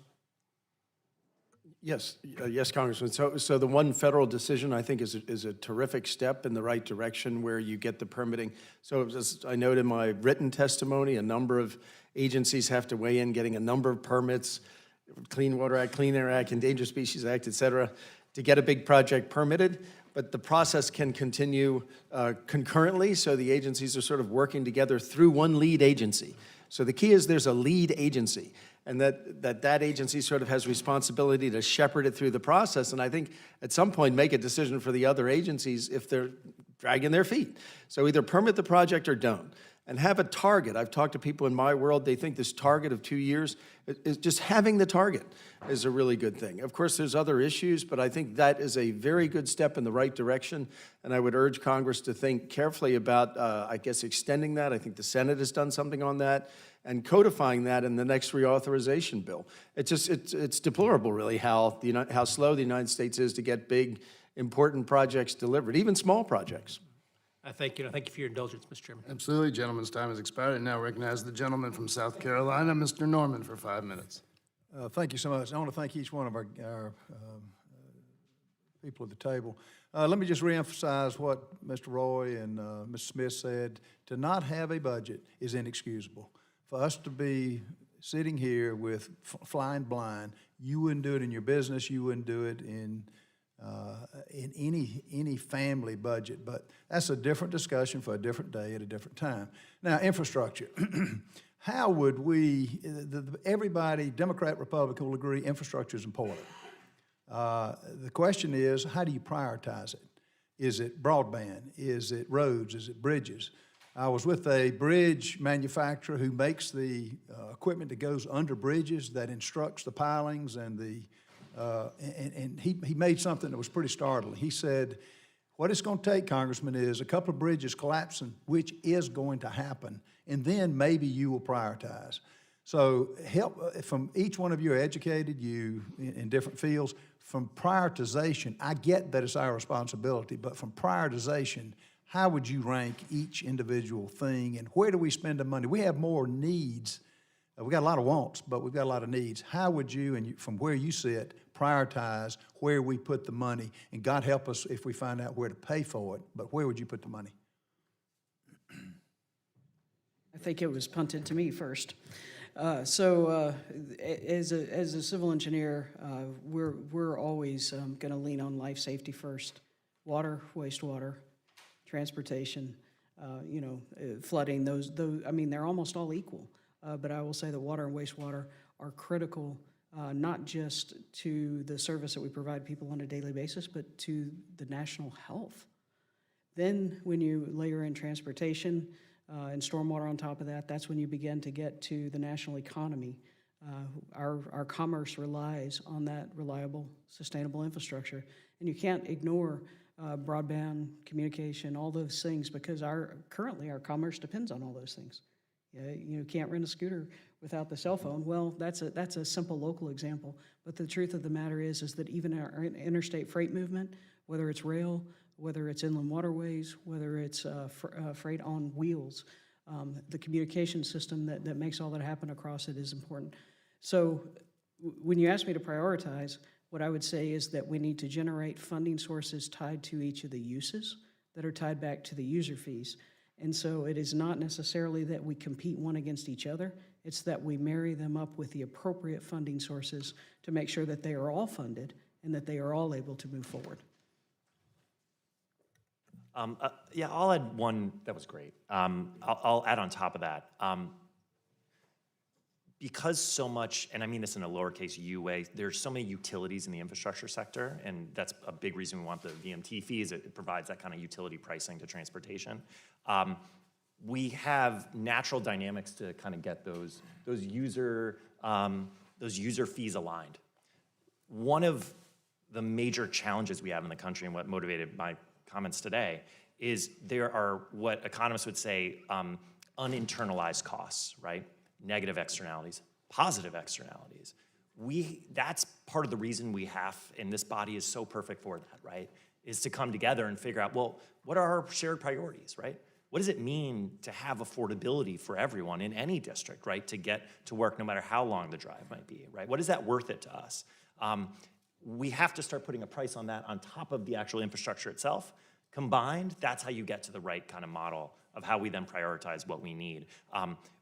Yes, yes, Congressman. So the one federal decision, I think, is a terrific step in the right direction where you get the permitting. So as I noted in my written testimony, a number of agencies have to weigh in, getting a number of permits, Clean Water Act, Clean Air Act, Endangered Species Act, et cetera, to get a big project permitted. But the process can continue concurrently, so the agencies are sort of working together through one lead agency. So the key is there's a lead agency, and that agency sort of has responsibility to shepherd it through the process, and I think at some point make a decision for the other agencies if they're dragging their feet. So either permit the project or don't, and have a target. I've talked to people in my world, they think this target of 2 years, is just having the target is a really good thing. Of course, there's other issues, but I think that is a very good step in the right direction, and I would urge Congress to think carefully about, I guess, extending that. I think the Senate has done something on that, and codifying that in the next reauthorization bill. It's deplorable, really, how slow the United States is to get big, important projects delivered, even small projects. Thank you for your indulgence, Mr. Chairman. Absolutely. Gentleman's time has expired. I now recognize the gentleman from South Carolina, Mr. Norman, for 5 minutes. Thank you so much. I want to thank each one of our people at the table. Let me just reemphasize what Mr. Roy and Ms. Smith said. To not have a budget is inexcusable. For us to be sitting here with flying blind, you wouldn't do it in your business, you wouldn't do it in any family budget, but that's a different discussion for a different day at a different time. Now, infrastructure. How would we, everybody, Democrat, Republican, will agree infrastructure is important. The question is, how do you prioritize it? Is it broadband? Is it roads? Is it bridges? I was with a bridge manufacturer who makes the equipment that goes under bridges, that instructs the pilings and the and he made something that was pretty startling. He said, what it's going to take, Congressman, is a couple of bridges collapsing, which is going to happen, and then maybe you will prioritize. So help from each one of you are educated, you in different fields. From prioritization, I get that it's our responsibility, but from prioritization, how would you rank each individual thing, and where do we spend the money? We have more needs. We got a lot of wants, but we've got a lot of needs. How would you, and from where you sit, prioritize where we put the money? And God help us if we find out where to pay for it, but where would you put the money? I think it was punted to me first. As a civil engineer, we're always going to lean on life safety first. Water, wastewater, transportation, flooding. Those. I mean, they're almost all equal. But I will say that water and wastewater are critical, not just to the service that we provide people on a daily basis, but to the national health. Then when you layer in transportation and stormwater on top of that, that's when you begin to get to the national economy. Our commerce relies on that reliable, sustainable infrastructure. And you can't ignore broadband, communication, all those things, because currently our commerce depends on all those things. You can't rent a scooter without the cell phone. Well, that's a simple local example. But the truth of the matter is that even our interstate freight movement, whether it's rail, whether it's inland waterways, whether it's freight on wheels, the communication system that makes all that happen across it is important. So when you ask me to prioritize, what I would say is that we need to generate funding sources tied to each of the uses that are tied back to the user fees. And so it is not necessarily that we compete one against each other, it's that we marry them up with the appropriate funding sources to make sure that they are all funded and that they are all able to move forward. Yeah, I'll add one. That was great. I'll add on top of that. Because so much, and I mean this in a lowercase u way, there's so many utilities in the infrastructure sector, and that's a big reason we want the VMT fees. It provides that kind of utility pricing to transportation. We have natural dynamics to kind of get those user fees aligned. One of the major challenges we have in the country, and what motivated my comments today, is there are what economists would say uninternalized costs, right? Negative externalities, positive externalities. That's part of the reason we have, and this body is so perfect for that, right? Is to come together and figure out, well, what are our shared priorities, right? What does it mean to have affordability for everyone in any district, right? To get to work no matter how long the drive might be, right? What is that worth it to us? We have to start putting a price on that on top of the actual infrastructure itself. Combined, that's how you get to the right kind of model of how we then prioritize what we need.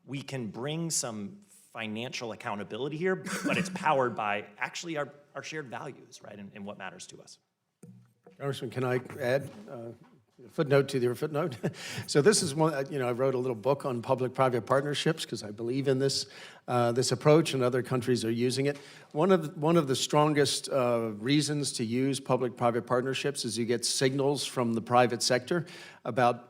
We can bring some financial accountability here, but it's powered by actually our shared values, right, and what matters to us. Congressman, can I add a footnote to your footnote? So this is one, I wrote a little book on public-private partnerships because I believe in this approach, and other countries are using it. One of the strongest reasons to use public-private partnerships is you get signals from the private sector about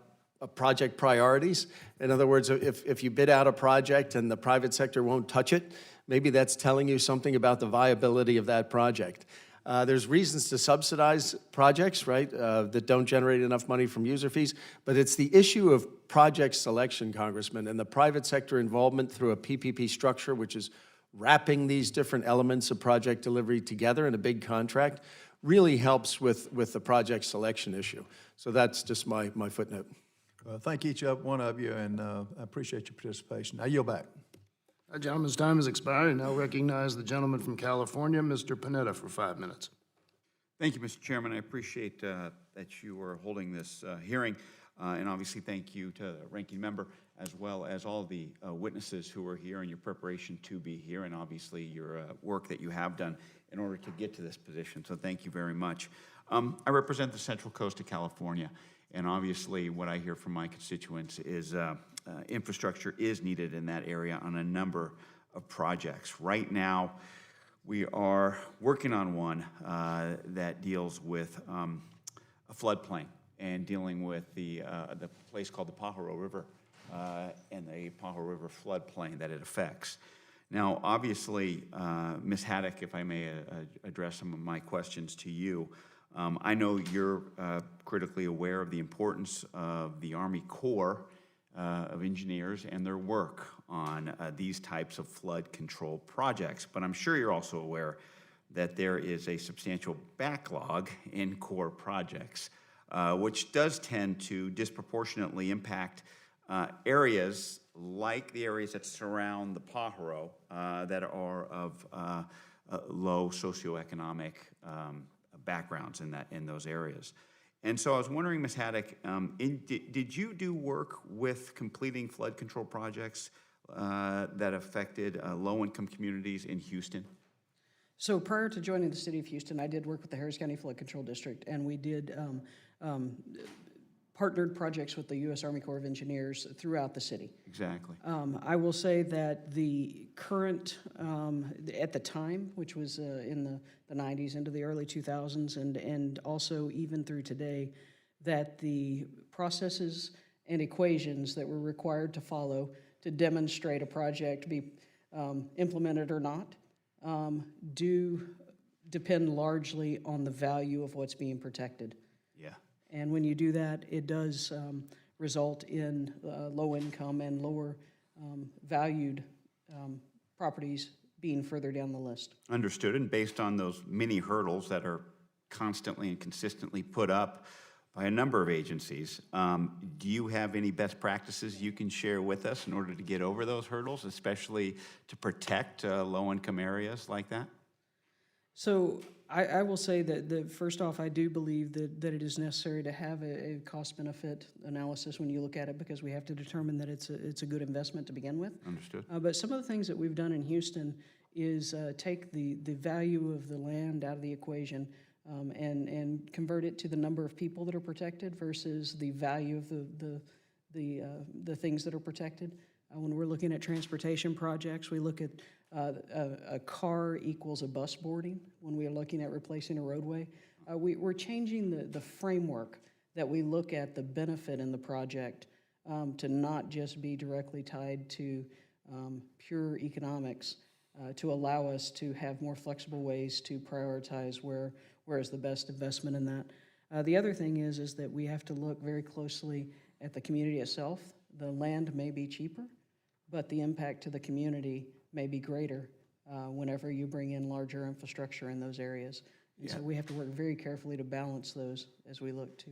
project priorities. In other words, if you bid out a project and the private sector won't touch it, maybe that's telling you something about the viability of that project. There's reasons to subsidize projects, right, that don't generate enough money from user fees, but it's the issue of project selection, Congressman, and the private sector involvement through a PPP structure, which is wrapping these different elements of project delivery together in a big contract, really helps with the project selection issue. So that's just my footnote. Thank each one of you, and I appreciate your participation. I yield back. That gentleman's time has expired. I now recognize the gentleman from California, Mr. Panetta, for 5 minutes. Thank you, Mr. Chairman. I appreciate that you are holding this hearing, and obviously thank you to the ranking member as well as all the witnesses who are here and your preparation to be here, and obviously your work that you have done in order to get to this position. So thank you very much. I represent the Central Coast of California, and obviously what I hear from my constituents is infrastructure is needed in that area on a number of projects. Right now, we are working on one that deals with a floodplain and dealing with the place called the Pajaro River and the Pajaro River floodplain that it affects. Now, obviously, Ms. Haddock, if I may address some of my questions to you, I know you're critically aware of the importance of the Army Corps of Engineers and their work on these types of flood control projects, but I'm sure you're also aware that there is a substantial backlog in Corps projects, which does tend to disproportionately impact areas like the areas that surround the Pajaro that are of low socioeconomic backgrounds in those areas. And so I was wondering, Ms. Haddock, did you do work with completing flood control projects that affected low-income communities in Houston? So prior to joining the City of Houston, I did work with the Harris County Flood Control District, and we did partnered projects with the U.S. Army Corps of Engineers throughout the city. Exactly. I will say that the current, at the time, which was in the 90s into the early 2000s, and also even through today, that the processes and equations that were required to follow to demonstrate a project be implemented or not do depend largely on the value of what's being protected. Yeah. And when you do that, it does result in low income and lower valued properties being further down the list. Understood, and based on those many hurdles that are constantly and consistently put up by a number of agencies, do you have any best practices you can share with us in order to get over those hurdles, especially to protect low-income areas like that? So I will say that first off, I do believe that it is necessary to have a cost-benefit analysis when you look at it, because we have to determine that it's a good investment to begin with. Understood. But some of the things that we've done in Houston is take the value of the land out of the equation and convert it to the number of people that are protected versus the value of the things that are protected. When we're looking at transportation projects, we look at a car equals a bus boarding. When we are looking at replacing a roadway, we're changing the framework that we look at the benefit in the project to not just be directly tied to pure economics, to allow us to have more flexible ways to prioritize where is the best investment in that. The other thing is that we have to look very closely at the community itself. The land may be cheaper, but the impact to the community may be greater whenever you bring in larger infrastructure in those areas. And so we have to work very carefully to balance those as we look to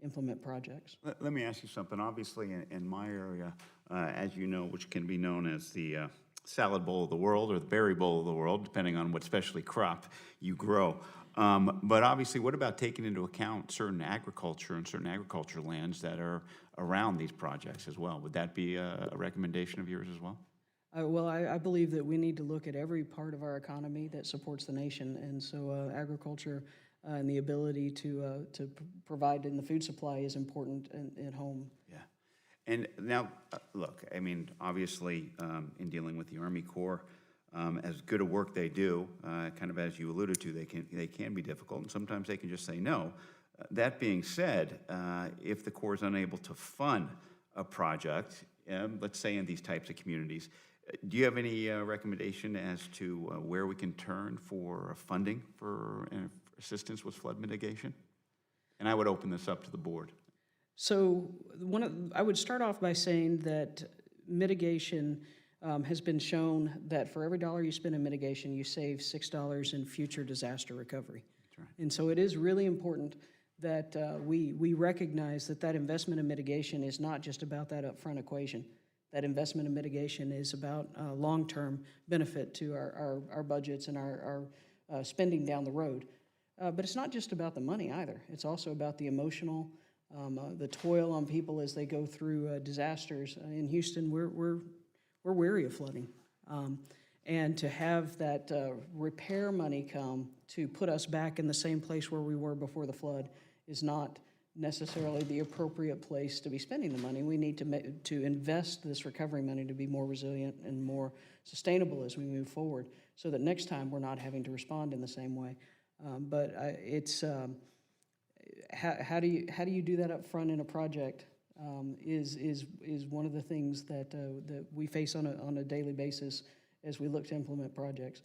implement projects. Let me ask you something. Obviously, in my area, as you know, which can be known as the salad bowl of the world or the berry bowl of the world, depending on what specialty crop you grow. But obviously, what about taking into account certain agriculture and certain agriculture lands that are around these projects as well? Would that be a recommendation of yours as well? Well, I believe that we need to look at every part of our economy that supports the nation, and so agriculture and the ability to provide in the food supply is important at home. Yeah. And now, look, I mean, obviously, in dealing with the Army Corps, as good a work they do, kind of as you alluded to, they can be difficult, and sometimes they can just say no. That being said, if the Corps is unable to fund a project, let's say in these types of communities, do you have any recommendation as to where we can turn for funding for assistance with flood mitigation? And I would open this up to the board. So I would start off by saying that mitigation has been shown that for every dollar you spend in mitigation, you save $6 in future disaster recovery. That's right. And so it is really important that we recognize that investment in mitigation is not just about that upfront equation. That investment in mitigation is about long-term benefit to our budgets and our spending down the road. But it's not just about the money either. It's also about the emotional, the toil on people as they go through disasters. In Houston, we're wary of flooding. And to have that repair money come to put us back in the same place where we were before the flood is not necessarily the appropriate place to be spending the money. We need to invest this recovery money to be more resilient and more sustainable as we move forward, so that next time we're not having to respond in the same way. How do you do that up front in a project is one of the things that we face on a daily basis as we look to implement projects.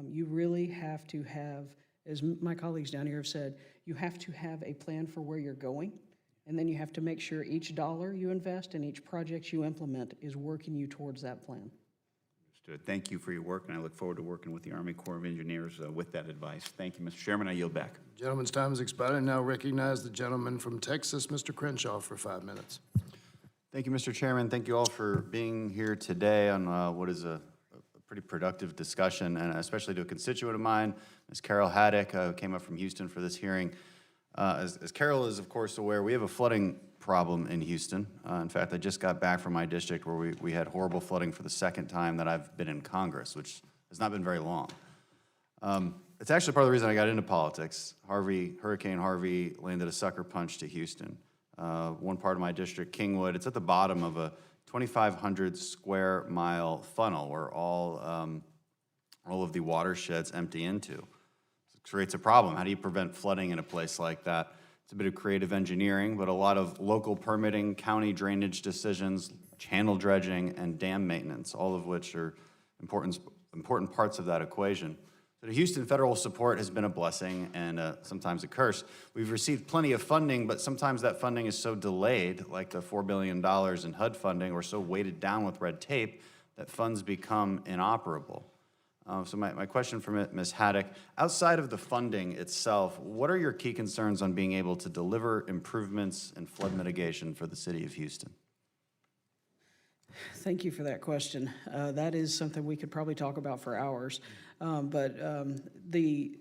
You really have to have, as my colleagues down here have said, you have to have a plan for where you're going, and then you have to make sure each dollar you invest and each project you implement is working you towards that plan. Understood. Thank you for your work, and I look forward to working with the Army Corps of Engineers with that advice. Thank you, Mr. Chairman. I yield back. Gentleman's time has expired. I now recognize the gentleman from Texas, Mr. Crenshaw, for 5 minutes. Thank you, Mr. Chairman. Thank you all for being here today on what is a pretty productive discussion, and especially to a constituent of mine, Ms. Carol Haddock, who came up from Houston for this hearing. As Carol is, of course, aware, we have a flooding problem in Houston. In fact, I just got back from my district where we had horrible flooding for the second time that I've been in Congress, which has not been very long. It's actually part of the reason I got into politics. Hurricane Harvey landed a sucker punch to Houston. One part of my district, Kingwood, it's at the bottom of a 2,500 square mile funnel where all of the watersheds empty into. It creates a problem. How do you prevent flooding in a place like that? It's a bit of creative engineering, but a lot of local permitting, county drainage decisions, channel dredging, and dam maintenance, all of which are important parts of that equation. So to Houston, federal support has been a blessing and sometimes a curse. We've received plenty of funding, but sometimes that funding is so delayed, like the $4 billion in HUD funding, or so weighted down with red tape that funds become inoperable. So my question for Ms. Haddock, outside of the funding itself, what are your key concerns on being able to deliver improvements and flood mitigation for the city of Houston? Thank you for that question. That is something we could probably talk about for hours. But the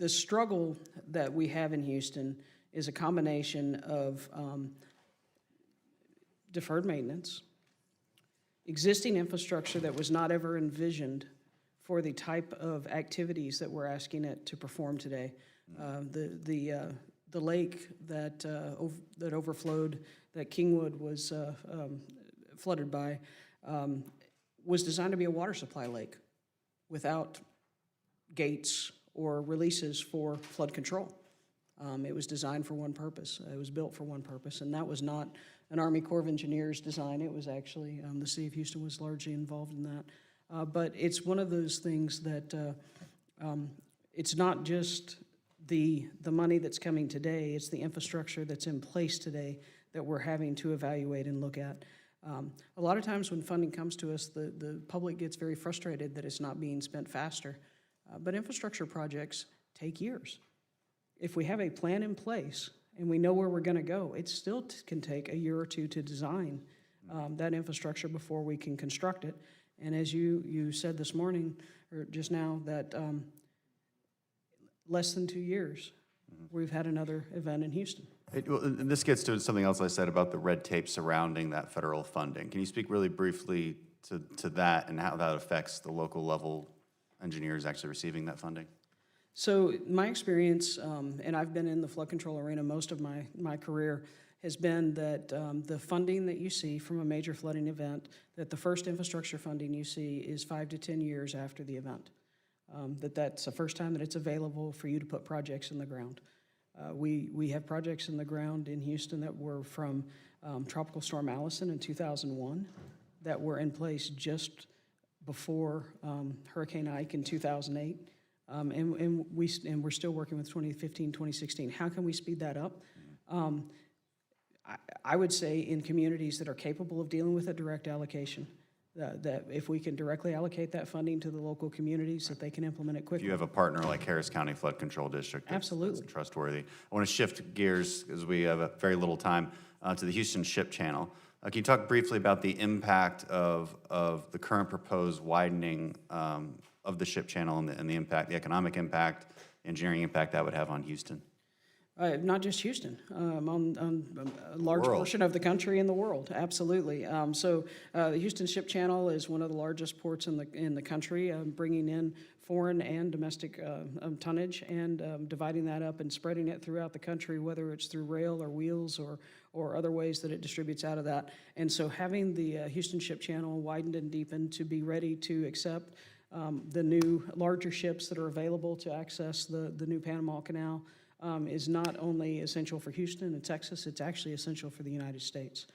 struggle that we have in Houston is a combination of deferred maintenance, existing infrastructure that was not ever envisioned for the type of activities that we're asking it to perform today. The lake that overflowed, that Kingwood was flooded by, was designed to be a water supply lake without gates or releases for flood control. It was designed for one purpose. It was built for one purpose, and that was not an Army Corps of Engineers design. It was actually, the city of Houston was largely involved in that. But it's one of those things that it's not just the money that's coming today, it's the infrastructure that's in place today that we're having to evaluate and look at. A lot of times when funding comes to us, the public gets very frustrated that it's not being spent faster. But infrastructure projects take years. If we have a plan in place and we know where we're going to go, it still can take a year or two to design that infrastructure before we can construct it. And as you said this morning, or just now, that less than 2 years, we've had another event in Houston. And this gets to something else I said about the red tape surrounding that federal funding. Can you speak really briefly to that and how that affects the local level engineers actually receiving that funding? So my experience, and I've been in the flood control arena most of my career, has been that the funding that you see from a major flooding event, that the first infrastructure funding you see is 5 to 10 years after the event. That's the first time that it's available for you to put projects in the ground. We have projects in the ground in Houston that were from Tropical Storm Allison in 2001 that were in place just before Hurricane Ike in 2008. And we're still working with 2015, 2016. How can we speed that up? I would say in communities that are capable of dealing with a direct allocation, that if we can directly allocate that funding to the local communities, that they can implement it quickly. If you have a partner like Harris County Flood Control District, that's trustworthy. I want to shift gears, because we have very little time, to the Houston Ship Channel. Can you talk briefly about the impact of the current proposed widening of the Ship Channel and the impact, the economic impact, engineering impact that would have on Houston? Not just Houston, on a large portion of the country and the world, absolutely. So the Houston Ship Channel is one of the largest ports in the country, bringing in foreign and domestic tonnage and dividing that up and spreading it throughout the country, whether it's through rail or wheels or other ways that it distributes out of that. And so having the Houston Ship Channel widened and deepened to be ready to accept the new larger ships that are available to access the new Panama Canal is not only essential for Houston and Texas, it's actually essential for the United States.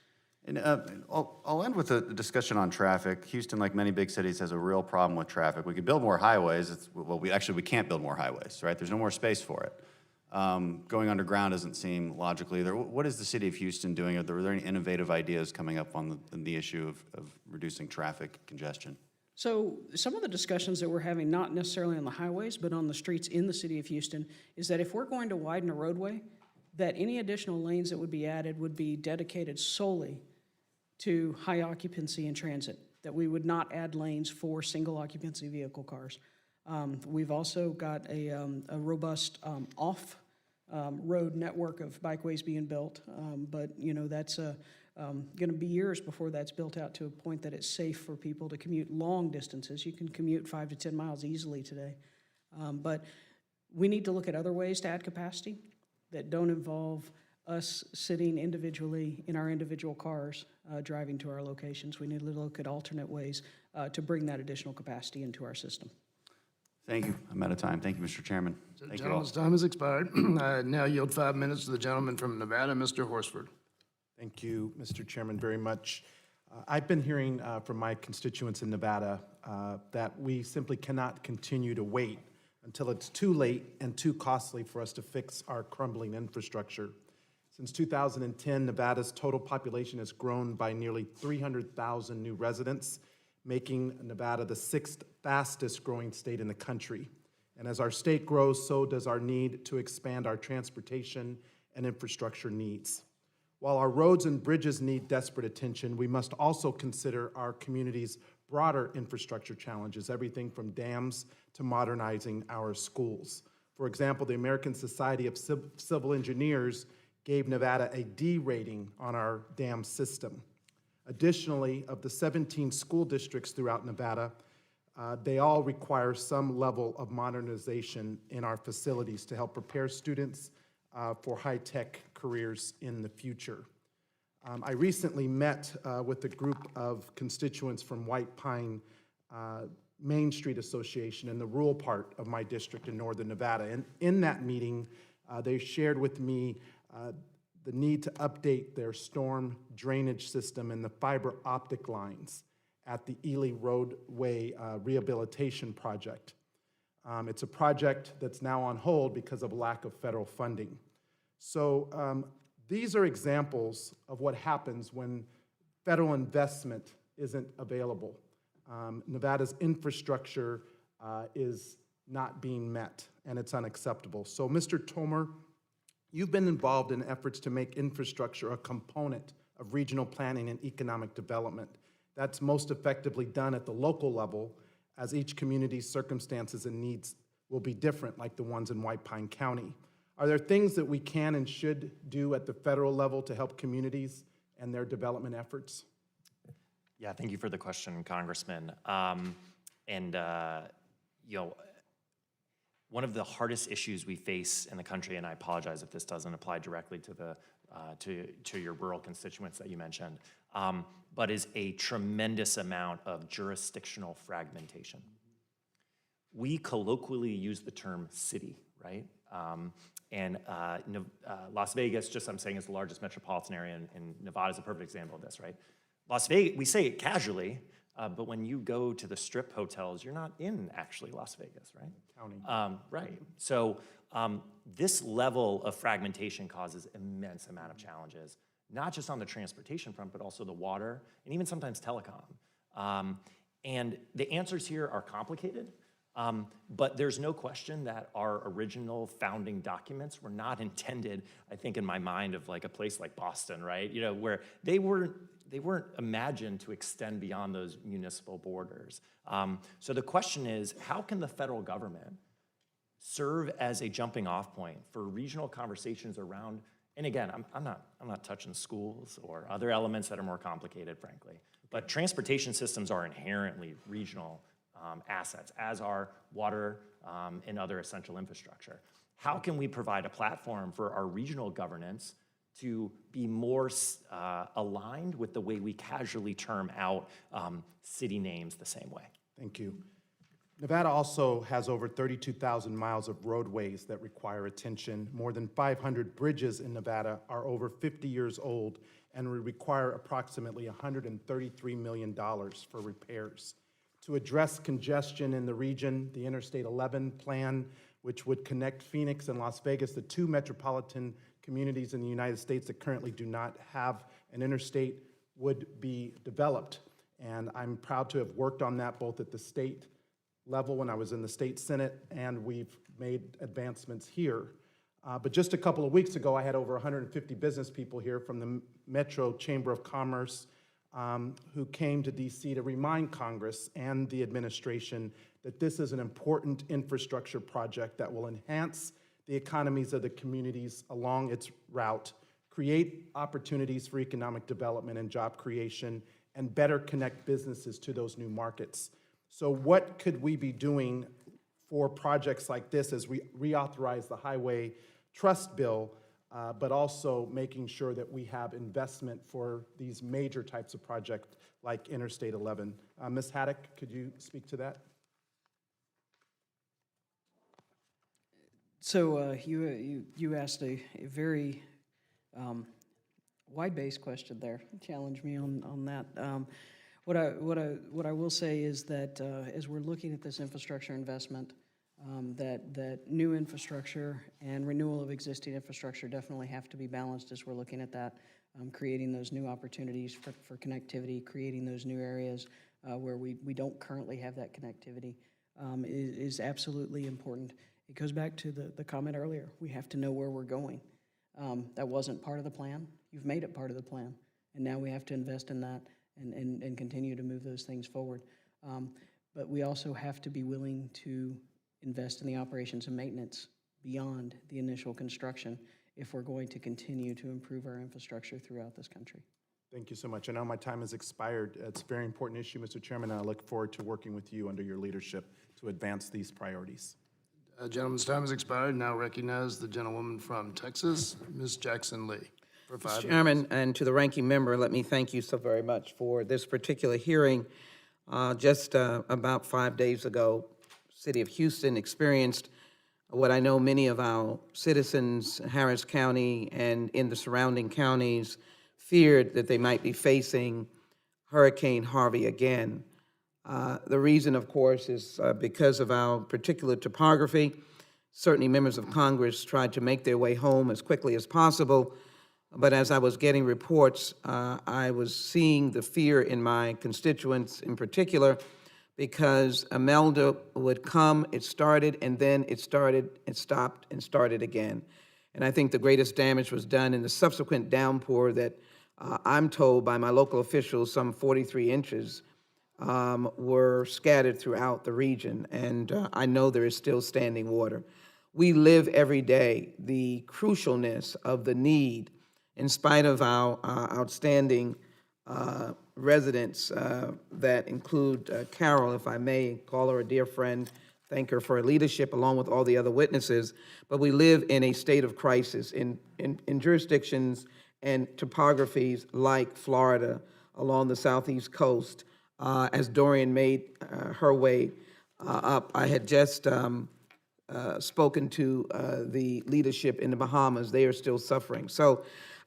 And I'll end with a discussion on traffic. Houston, like many big cities, has a real problem with traffic. We could build more highways. We can't build more highways, right? There's no more space for it. Going underground doesn't seem logical either. What is the city of Houston doing? Are there any innovative ideas coming up on the issue of reducing traffic congestion? So some of the discussions that we're having, not necessarily on the highways, but on the streets in the city of Houston, is that if we're going to widen a roadway, that any additional lanes that would be added would be dedicated solely to high occupancy and transit, that we would not add lanes for single occupancy vehicle cars. We've also got a robust off-road network of bikeways being built, but that's going to be years before that's built out to a point that it's safe for people to commute long distances. You can commute 5 to 10 miles easily today. But we need to look at other ways to add capacity that don't involve us sitting individually in our individual cars driving to our locations. We need to look at alternate ways to bring that additional capacity into our system. Thank you. I'm out of time. Thank you, Mr. Chairman. Thank you all. Gentleman's time has expired. I now yield 5 minutes to the gentleman from Nevada, Mr. Horsford. Thank you, Mr. Chairman, very much. I've been hearing from my constituents in Nevada that we simply cannot continue to wait until it's too late and too costly for us to fix our crumbling infrastructure. Since 2010, Nevada's total population has grown by nearly 300,000 new residents, making Nevada the 6th fastest growing state in the country. And as our state grows, so does our need to expand our transportation and infrastructure needs. While our roads and bridges need desperate attention, we must also consider our community's broader infrastructure challenges, everything from dams to modernizing our schools. For example, the American Society of Civil Engineers gave Nevada a D rating on our dam system. Additionally, of the 17 school districts throughout Nevada, they all require some level of modernization in our facilities to help prepare students for high-tech careers in the future. I recently met with a group of constituents from White Pine Main Street Association in the rural part of my district in northern Nevada. And in that meeting, they shared with me the need to update their storm drainage system and the fiber optic lines at the Ely Roadway Rehabilitation Project. It's a project that's now on hold because of lack of federal funding. So these are examples of what happens when federal investment isn't available. Nevada's infrastructure is not being met, and it's unacceptable. So, Mr. Tomer, you've been involved in efforts to make infrastructure a component of regional planning and economic development. That's most effectively done at the local level, as each community's circumstances and needs will be different, like the ones in White Pine County. Are there things that we can and should do at the federal level to help communities and their development efforts? Yeah, thank you for the question, Congressman. You know, one of the hardest issues we face in the country, and I apologize if this doesn't apply directly to the to your rural constituents that you mentioned, but is a tremendous amount of jurisdictional fragmentation. We colloquially use the term city, right? Las Vegas, just I'm saying, is the largest metropolitan area, and Nevada is a perfect example of this, right? Las Vegas, we say it casually, but when you go to the strip hotels, you're not in actually Las Vegas, right? County. Right. So this level of fragmentation causes immense amount of challenges, not just on the transportation front, but also the water and even sometimes telecom. And the answers here are complicated, but there's no question that our original founding documents were not intended, I think in my mind, of like a place like Boston, right? You know, where they weren't imagined to extend beyond those municipal borders. So the question is, how can the federal government serve as a jumping off point for regional conversations around, and again, I'm not touching schools or other elements that are more complicated, frankly, but transportation systems are inherently regional assets, as are water and other essential infrastructure. How can we provide a platform for our regional governance to be more aligned with the way we casually term out city names the same way? Thank you. Nevada also has over 32,000 miles of roadways that require attention. More than 500 bridges in Nevada are over 50 years old and would require approximately $133 million for repairs. To address congestion in the region, the Interstate 11 plan, which would connect Phoenix and Las Vegas, the two metropolitan communities in the United States that currently do not have an interstate, would be developed. And I'm proud to have worked on that both at the state level when I was in the state Senate, and we've made advancements here. But just a couple of weeks ago, I had over 150 business people here from the Metro Chamber of Commerce who came to DC to remind Congress and the administration that this is an important infrastructure project that will enhance the economies of the communities along its route, create opportunities for economic development and job creation, and better connect businesses to those new markets. So what could we be doing for projects like this as we reauthorize the Highway Trust Bill, but also making sure that we have investment for these major types of projects like Interstate 11? Ms. Haddock, could you speak to that? So you asked a very wide-based question there. Challenge me on that. What I will say is that as we're looking at this infrastructure investment, that new infrastructure and renewal of existing infrastructure definitely have to be balanced as we're looking at that, creating those new opportunities for connectivity, creating those new areas where we don't currently have that connectivity is absolutely important. It goes back to the comment earlier. We have to know where we're going. That wasn't part of the plan. You've made it part of the plan. And now we have to invest in that and continue to move those things forward. But we also have to be willing to invest in the operations and maintenance beyond the initial construction if we're going to continue to improve our infrastructure throughout this country. Thank you so much. I know my time has expired. It's a very important issue, Mr. Chairman, and I look forward to working with you under your leadership to advance these priorities. Gentleman's time has expired. Now recognize the gentlewoman from Texas, Ms. Jackson Lee, for 5 minutes. Mr. Chairman, and to the ranking member, let me thank you so very much for this particular hearing. Just about 5 days ago, City of Houston experienced what I know many of our citizens, Harris County and in the surrounding counties, feared that they might be facing Hurricane Harvey again. The reason, of course, is because of our particular topography. Certainly members of Congress tried to make their way home as quickly as possible, but as I was getting reports, I was seeing the fear in my constituents in particular, because Imelda would come, it started, and then it started, it stopped, and started again. And I think the greatest damage was done in the subsequent downpour that I'm told by my local officials, some 43 inches, were scattered throughout the region, and I know there is still standing water. We live every day the crucialness of the need, in spite of our outstanding residents that include Carol, if I may call her a dear friend, thank her for her leadership along with all the other witnesses, but we live in a state of crisis in jurisdictions and topographies like Florida along the southeast coast. As Dorian made her way up, I had just spoken to the leadership in the Bahamas. They are still suffering. So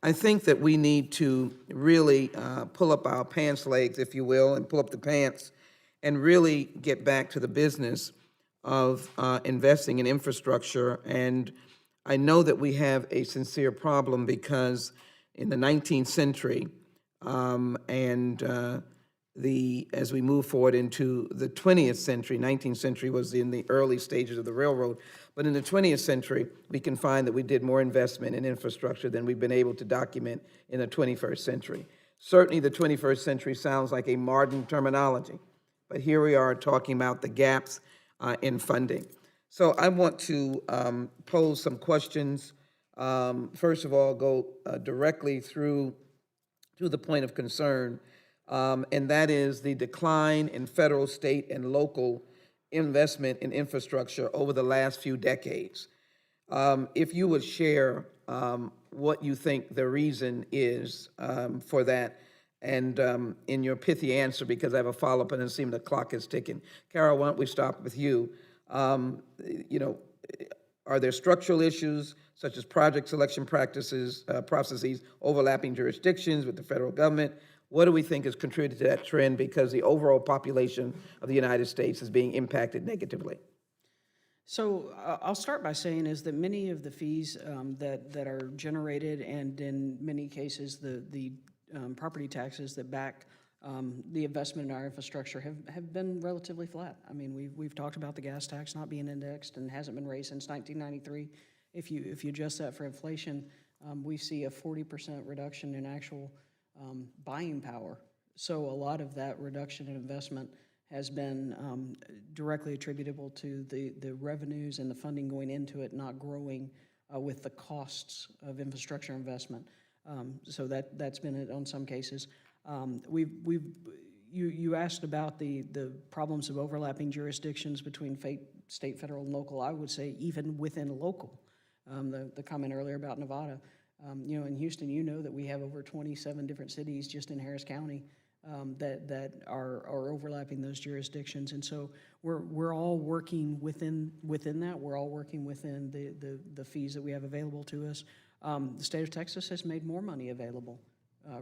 I think that we need to really pull up our pants legs, if you will, and pull up the pants and really get back to the business of investing in infrastructure. And I know that we have a sincere problem because in the 19th century as we move forward into the 20th century, 19th century was in the early stages of the railroad, but in the 20th century, we can find that we did more investment in infrastructure than we've been able to document in the 21st century. Certainly the 21st century sounds like a modern terminology, but here we are talking about the gaps in funding. So I want to pose some questions. First of all, go directly through to the point of concern, and that is the decline in federal, state, and local investment in infrastructure over the last few decades. If you would share what you think the reason is for that, and in your pithy answer, because I have a follow-up and it seems the clock is ticking. Carol, why don't we start with you? You know, are there structural issues such as project selection practices, processes, overlapping jurisdictions with the federal government? What do we think has contributed to that trend, because the overall population of the United States is being impacted negatively? So I'll start by saying is that many of the fees that are generated, and in many cases the property taxes that back the investment in our infrastructure have been relatively flat. I mean, we've talked about the gas tax not being indexed and hasn't been raised since 1993. If you adjust that for inflation, we see a 40% reduction in actual buying power. So a lot of that reduction in investment has been directly attributable to the revenues and the funding going into it not growing with the costs of infrastructure investment. So that's been it on some cases. You asked about the problems of overlapping jurisdictions between state, federal, and local. I would say even within local. The comment earlier about Nevada. You know, in Houston, you know that we have over 27 different cities just in Harris County that are overlapping those jurisdictions, and so we're all working within that. We're all working within the fees that we have available to us. The state of Texas has made more money available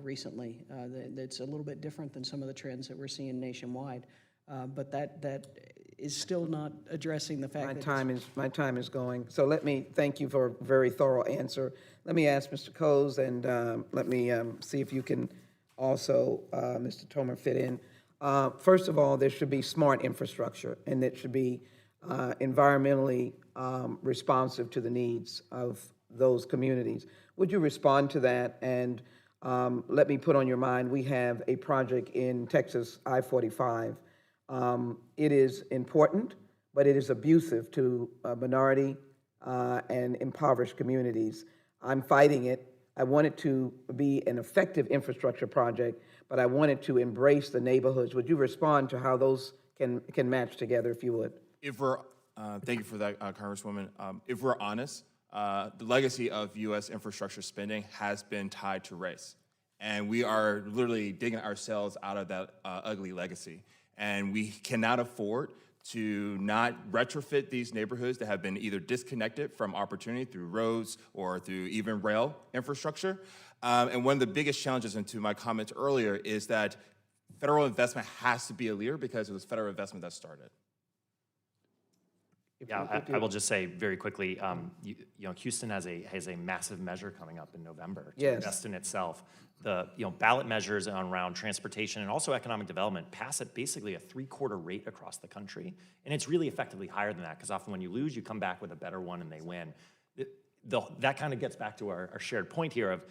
recently. That's a little bit different than some of the trends that we're seeing nationwide. But that is still not addressing the fact that My time is going. So let me thank you for a very thorough answer. Let me ask Mr. Coase, and let me see if you can also, Mr. Tomer, fit in. First of all, there should be smart infrastructure, and it should be environmentally responsive to the needs of those communities. Would you respond to that? And let me put on your mind, we have a project in Texas, I-45. It is important, but it is abusive to minority and impoverished communities. I'm fighting it. I want it to be an effective infrastructure project, but I want it to embrace the neighborhoods. Would you respond to how those can match together, if you would? If we're, thank you for that, Congresswoman. If we're honest, the legacy of U.S. infrastructure spending has been tied to race. And we are literally digging ourselves out of that ugly legacy. And we cannot afford to not retrofit these neighborhoods that have been either disconnected from opportunity through roads or through even rail infrastructure. And one of the biggest challenges, and to my comments earlier, is that federal investment has to be a leader because it was federal investment that started. Yeah, I will just say very quickly, you know, Houston has a massive measure coming up in November to invest in itself. The ballot measures around transportation and also economic development pass at basically a 3/4 rate across the country, and it's really effectively higher than that because often when you lose, you come back with a better one and they win. That kind of gets back to our shared point here of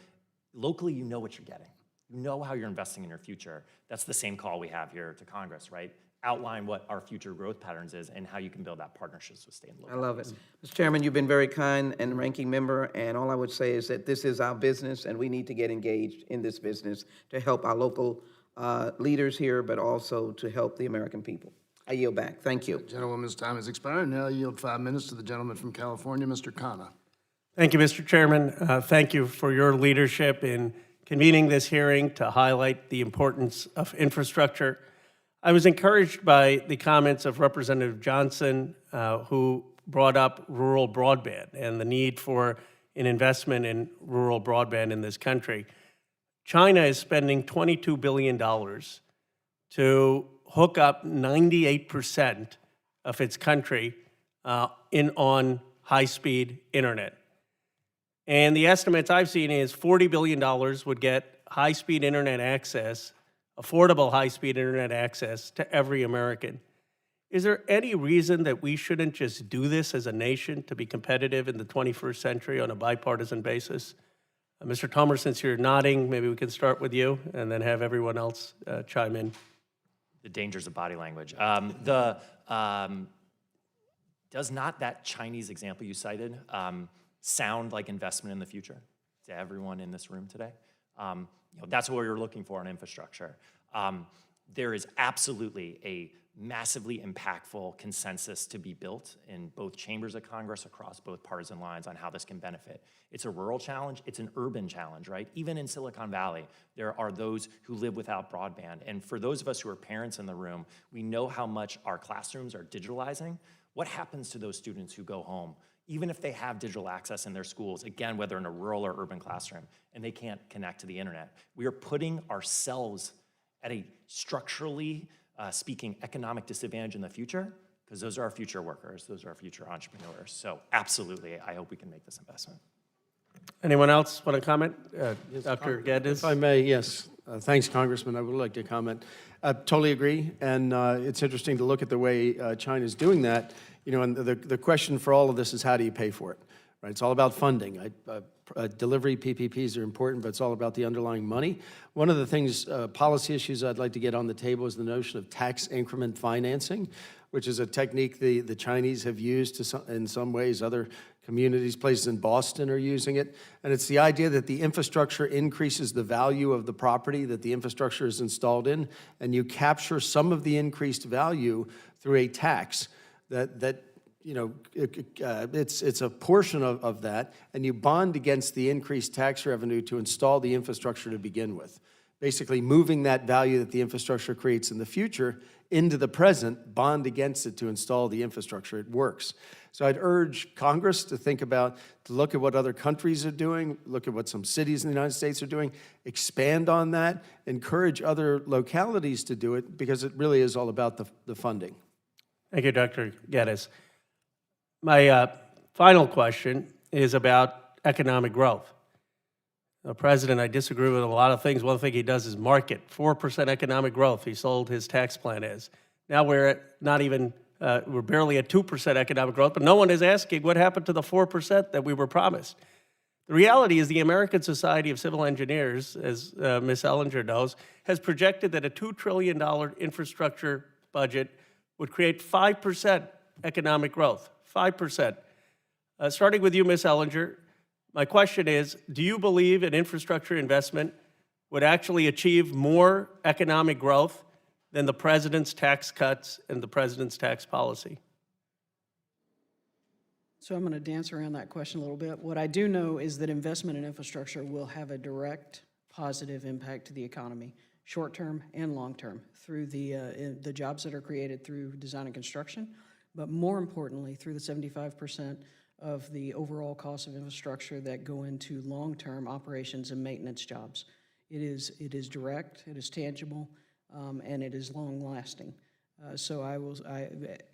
locally, you know what you're getting. You know how you're investing in your future. That's the same call we have here to Congress, right? Outline what our future growth patterns is and how you can build that partnerships with state and local. I love it. Mr. Chairman, you've been very kind and ranking member, and all I would say is that this is our business, and we need to get engaged in this business to help our local leaders here, but also to help the American people. I yield back. Thank you. Gentlewoman's time has expired. Now I yield 5 minutes to the gentleman from California, Mr. Khanna. Thank you, Mr. Chairman. Thank you for your leadership in convening this hearing to highlight the importance of infrastructure. I was encouraged by the comments of Representative Johnson, who brought up rural broadband and the need for an investment in rural broadband in this country. China is spending $22 billion to hook up 98% of its country on high-speed internet. And the estimates I've seen is $40 billion would get high-speed internet access, affordable high-speed internet access to every American. Is there any reason that we shouldn't just do this as a nation to be competitive in the 21st century on a bipartisan basis? Mr. Tomer, since you're nodding, maybe we can start with you and then have everyone else chime in. The dangers of body language. Does not that Chinese example you cited sound like investment in the future to everyone in this room today? That's what we're looking for in infrastructure. There is absolutely a massively impactful consensus to be built in both chambers of Congress across both partisan lines on how this can benefit. It's a rural challenge, it's an urban challenge, right? Even in Silicon Valley, there are those who live without broadband. And for those of us who are parents in the room, we know how much our classrooms are digitalizing. What happens to those students who go home, even if they have digital access in their schools, again, whether in a rural or urban classroom, and they can't connect to the internet? We are putting ourselves at a structurally speaking economic disadvantage in the future, because those are our future workers, those are our future entrepreneurs. So absolutely, I hope we can make this investment. Anyone else want to comment? Dr. Geddes? If I may, yes. Thanks, Congressman. I would like to comment. I totally agree, and it's interesting to look at the way China's doing that. You know, and the question for all of this is how do you pay for it, right? It's all about funding. Delivery PPPs are important, but it's all about the underlying money. One of the things, policy issues I'd like to get on the table is the notion of tax increment financing, which is a technique the Chinese have used in some ways. Other communities, places in Boston are using it. And it's the idea that the infrastructure increases the value of the property that the infrastructure is installed in, and you capture some of the increased value through a tax that you know, it's a portion of that, and you bond against the increased tax revenue to install the infrastructure to begin with. Basically moving that value that the infrastructure creates in the future into the present, bond against it to install the infrastructure. It works. So I'd urge Congress to to look at what other countries are doing, look at what some cities in the United States are doing, expand on that, encourage other localities to do it, because it really is all about the funding. Thank you, Dr. Geddes. My final question is about economic growth. President, I disagree with a lot of things. One thing he does is market 4% economic growth. He sold his tax plan as. Now we're at we're barely at 2% economic growth, but no one is asking what happened to the 4% that we were promised. The reality is the American Society of Civil Engineers, as Ms. Ellinger knows, has projected that a $2 trillion infrastructure budget would create 5% economic growth, 5%. Starting with you, Ms. Ellinger, my question is, do you believe an infrastructure investment would actually achieve more economic growth than the president's tax cuts and the president's tax policy? So I'm going to dance around that question a little bit. What I do know is that investment in infrastructure will have a direct positive impact to the economy, short-term and long-term, through the jobs that are created through design and construction, but more importantly, through the 75% of the overall cost of infrastructure that go into long-term operations and maintenance jobs. It is direct, it is tangible, and it is long-lasting. So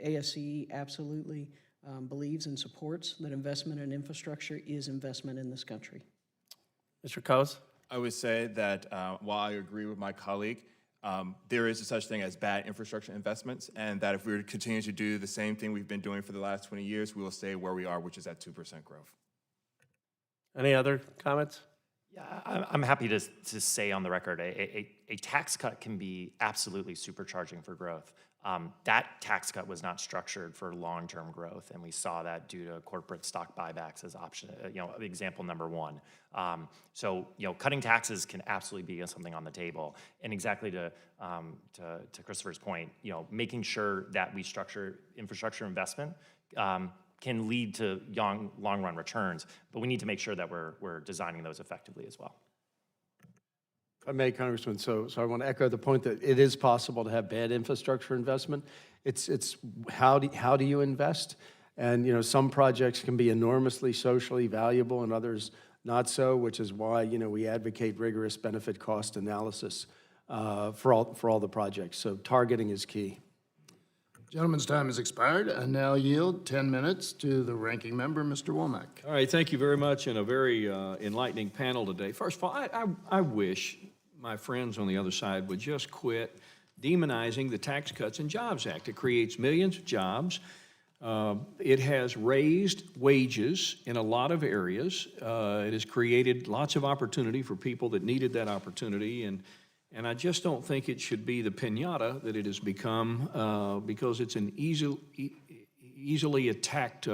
ASCE absolutely believes and supports that investment in infrastructure is investment in this country. Mr. Coase? I would say that while I agree with my colleague, there is a such thing as bad infrastructure investments, and that if we were to continue to do the same thing we've been doing for the last 20 years, we will stay where we are, which is at 2% growth. Any other comments? Yeah, I'm happy to say on the record, a tax cut can be absolutely supercharging for growth. That tax cut was not structured for long-term growth, and we saw that due to corporate stock buybacks as option, example number one. So, cutting taxes can absolutely be something on the table. And exactly to Christopher's point, making sure that we structure infrastructure investment can lead to long-run returns, but we need to make sure that we're designing those effectively as well. If I may, Congressman, so I want to echo the point that it is possible to have bad infrastructure investment. It's how do you invest? And some projects can be enormously socially valuable and others not so, which is why we advocate rigorous benefit cost analysis for all the projects. So targeting is key. Gentleman's time has expired. I now yield 10 minutes to the ranking member, Mr. Womack. All right, thank you very much, and a very enlightening panel today. First of all, I wish my friends on the other side would just quit demonizing the Tax Cuts and Jobs Act. It creates millions of jobs. It has raised wages in a lot of areas. It has created lots of opportunity for people that needed that opportunity, and I just don't think it should be the piñata that it has become, because it's an easily attacked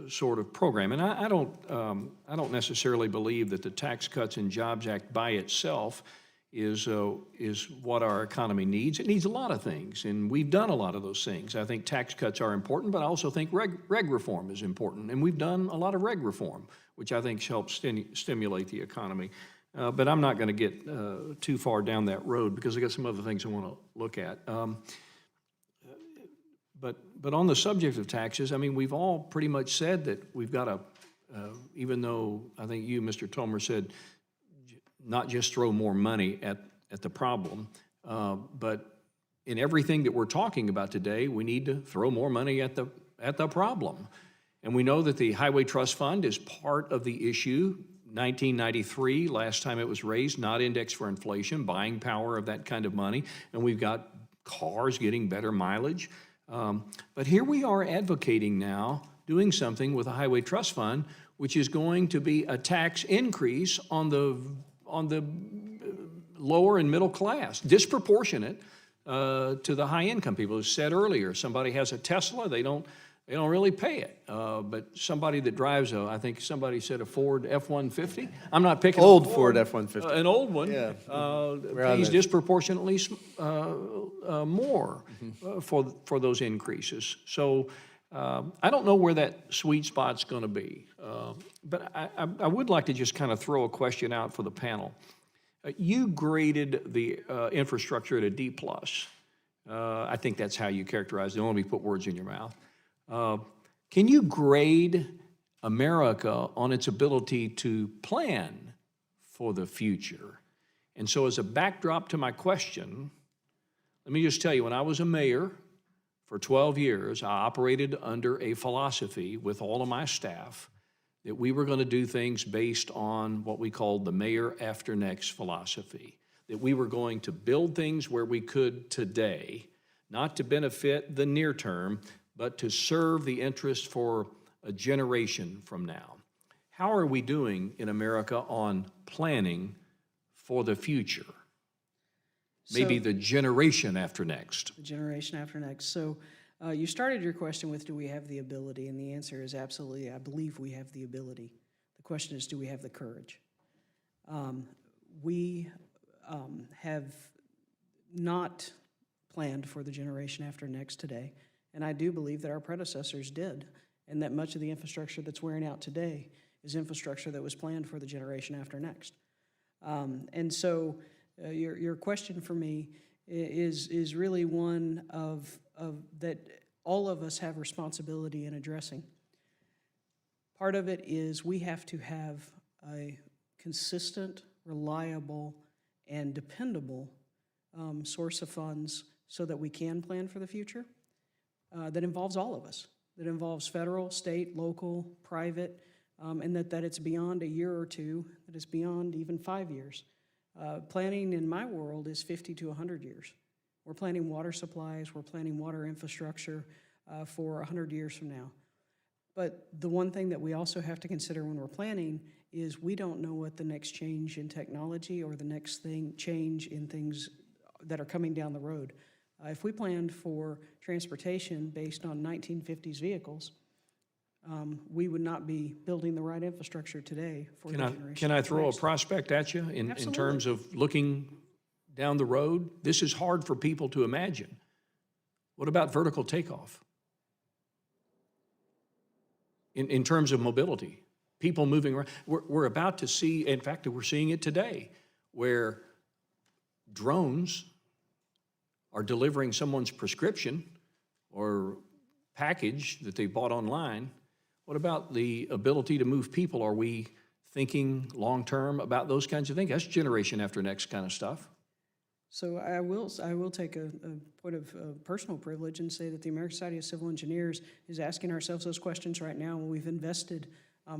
sort of program. And I don't necessarily believe that the Tax Cuts and Jobs Act by itself is what our economy needs. It needs a lot of things, and we've done a lot of those things. I think tax cuts are important, but I also think reg reform is important, and we've done a lot of reg reform, which I think helps stimulate the economy. But I'm not going to get too far down that road because I got some other things I want to look at. But on the subject of taxes, I mean, we've all pretty much said that we've got to, even though I think you, Mr. Tomer, said not just throw more money at the problem, but in everything that we're talking about today, we need to throw more money at the problem. And we know that the Highway Trust Fund is part of the issue. 1993, last time it was raised, not indexed for inflation, buying power of that kind of money, and we've got cars getting better mileage. But here we are advocating now, doing something with a Highway Trust Fund, which is going to be a tax increase on the lower and middle class, disproportionate to the high income people. As said earlier, somebody has a Tesla, they don't really pay it. But somebody that drives I think somebody said a Ford F-150. I'm not picking old Ford F-150. An old one. Yeah. Pays disproportionately more for those increases. So I don't know where that sweet spot's going to be. But I would like to just kind of throw a question out for the panel. You graded the infrastructure at a D+. I think that's how you characterize it. Don't let me put words in your mouth. Can you grade America on its ability to plan for the future? And so as a backdrop to my question, let me just tell you, when I was a mayor for 12 years, I operated under a philosophy with all of my staff that we were going to do things based on what we called the mayor after next philosophy, that we were going to build things where we could today, not to benefit the near term, but to serve the interest for a generation from now. How are we doing in America on planning for the future? Maybe So- the generation after next. The generation after next. So you started your question with, do we have the ability? And the answer is absolutely, I believe we have the ability. The question is, do we have the courage? We have not planned for the generation after next today, and I do believe that our predecessors did, and that much of the infrastructure that's wearing out today is infrastructure that was planned for the generation after next. And so your question for me is really one of that all of us have responsibility in addressing. Part of it is we have to have a consistent, reliable, and dependable source of funds so that we can plan for the future. That involves all of us. That involves federal, state, local, private, and that it's beyond a year or two, that it's beyond even 5 years. Planning in my world is 50 to 100 years. We're planning water supplies, we're planning water infrastructure for 100 years from now. But the one thing that we also have to consider when we're planning is we don't know what the next change in technology or the next change in things that are coming down the road. If we planned for transportation based on 1950s vehicles, we would not be building the right infrastructure today for the generation. Can I throw a next. prospect at you in Absolutely. terms of looking down the road? This is hard for people to imagine. What about vertical takeoff? In terms of mobility, people moving around. We're about to see, in fact, we're seeing it today, where drones are delivering someone's prescription or package that they bought online. What about the ability to move people? Are we thinking long-term about those kinds of things? That's generation after next kind of stuff. So I will take a point of personal privilege and say that the American Society of Civil Engineers is asking ourselves those questions right now. We've invested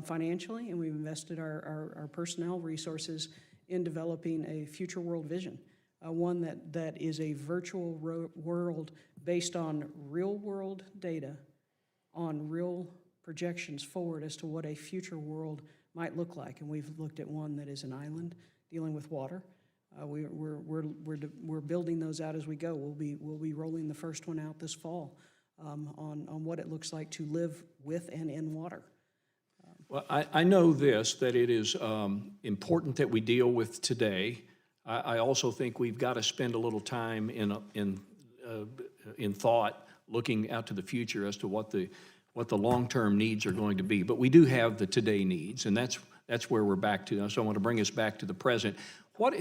financially and we've invested our personnel resources in developing a future world vision, one that is a virtual world based on real world data, on real projections forward as to what a future world might look like. And we've looked at one that is an island dealing with water. We're building those out as we go. We'll be rolling the first one out this fall on what it looks like to live with and in water. Well, I know this, that it is important that we deal with today. I also think we've got to spend a little time in thought, looking out to the future as to what the long-term needs are going to be. But we do have the today needs, and that's where we're back to. So I want to bring us back to the present. What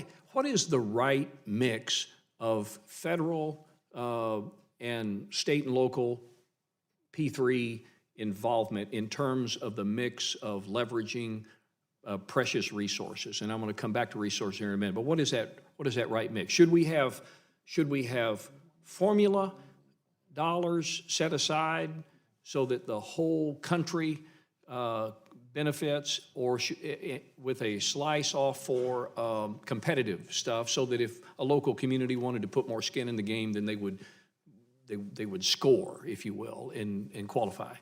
is the right mix of federal and state and local P3 involvement in terms of the mix of leveraging precious resources? And I'm going to come back to resources here in a minute. But what is that right mix? Should we have formula dollars set aside so that the whole country benefits, or with a slice off for competitive stuff, so that if a local community wanted to put more skin in the game, then they would score, if you will, and qualify?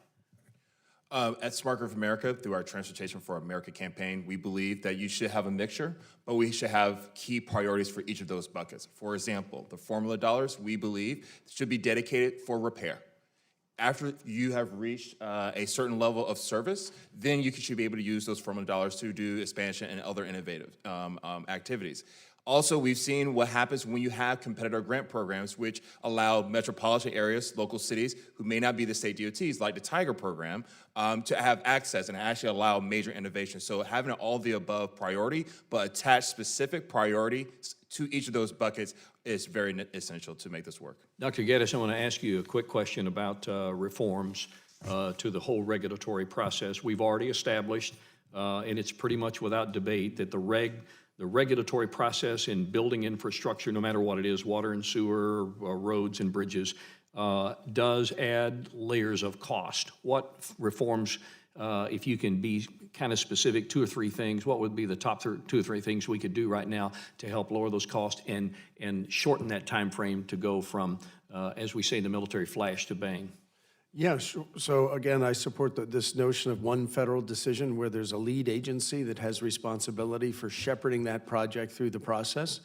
At Smart Growth America, through our Transportation for America campaign, we believe that you should have a mixture, but we should have key priorities for each of those buckets. For example, the formula dollars, we believe, should be dedicated for repair. After you have reached a certain level of service, then you should be able to use those formula dollars to do expansion and other innovative activities. Also, we've seen what happens when you have competitor grant programs, which allow metropolitan areas, local cities, who may not be the state DOTs, like the Tiger program, to have access and actually allow major innovation. So having an all-the-above priority, but attach specific priority to each of those buckets is very essential to make this work. Dr. Geddes, I want to ask you a quick question about reforms. to the whole regulatory process. We've already established, and it's pretty much without debate, that the regulatory process in building infrastructure, no matter what it is, water and sewer, roads and bridges, does add layers of cost. What reforms, if you can be kind of specific, 2 or 3 things, what would be the top 2 or 3 things we could do right now to help lower those costs and shorten that time frame to go from, as we say in the military, flash to bang? Yes, so again, I support this notion of one federal decision where there's a lead agency that has responsibility for shepherding that project through the process.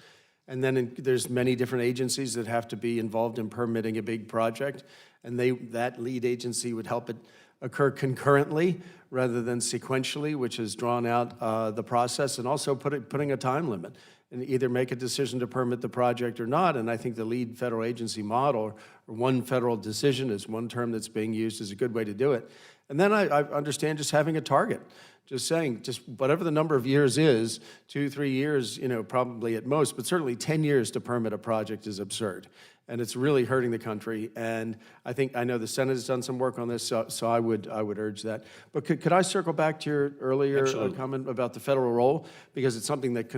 And then there's many different agencies that have to be involved in permitting a big project, and that lead agency would help it occur concurrently rather than sequentially, which has drawn out the process, and also putting a time limit, and either make a decision to permit the project or not. And I think the lead federal agency model, or one federal decision is one term that's being used, is a good way to do it. And then I understand just having a target, just saying, just whatever the number of years is, 2, 3 years, probably at most, but certainly 10 years to permit a project is absurd. And it's really hurting the country. And I know the Senate has done some work on this, so I would urge that. But could I circle back to your earlier comment about the federal role? Because it's something that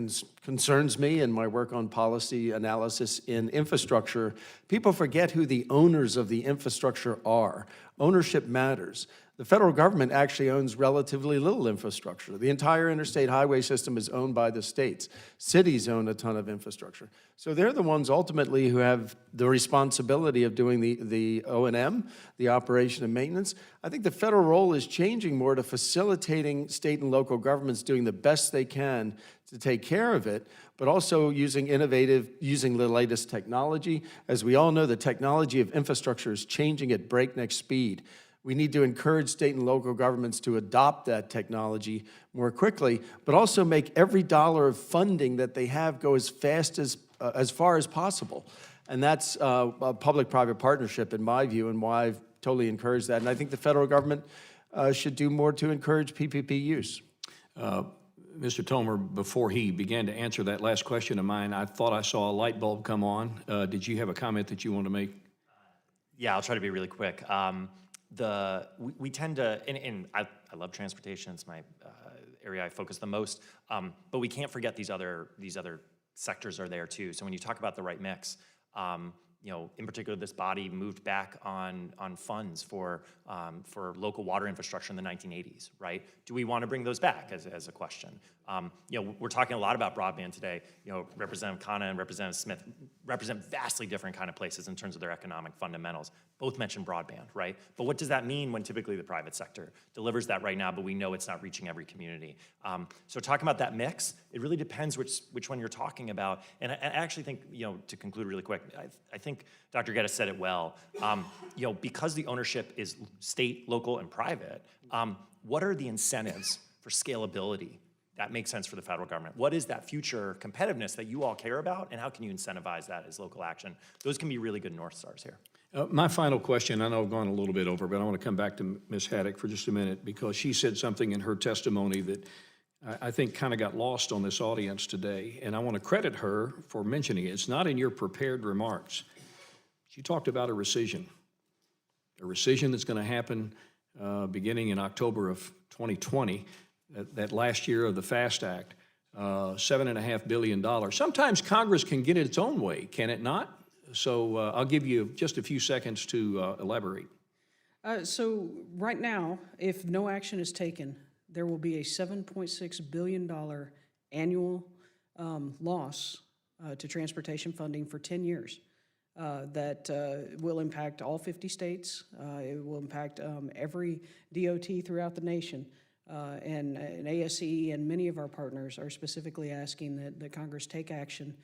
concerns me in my work on policy analysis in infrastructure. People forget who the owners of the infrastructure are. Ownership matters. The federal government actually owns relatively little infrastructure. The entire interstate highway system is owned by the states. Cities own a ton of infrastructure. So they're the ones ultimately who have the responsibility of doing the O&M, the operation and maintenance. I think the federal role is changing more to facilitating state and local governments doing the best they can to take care of it, but also using the latest technology. As we all know, the technology of infrastructure is changing at breakneck speed. We need to encourage state and local governments to adopt that technology more quickly, but also make every dollar of funding that they have go as far as possible. And that's a public-private partnership, in my view, and why I've totally encouraged that. And I think the federal government should do more to encourage PPP use. Mr. Tomer, before he began to answer that last question of mine, I thought I saw a light bulb come on. Did you have a comment that you want to make? Yeah, I'll try to be really quick. We tend to, and I love transportation, it's my area I focus the most, but we can't forget these other sectors are there too. So when you talk about the right mix, in particular, this body moved back on funds for local water infrastructure in the 1980s, right? Do we want to bring those back as a question? We're talking a lot about broadband today. Representative Khanna and Representative Smith represent vastly different kind of places in terms of their economic fundamentals. Both mentioned broadband, right? But what does that mean when typically the private sector delivers that right now, but we know it's not reaching every community? So talking about that mix, it really depends which one you're talking about. And I actually think, to conclude really quick, I think Dr. Geddes said it well. Because the ownership is state, local, and private, what are the incentives for scalability that makes sense for the federal government? What is that future competitiveness that you all care about, and how can you incentivize that as local action? Those can be really good North Stars here. My final question, I know I've gone a little bit over, but I want to come back to Ms. Haddock for just a minute, because she said something in her testimony that I think kind of got lost on this audience today, and I want to credit her for mentioning it. It's not in your prepared remarks. She talked about a rescission that's going to happen beginning in October of 2020, that last year of the FAST Act, $7.5 billion. Sometimes Congress can get it its own way, can it not? So I'll give you just a few seconds to elaborate. So right now, if no action is taken, there will be a $7.6 billion annual loss to transportation funding for 10 years. That will impact all 50 states. It will impact every DOT throughout the nation. And ASCE and many of our partners are specifically asking that Congress take action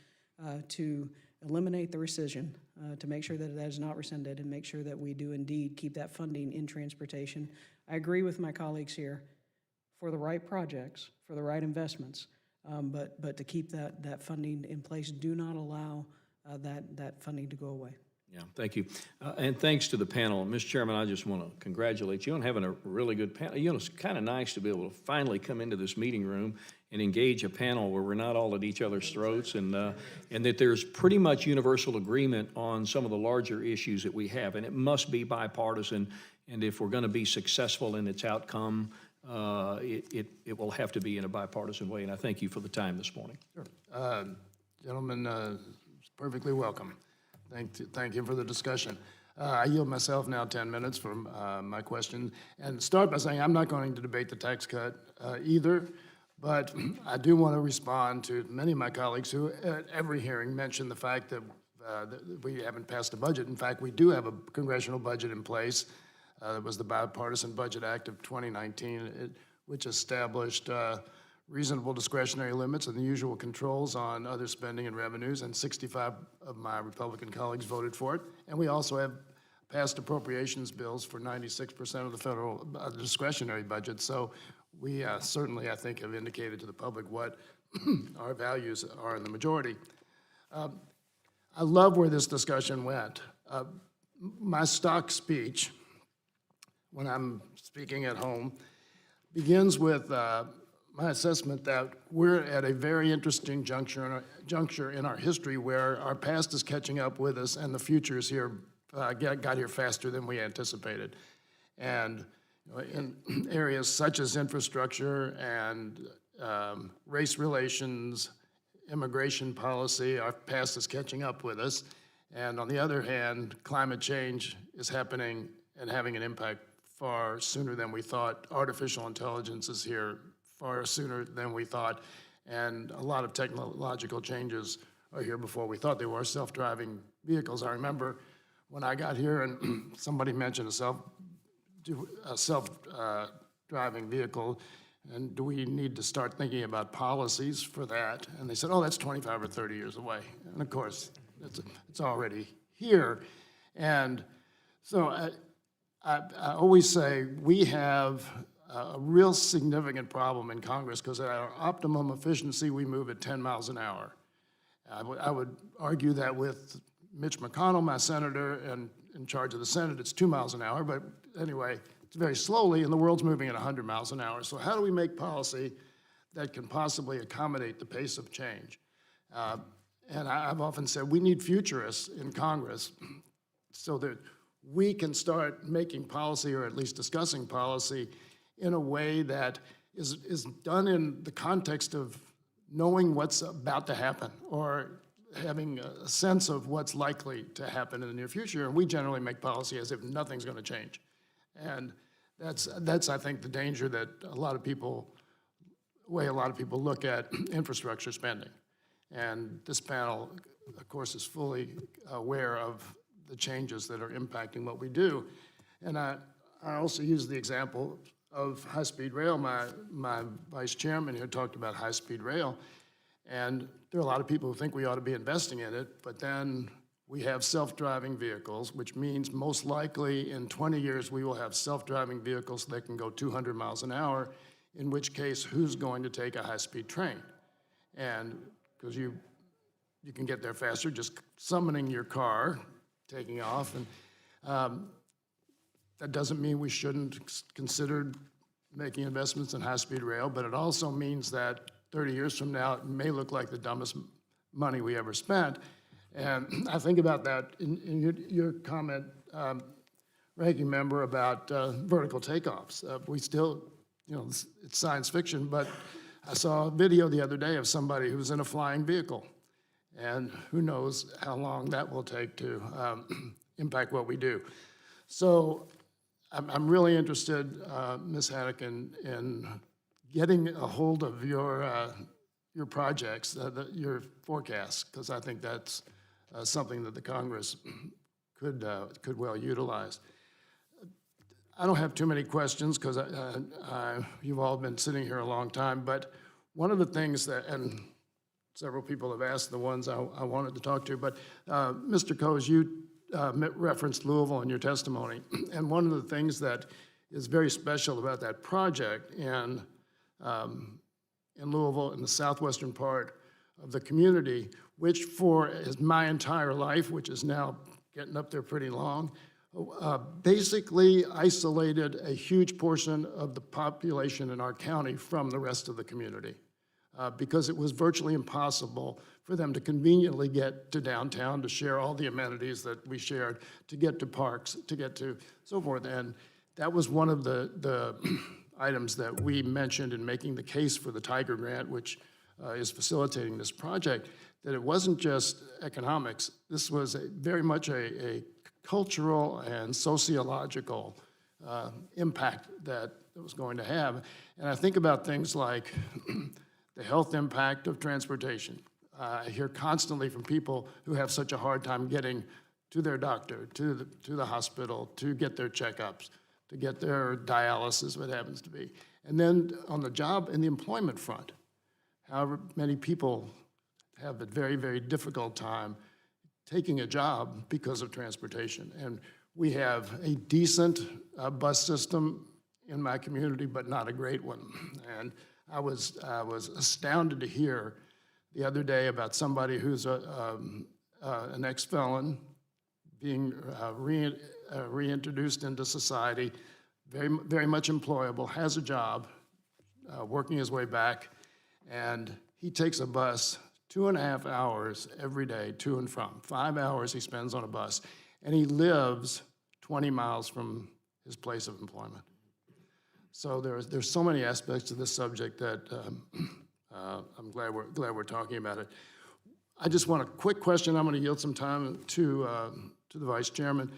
to eliminate the rescission, to make sure that that is not rescinded, and make sure that we do indeed keep that funding in transportation. I agree with my colleagues here, for the right projects, for the right investments, but to keep that funding in place, do not allow that funding to go away. Yeah, thank you. And thanks to the panel. Mr. Chairman, I just want to congratulate you on having a really good panel. It's kind of nice to be able to finally come into this meeting room and engage a panel where we're not all at each other's throats, and that there's pretty much universal agreement on some of the larger issues that we have. And it must be bipartisan, And if we're going to be successful in its outcome, it will have to be in a bipartisan way. And I thank you for the time this morning. Sure. Gentlemen, perfectly welcome. Thank you for the discussion. I yield myself now 10 minutes for my question. And start by saying I'm not going to debate the tax cut either, but I do want to respond to many of my colleagues who at every hearing mention the fact that we haven't passed a budget. In fact, we do have a congressional budget in place. It was the Bipartisan Budget Act of 2019, which established reasonable discretionary limits and the usual controls on other spending and revenues, and 65 of my Republican colleagues voted for it. And we also have passed appropriations bills for 96% of the federal discretionary budget. So we certainly, I think, have indicated to the public what our values are in the majority. I love where this discussion went. My stock speech, when I'm speaking at home, begins with my assessment that we're at a very interesting juncture in our history where our past is catching up with us and the future is here, got here faster than we anticipated. And in areas such as infrastructure and race relations, immigration policy, our past is catching up with us. And on the other hand, climate change is happening and having an impact far sooner than we thought. Artificial intelligence is here far sooner than we thought. And a lot of technological changes are here before we thought they were. Self-driving vehicles. I remember when I got here and somebody mentioned a self-driving vehicle, and do we need to start thinking about policies for that? And they said, oh, that's 25 or 30 years away. And of course, it's already here. And so I always say we have a real significant problem in Congress because at our optimum efficiency, we move at 10 miles an hour. I would argue that with Mitch McConnell, my senator, and in charge of the Senate, it's 2 miles an hour. But anyway, it's very slowly, and the world's moving at 100 miles an hour. So how do we make policy that can possibly accommodate the pace of change? And I've often said we need futurists in Congress so that we can start making policy, or at least discussing policy, in a way that is done in the context of knowing what's about to happen or having a sense of what's likely to happen in the near future. And we generally make policy as if nothing's going to change. And that's I think, the danger that a lot of people look at infrastructure spending. And this panel, of course, is fully aware of the changes that are impacting what we do. And I also use the example of high-speed rail. My vice chairman here talked about high-speed rail. And there are a lot of people who think we ought to be investing in it, but then we have self-driving vehicles, which means most likely in 20 years we will have self-driving vehicles that can go 200 miles an hour, in which case who's going to take a high-speed train? And because you can get there faster just summoning your car, taking off. And that doesn't mean we shouldn't consider making investments in high-speed rail, but it also means that 30 years from now, it may look like the dumbest money we ever spent. And I think about that in your comment, Ranking Member, about vertical takeoffs. We still, it's science fiction, but I saw a video the other day of somebody who was in a flying vehicle. And who knows how long that will take to impact what we do. So I'm really interested, Ms. Haddock, in getting a hold of your projects, your forecasts, because I think that's something that the Congress could well utilize. I don't have too many questions because you've all been sitting here a long time, but one of the things that, and several people have asked the ones I wanted to talk to, but Mr. Coase, you referenced Louisville in your testimony, and one of the things that is very special about that project in Louisville, in the southwestern part of the community, which for my entire life, which is now getting up there pretty long, basically isolated a huge portion of the population in our county from the rest of the community. Because it was virtually impossible for them to conveniently get to downtown to share all the amenities that we shared, to get to parks, to get to so forth. And that was one of the items that we mentioned in making the case for the Tiger Grant, which is facilitating this project, that it wasn't just economics. This was very much a cultural and sociological impact that it was going to have. And I think about things like the health impact of transportation. I hear constantly from people who have such a hard time getting to their doctor, to the hospital, to get their checkups, to get their dialysis, what happens to be. And then on the job and the employment front, however many people have a very, very difficult time taking a job because of transportation. And we have a decent bus system in my community, but not a great one. And I was astounded to hear the other day about somebody who's an ex-felon being reintroduced into society, very much employable, has a job, working his way back, and he takes a bus 2.5 hours every day to and from. 5 hours he spends on a bus, and he lives 20 miles from his place of employment. So there's so many aspects to this subject that I'm glad we're talking about it. I just want a quick question. I'm going to yield some time to the Vice Chairman.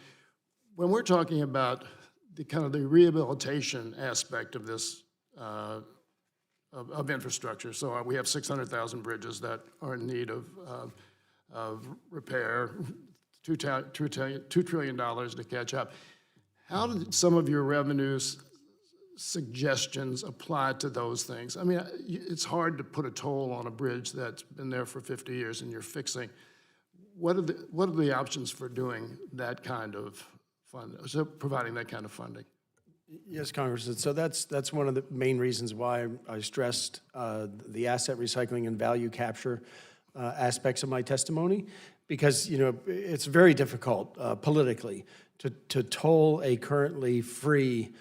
When we're talking about the kind of the rehabilitation aspect of this of infrastructure, so we have 600,000 bridges that are in need of repair, $2 trillion to catch up. How did some of your revenues suggestions apply to those things? I mean, it's hard to put a toll on a bridge that's been there for 50 years and you're fixing. What are the options for doing that kind of providing that kind of funding? Yes, Congressman. So that's one of the main reasons why I stressed the asset recycling and value capture aspects of my testimony, because it's very difficult politically to toll a currently free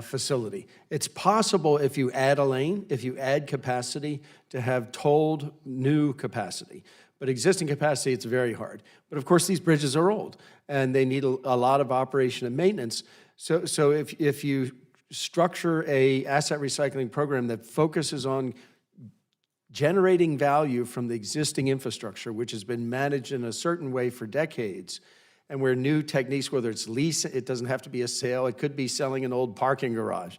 facility. It's possible if you add a lane, if you add capacity, to have tolled new capacity. But existing capacity, it's very hard. But of course, these bridges are old, and they need a lot of operation and maintenance. So if you structure a asset recycling program that focuses on generating value from the existing infrastructure, which has been managed in a certain way for decades, and where new techniques, whether it's lease, it doesn't have to be a sale, it could be selling an old parking garage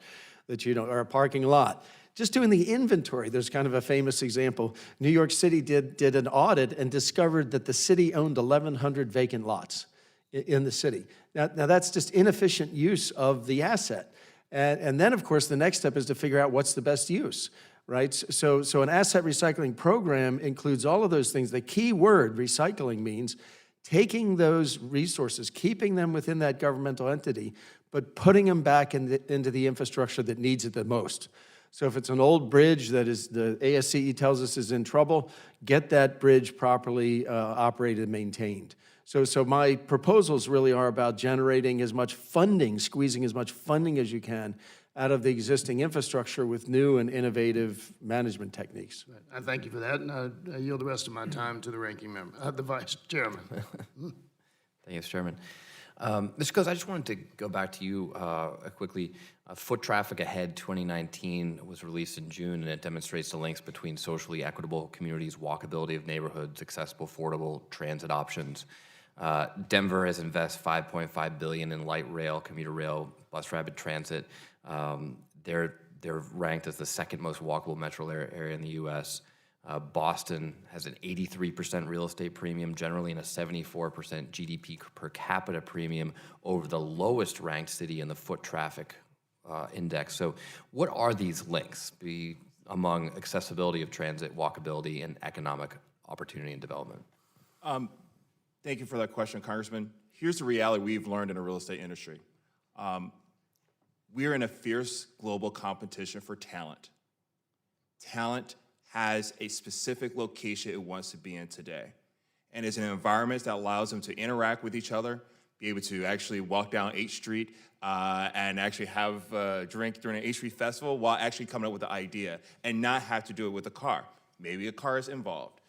or a parking lot. Just doing the inventory, there's kind of a famous example. New York City did an audit and discovered that the city owned 1,100 vacant lots in the city. Now that's just inefficient use of the asset. And then, of course, the next step is to figure out what's the best use, right? So an asset recycling program includes all of those things. The key word, recycling, means taking those resources, keeping them within that governmental entity, but putting them back into the infrastructure that needs it the most. So if it's an old bridge that is, the ASCE tells us is in trouble, get that bridge properly operated and maintained. So my proposals really are about generating as much funding, squeezing as much funding as you can out of the existing infrastructure with new and innovative management techniques. I thank you for that, and I yield the rest of my time to the ranking member, the Vice Chairman. Thank you, Mr. Chairman. Mr. Coase, I just wanted to go back to you quickly. Foot Traffic Ahead 2019 was released in June, and it demonstrates the links between socially equitable communities, walkability of neighborhoods, accessible, affordable transit options. Denver has invested $5.5 billion in light rail, commuter rail, bus rapid transit. They're ranked as the second most walkable metro area in the U.S. Boston has an 83% real estate premium generally and a 74% GDP per capita premium over the lowest ranked city in the foot traffic index. So what are these links among accessibility of transit, walkability, and economic opportunity and development? Thank you for that question, Congressman. Here's the reality we've learned in the real estate industry. We're in a fierce global competition for talent. Talent has a specific location it wants to be in today. And it's an environment that allows them to interact with each other, be able to actually walk down H Street and actually have a drink during an H Street festival while actually coming up with the idea and not have to do it with a car. Maybe a car is involved.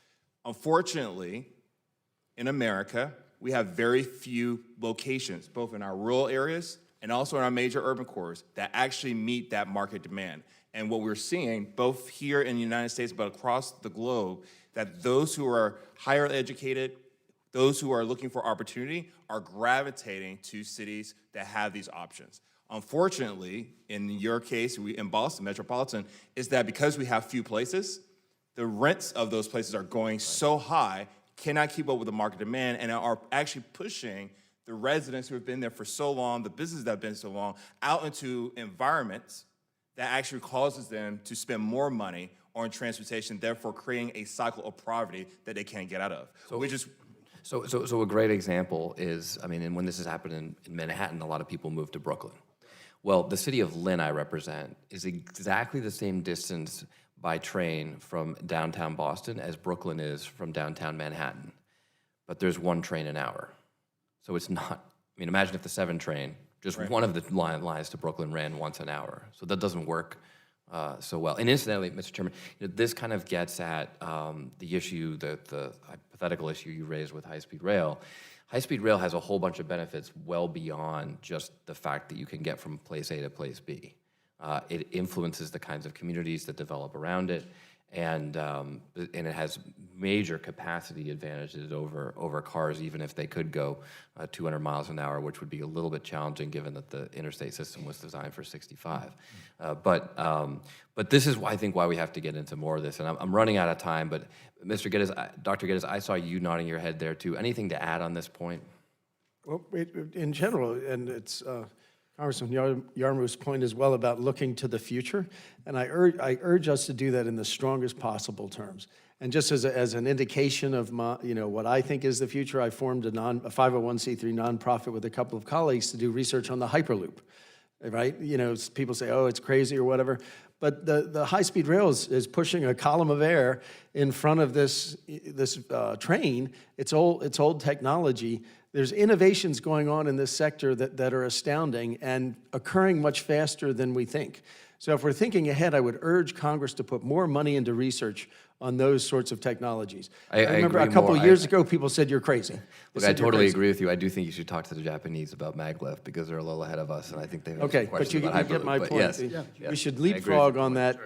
Unfortunately, in America, we have very few locations, both in our rural areas and also in our major urban cores that actually meet that market demand. And what we're seeing, both here in the United States but across the globe, that those who are higher educated, those who are looking for opportunity, are gravitating to cities that have these options. Unfortunately, in your case, in Boston Metropolitan, is that because we have few places, the rents of those places are going so high, cannot keep up with the market demand, and are actually pushing the residents who have been there for so long, the businesses that have been so long, out into environments that actually causes them to spend more money on transportation, therefore creating a cycle of poverty that they can't get out of. So a great example is, I mean, and when this has happened in Manhattan, a lot of people move to Brooklyn. Well, the city of Lynn I represent is exactly the same distance by train from downtown Boston as Brooklyn is from downtown Manhattan. But there's one train an hour. So it's not, I mean, imagine if the 7 train, just one of the lines to Brooklyn ran once an hour. So that doesn't work so well. And incidentally, Mr. Chairman, this kind of gets at the issue, the hypothetical issue you raised with high-speed rail. High-speed rail has a whole bunch of benefits well beyond just the fact that you can get from place A to place B. It influences the kinds of communities that develop around it, and it has major capacity advantages over cars, even if they could go 200 miles an hour, which would be a little bit challenging given that the interstate system was designed for 65. But this is why I think why we have to get into more of this, and I'm running out of time. But Mr. Geddes, Dr. Geddes, I saw you nodding your head there too. Anything to add on this point? Well, in general, and it's Congressman Yarmouth's point as well about looking to the future, and I urge us to do that in the strongest possible terms. And just as an indication of my, what I think is the future, I formed a 501c3 nonprofit with a couple of colleagues to do research on the Hyperloop, right? People say, oh, it's crazy or whatever, but the high-speed rail is pushing a column of air in front of this train. It's old technology. There's innovations going on in this sector that are astounding and occurring much faster than we think. So if we're thinking ahead, I would urge Congress to put more money into research on those sorts of technologies. I remember a couple of years ago, people said you're crazy. Look, I totally agree with you. I do think you should talk to the Japanese about maglev because they're a little ahead of us, and I think they have some questions about Hyperloop. Get my point. Yes, we should leapfrog on that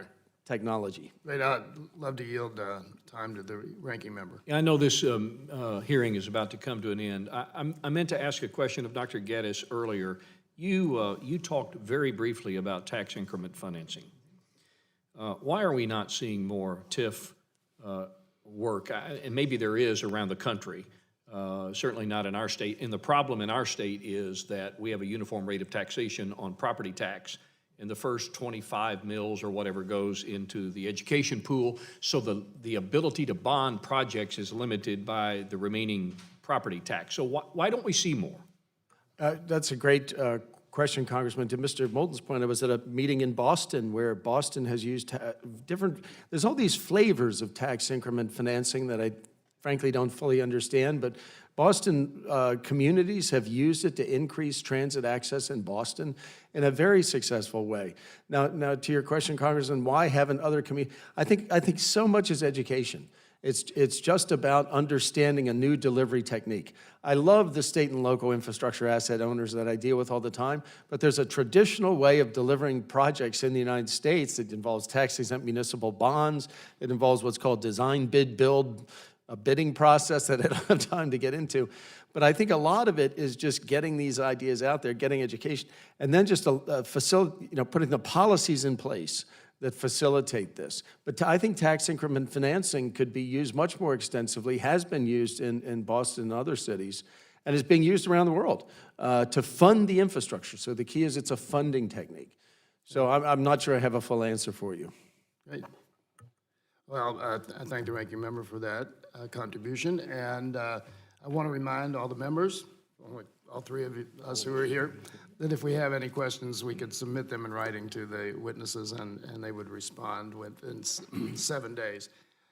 technology. Great. I'd love to yield time to the ranking member. I know this hearing is about to come to an end. I meant to ask a question of Dr. Geddes earlier. You talked very briefly about tax increment financing. Why are we not seeing more TIF work? And maybe there is around the country, certainly not in our state. And the problem in our state is that we have a uniform rate of taxation on property tax, and the first 25 mills or whatever goes into the education pool, so the ability to bond projects is limited by the remaining property tax. So why don't we see more? That's a great question, Congressman. To Mr. Moulton's point, I was at a meeting in Boston where Boston has used there's all these flavors of tax increment financing that I frankly don't fully understand, but Boston communities have used it to increase transit access in Boston in a very successful way. Now to your question, Congressman, why haven't other communities? I think so much is education. It's just about understanding a new delivery technique. I love the state and local infrastructure asset owners that I deal with all the time, but there's a traditional way of delivering projects in the United States that involves tax-exempt municipal bonds. It involves what's called design, bid, build, a bidding process that I don't have time to get into. But I think a lot of it is just getting these ideas out there, getting education, and then just putting the policies in place that facilitate this. But I think tax increment financing could be used much more extensively, has been used in Boston and other cities, and is being used around the world to fund the infrastructure. So the key is it's a funding technique. So I'm not sure I have a full answer for you. Great. Well, I thank the ranking member for that contribution, and I want to remind all the members, all three of us who are here, that if we have any questions, we could submit them in writing to the witnesses, and they would respond within 7 days.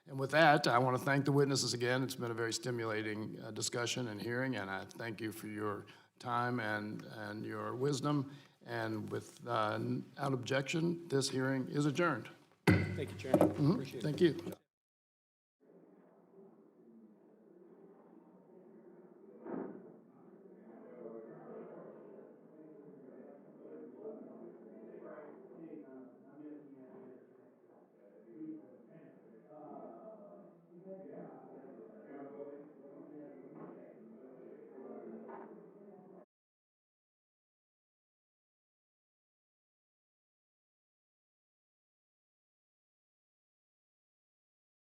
And with that, I want to thank the witnesses again. It's been a very stimulating discussion and hearing, and I thank you for your time and your wisdom. And without objection, this hearing is adjourned. Thank you, Chairman. Thank you.